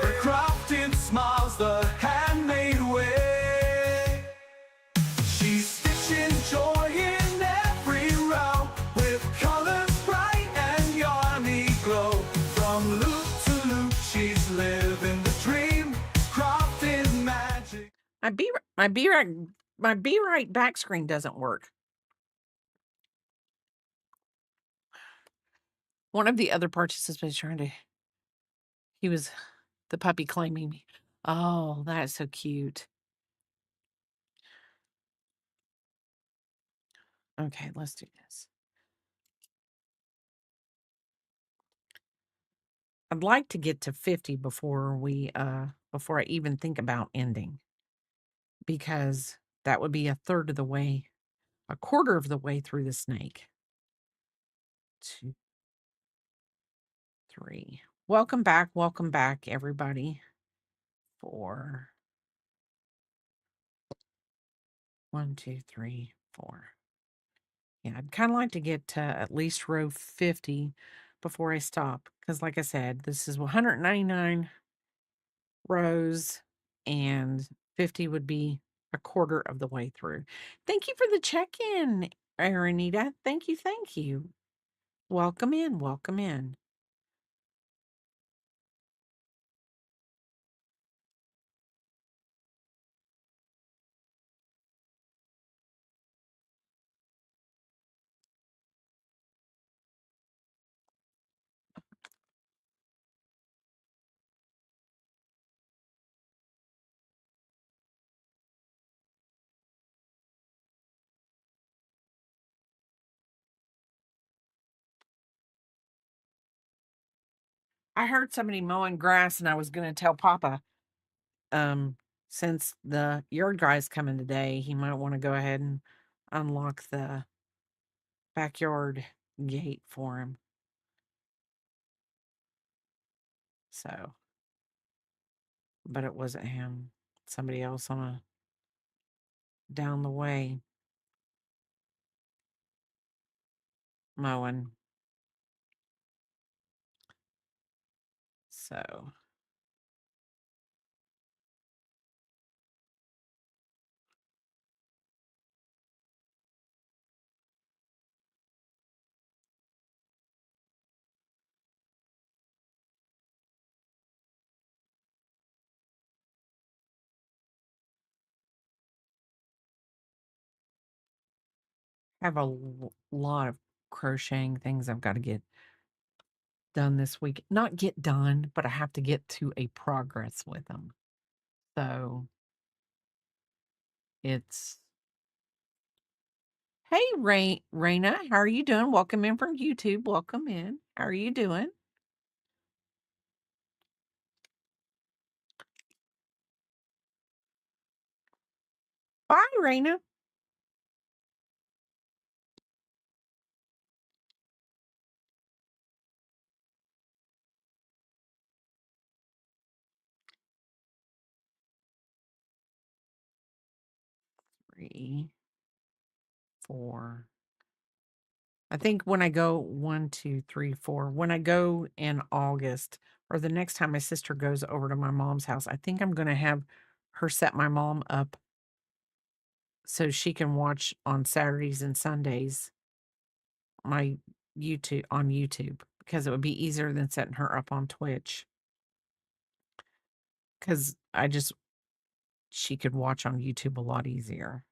[SPEAKER 1] brick crafting smiles the handmade way. She's stitching joy in every round with colors bright and yarny glow. From loop to loop, she's living the dream. Crafting magic.
[SPEAKER 2] My be right back screen doesn't work. One of the other participants he was the puppy claiming me. Oh, that's so cute. Okay, let's do this. I'd like to get to 50 before I even think about ending, because that would be a quarter of the way through the snake. 2, 3. Welcome back, everybody. 4, 1, 2, 3, 4. Yeah, I'd kind of like to get to at least row 50 before I stop. Because, like I said, this is 199 rows, and 50 would be a quarter of the way through. Thank you for the check in, Aranita. Thank you. Thank you. Welcome in. Welcome in. I heard somebody mowing grass, and I was going to tell Papa, um, since the yard guy's coming today, he might want to go ahead and unlock the backyard gate for him. So, but it wasn't him. Somebody else on a down the way mowing. So, I have a lot of crocheting things I've got to get done this week. Not get done, but I have to get to a progress with them. So, it's hey, Raina, how are you doing? Welcome in from YouTube. Welcome in. How are you doing? Bye, Raina. Three, 4. I think when I go 1, 2, 3, 4, when I go in August or the next time my sister goes over to my mom's house, I think I'm going to have her set my mom up so she can watch on Saturdays and Sundays my YouTube because it would be easier than setting her up on Twitch. Because she could watch on YouTube a lot easier.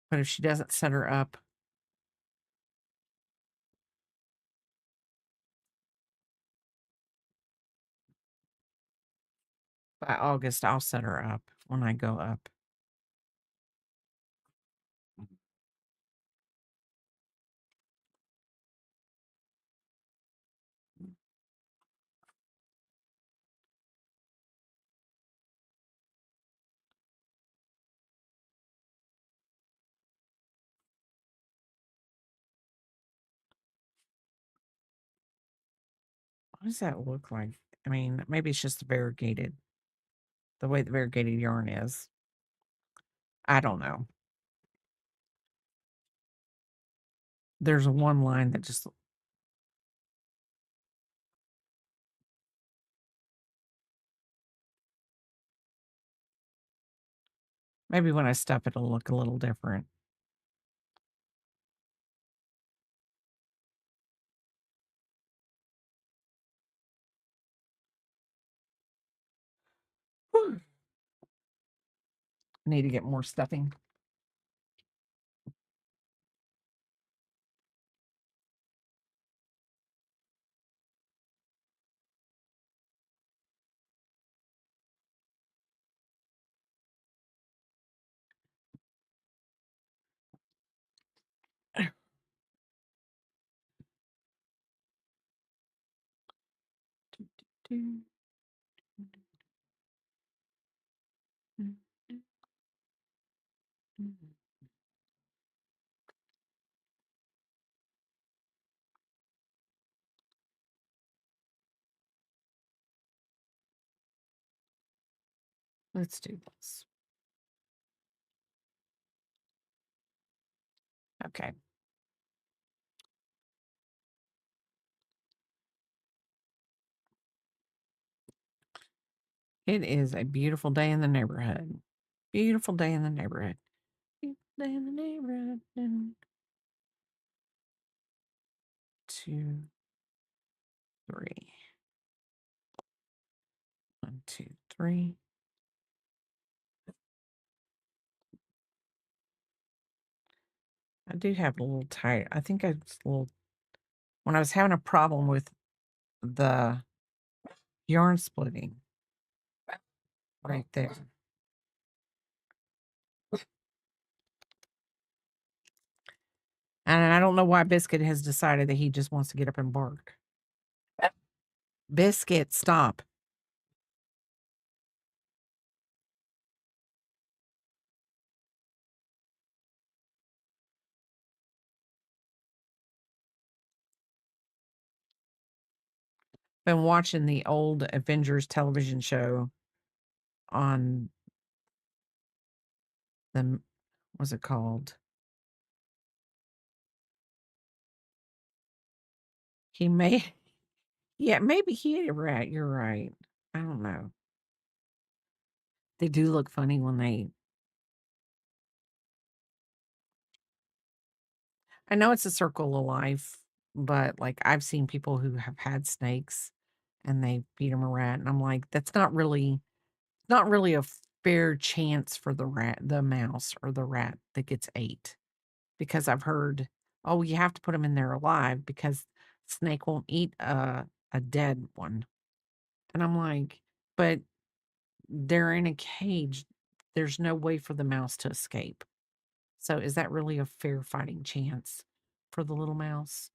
[SPEAKER 2] But if she doesn't set her up, by August, I'll set her up when I go up. What does that look like? I mean, maybe it's just the way the variegated yarn is. I don't know. There's one line that just maybe when I stuff it'll look a little different. Whew. Need to get more stuffing. Let's do this. Okay. It is a beautiful day in the neighborhood. Beautiful day in the neighborhood. Beautiful day in the neighborhood. 2, 3. 1, 2, 3. I do have a little tight. I think I was a little when I was having a problem with the yarn splitting right there. And I don't know why Biscuit has decided that he just wants to get up and bark. Biscuit, stop. Been watching the old Avengers television show on the what's it called? He may yeah, maybe you're right. You're right. I don't know. They do look funny when they I know it's a circle of life, but like I've seen people who have had snakes and they feed them a rat, and I'm like, that's not really a fair chance for the mouse or the rat that gets ate. Because I've heard, oh, you have to put them in there alive because snake won't eat a dead one. And I'm like, but they're in a cage. There's no way for the mouse to escape. So is that really a fair fighting chance for the little mouse?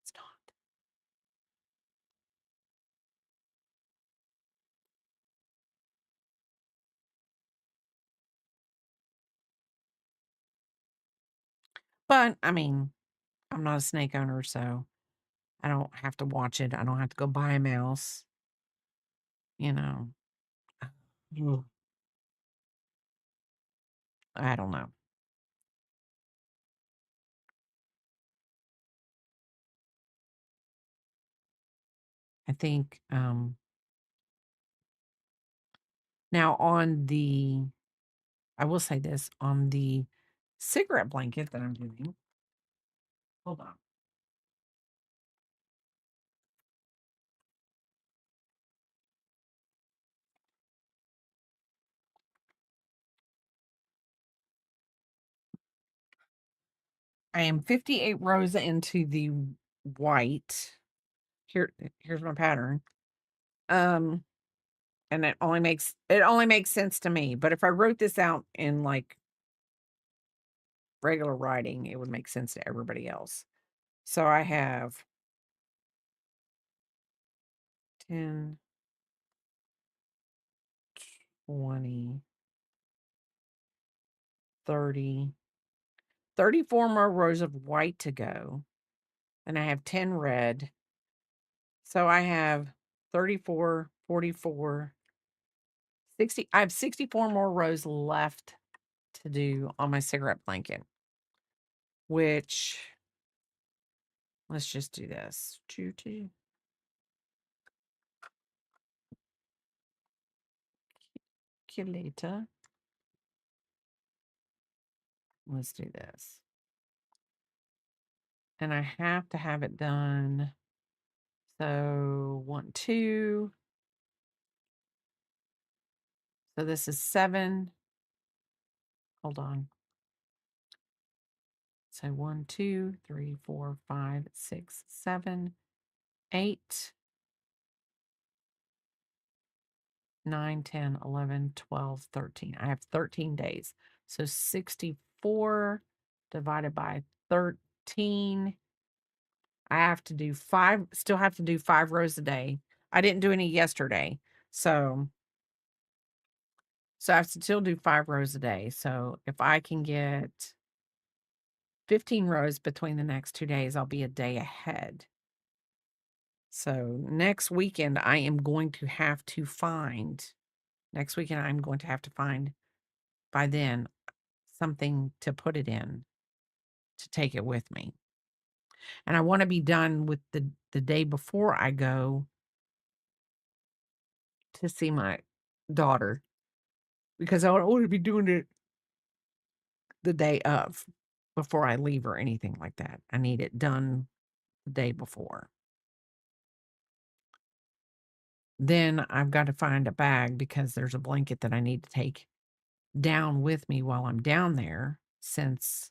[SPEAKER 2] It's not. But I mean, I'm not a snake owner, so I don't have to watch it. I don't have to go buy a mouse, you know. Mm. I don't know. I think now on the I will say this on the cigarette blanket that I'm doing. Hold on. I am 58 rows into the white. Here's my pattern. Um, and it only makes sense to me. But if I wrote this out in like regular writing, it would make sense to everybody else. So I have 10, 20, 30, 34 more rows of white to go. And I have 10 red. So I have 34, 44, 60. I have 64 more rows left to do on my cigarette blanket, which let's just do this. Calculator. Let's do this. And I have to have it done. So 1, 2. So this is 7. Hold on. So 1, 2, 3, 4, 5, 6, 7, 8, 9, 10, 11, 12, 13. I have 13 days. So 64 divided by 13. I have to do 5, still have to do 5 rows a day. I didn't do any yesterday. So I have to still do 5 rows a day. So if I can get 15 rows between the next 2 days, I'll be a day ahead. So next weekend, I am going to have to find Next weekend, I'm going to have to find, by then, something to put it in to take it with me. And I wanna be done with the day before I go to see my daughter, because I don't wanna be doing it the day of, before I leave or anything like that. I need it done the day before. Then I've got to find a bag because there's a blanket that I need to take down with me while I'm down there, since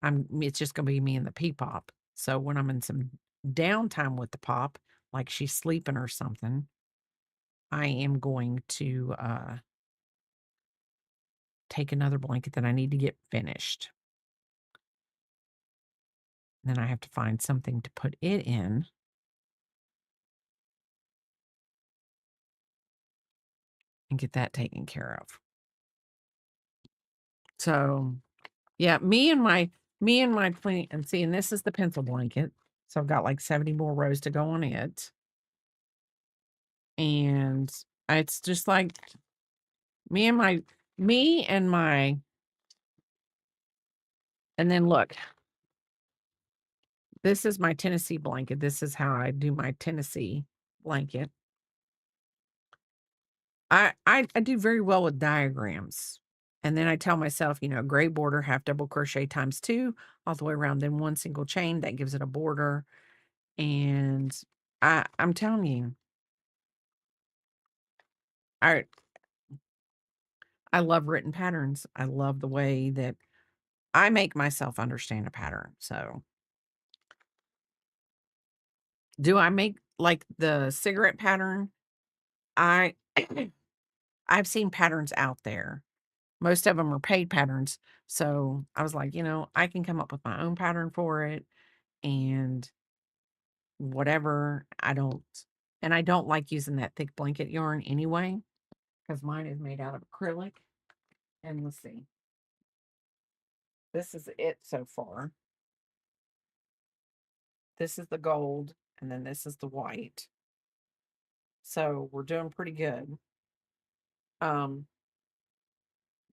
[SPEAKER 2] it's just gonna be me and the pop. So when I'm in some downtime with the pop, like she's sleeping or something, I am going to take another blanket that I need to get finished. Then I have to find something to put it in and get that taken care of. So, yeah, me and my plant, and see, and this is the pencil blanket. So I've got like 70 more rows to go on it. And it's just like me and my me and my and then look, this is my Tennessee blanket. This is how I do my Tennessee blanket. I do very well with diagrams. And then I tell myself, gray border, half double crochet times 2 all the way around, then 1 single chain that gives it a border. And I'm telling you, I I love written patterns. I love the way that I make myself understand a pattern. So, do I make like the cigarette pattern? I I've seen patterns out there. Most of them are paid patterns. So I was like, I can come up with my own pattern for it and whatever. I don't like using that thick blanket yarn anyway, because mine is made out of acrylic. And let's see, this is it so far. This is the gold, and then this is the white. So we're doing pretty good. Um,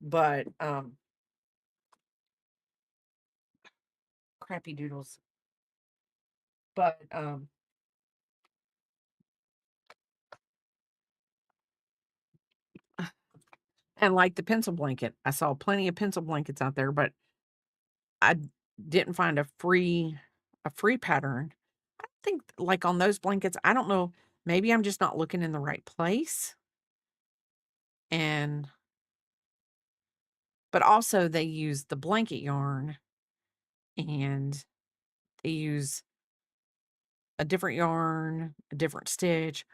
[SPEAKER 2] but crappy doodles. But and like the pencil blanket, I saw plenty of pencil blankets out there, but I didn't find a free pattern. I think like on those blankets, I don't know, maybe I'm just not looking in the right place. And but also they use the blanket yarn, and they use a different yarn, a different stitch,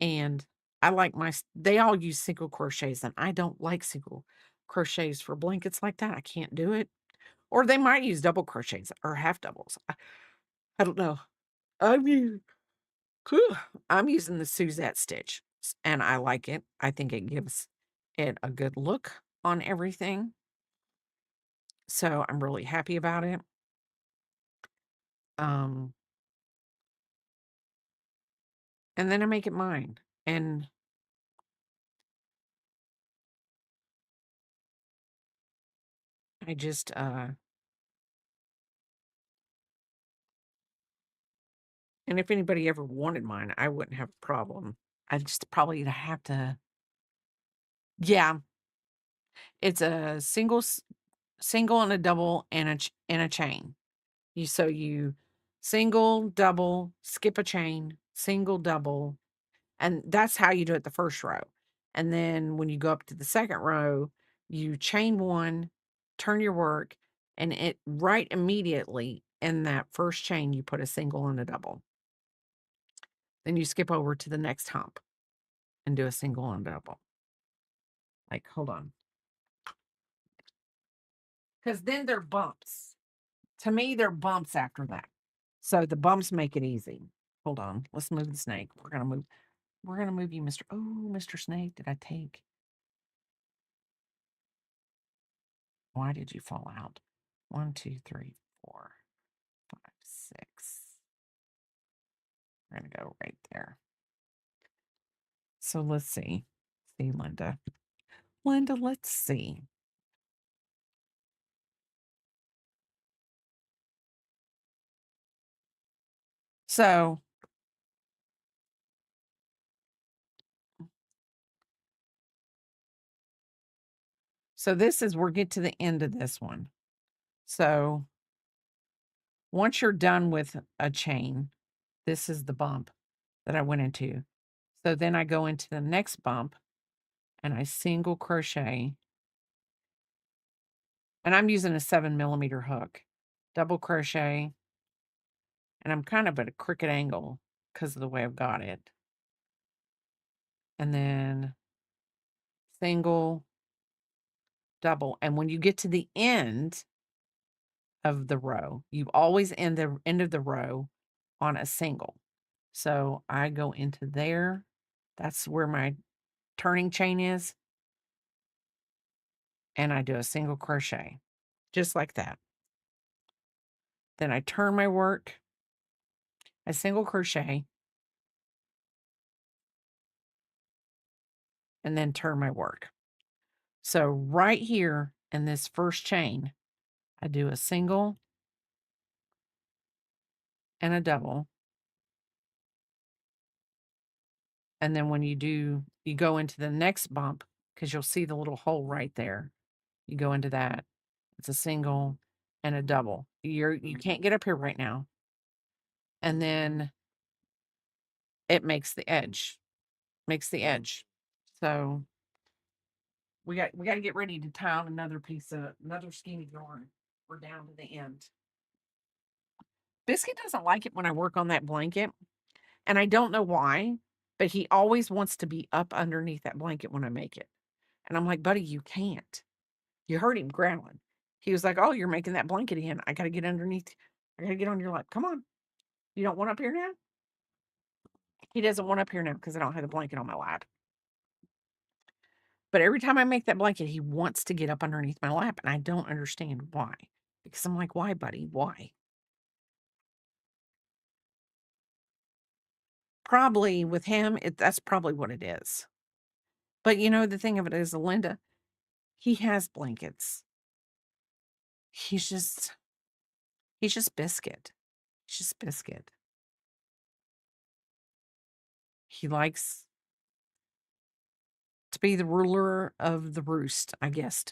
[SPEAKER 2] and I like they all use single crochets, and I don't like single crochets for blankets like that. I can't do it. Or they might use double crochets or half doubles. I don't know. I mean, whew, I'm using the Suzette stitch, and I like it. I think it gives it a good look on everything. So I'm really happy about it. Um, and then I make it mine. And I just and if anybody ever wanted mine, I wouldn't have a problem. I just probably have to, yeah, it's a single and a double and a chain. You single, double, skip a chain, single, double, and that's how you do it the first row. And then when you go up to the second row, you chain 1, turn your work, and it right immediately in that first chain, you put a single and a double. Then you skip over to the next hump and do a single and a double. Like, hold on. Because then they're bumps. To me, they're bumps after that. So the bumps make it easy. Hold on. Let's move the snake. We're gonna move you, Mr. Snake. Did I take? Why did you fall out? 1, 2, 3, 4, 5, 6. We're gonna go right there. So let's see. see, Linda. Linda, let's see. So this is we're get to the end of this one. So once you're done with a chain, this is the bump that I went into. So then I go into the next bump and I single crochet, and I'm using a 7mm hook, double crochet, and I'm kind of at a crooked angle because of the way I've got it. And then single, double. And when you get to the end of the row, you always end the end of the row on a single. So I go into there. That's where my turning chain is. And I do a single crochet, just like that. Then I turn my work, I single crochet, and then turn my work. So right here in this first chain, I do a single and a double. And then when you go into the next bump, because you'll see the little hole right there. You go into that. It's a single and a double. You can't get up here right now. And then it makes the edge. Makes the edge. So we got to get ready to tie on another skein of yarn. We're down to the end. Biscuit doesn't like it when I work on that blanket, and I don't know why, but he always wants to be up underneath that blanket when I make it. And I'm like, buddy, you can't. You heard him growling. He was like, oh, you're making that blanket again. I got to get underneath. I got to get on your lap. Come on. You don't want up here now? He doesn't want up here now because I don't have the blanket on my lap. But every time I make that blanket, he wants to get up underneath my lap, and I don't understand why. Because I'm like, why, buddy? Why? Probably with him, that's probably what it is. But you know, the thing of it is, Linda, he has blankets. He's just biscuit. He's just biscuit. He likes to be the ruler of the roost, I guess.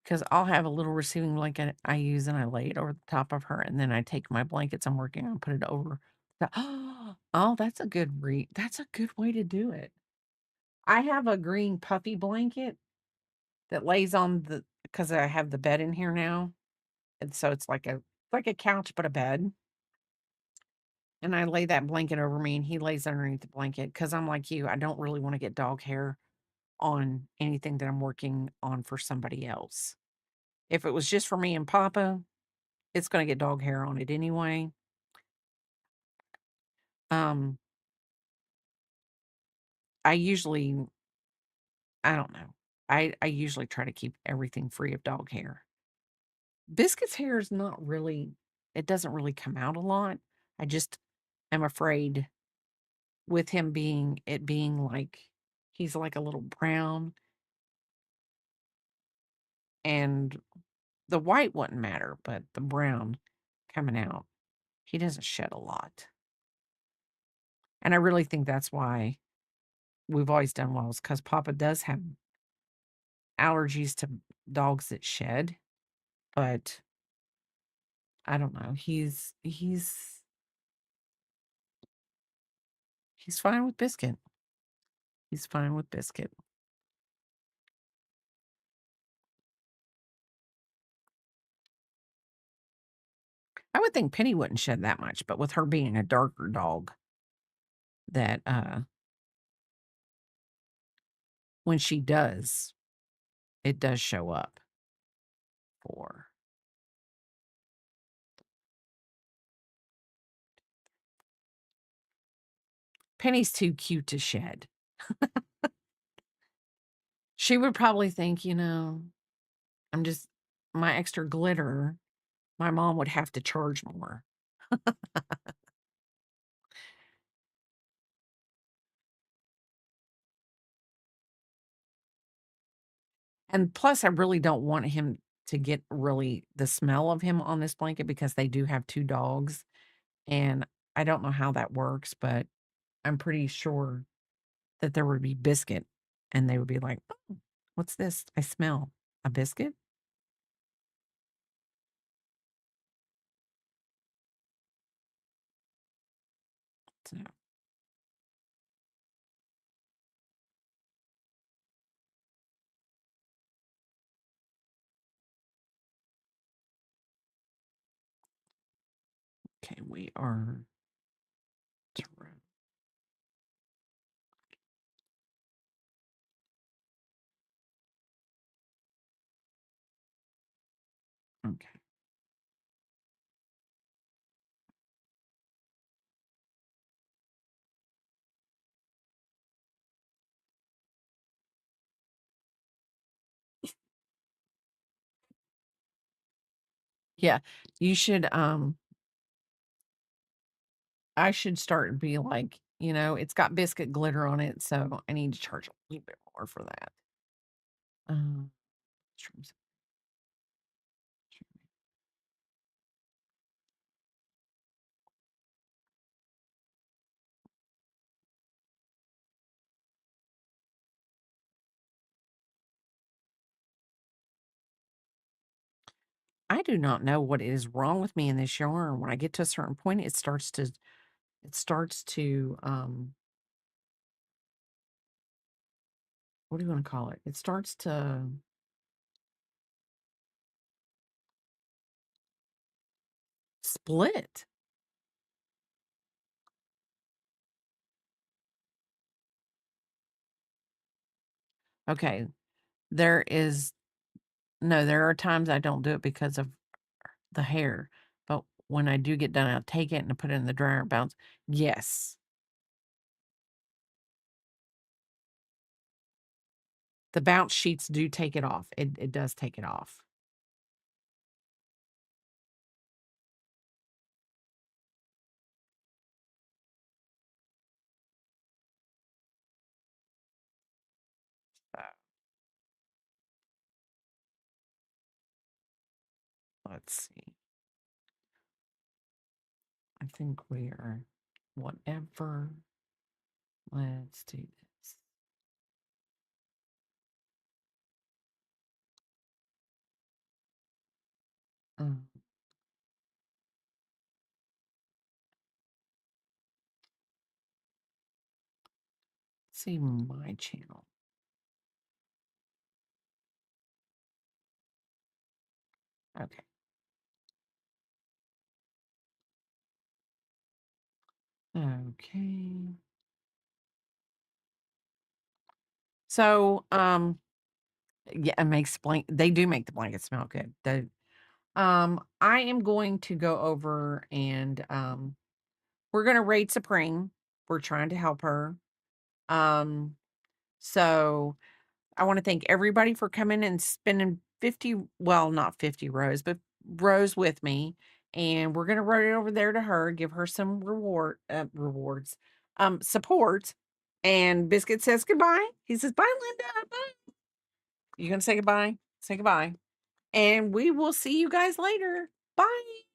[SPEAKER 2] Because I'll have a little receiving blanket I use and I lay it over the top of her, and then I take my blankets I'm working on, put it over. Oh, that's a good way to do it. I have a green puffy blanket that lays on because I have the bed in here now. And so it's like a couch, but a bed. And I lay that blanket over me and he lays underneath the blanket because I'm like you. I don't really want to get dog hair on anything that I'm working on for somebody else. If it was just for me and Papa, it's going to get dog hair on it anyway. Um, I usually, I don't know. I usually try to keep everything free of dog hair. Biscuit's hair is not really, it doesn't really come out a lot. I just am afraid with him being like, he's like a little brown, and the white wouldn't matter, but the brown coming out, he doesn't shed a lot. And I really think that's why we've always done well, is because Papa does have allergies to dogs that shed, but I don't know. He's fine with Biscuit. He's fine with Biscuit. I would think Penny wouldn't shed that much, but with her being a darker dog, that when she does, it does show up for. Penny's too cute to shed. She would probably think, I'm just my extra glitter, my mom would have to charge more. And plus, I really don't want him to get really the smell of him on this blanket because they do have 2 dogs, and I don't know how that works, but I'm pretty sure that there would be biscuit, and they would be like, "Oh, what's this? I smell a biscuit?" So, okay, we are through. Okay. Yeah, you should, I should start and be like, it's got biscuit glitter on it, so I need to charge a little bit more for that. Um, shrooms. I do not know what is wrong with me in this yarn. When I get to a certain point, it starts to, what do you wanna call it? It starts to split. Okay, there is no, there are times I don't do it because of the hair, but when I do get done, I'll take it and put it in the dryer and bounce. Yes, the bounce sheets do take it off. It does take it off. So, let's see. I think we are whatever. Let's do this. Um, see my channel. Okay. Okay. So, yeah, it makes they do make the blanket smell good. I am going to go over and we're gonna raid Supreme. We're trying to help her. Um, so I want to thank everybody for coming and spending 50, well, not 50 rows, but rows with me. And we're gonna run it over there to her, give her some rewards, support. And Biscuit says goodbye. He says, bye, Linda. Bye. You gonna say goodbye? Say goodbye. And we will see you guys later. Bye.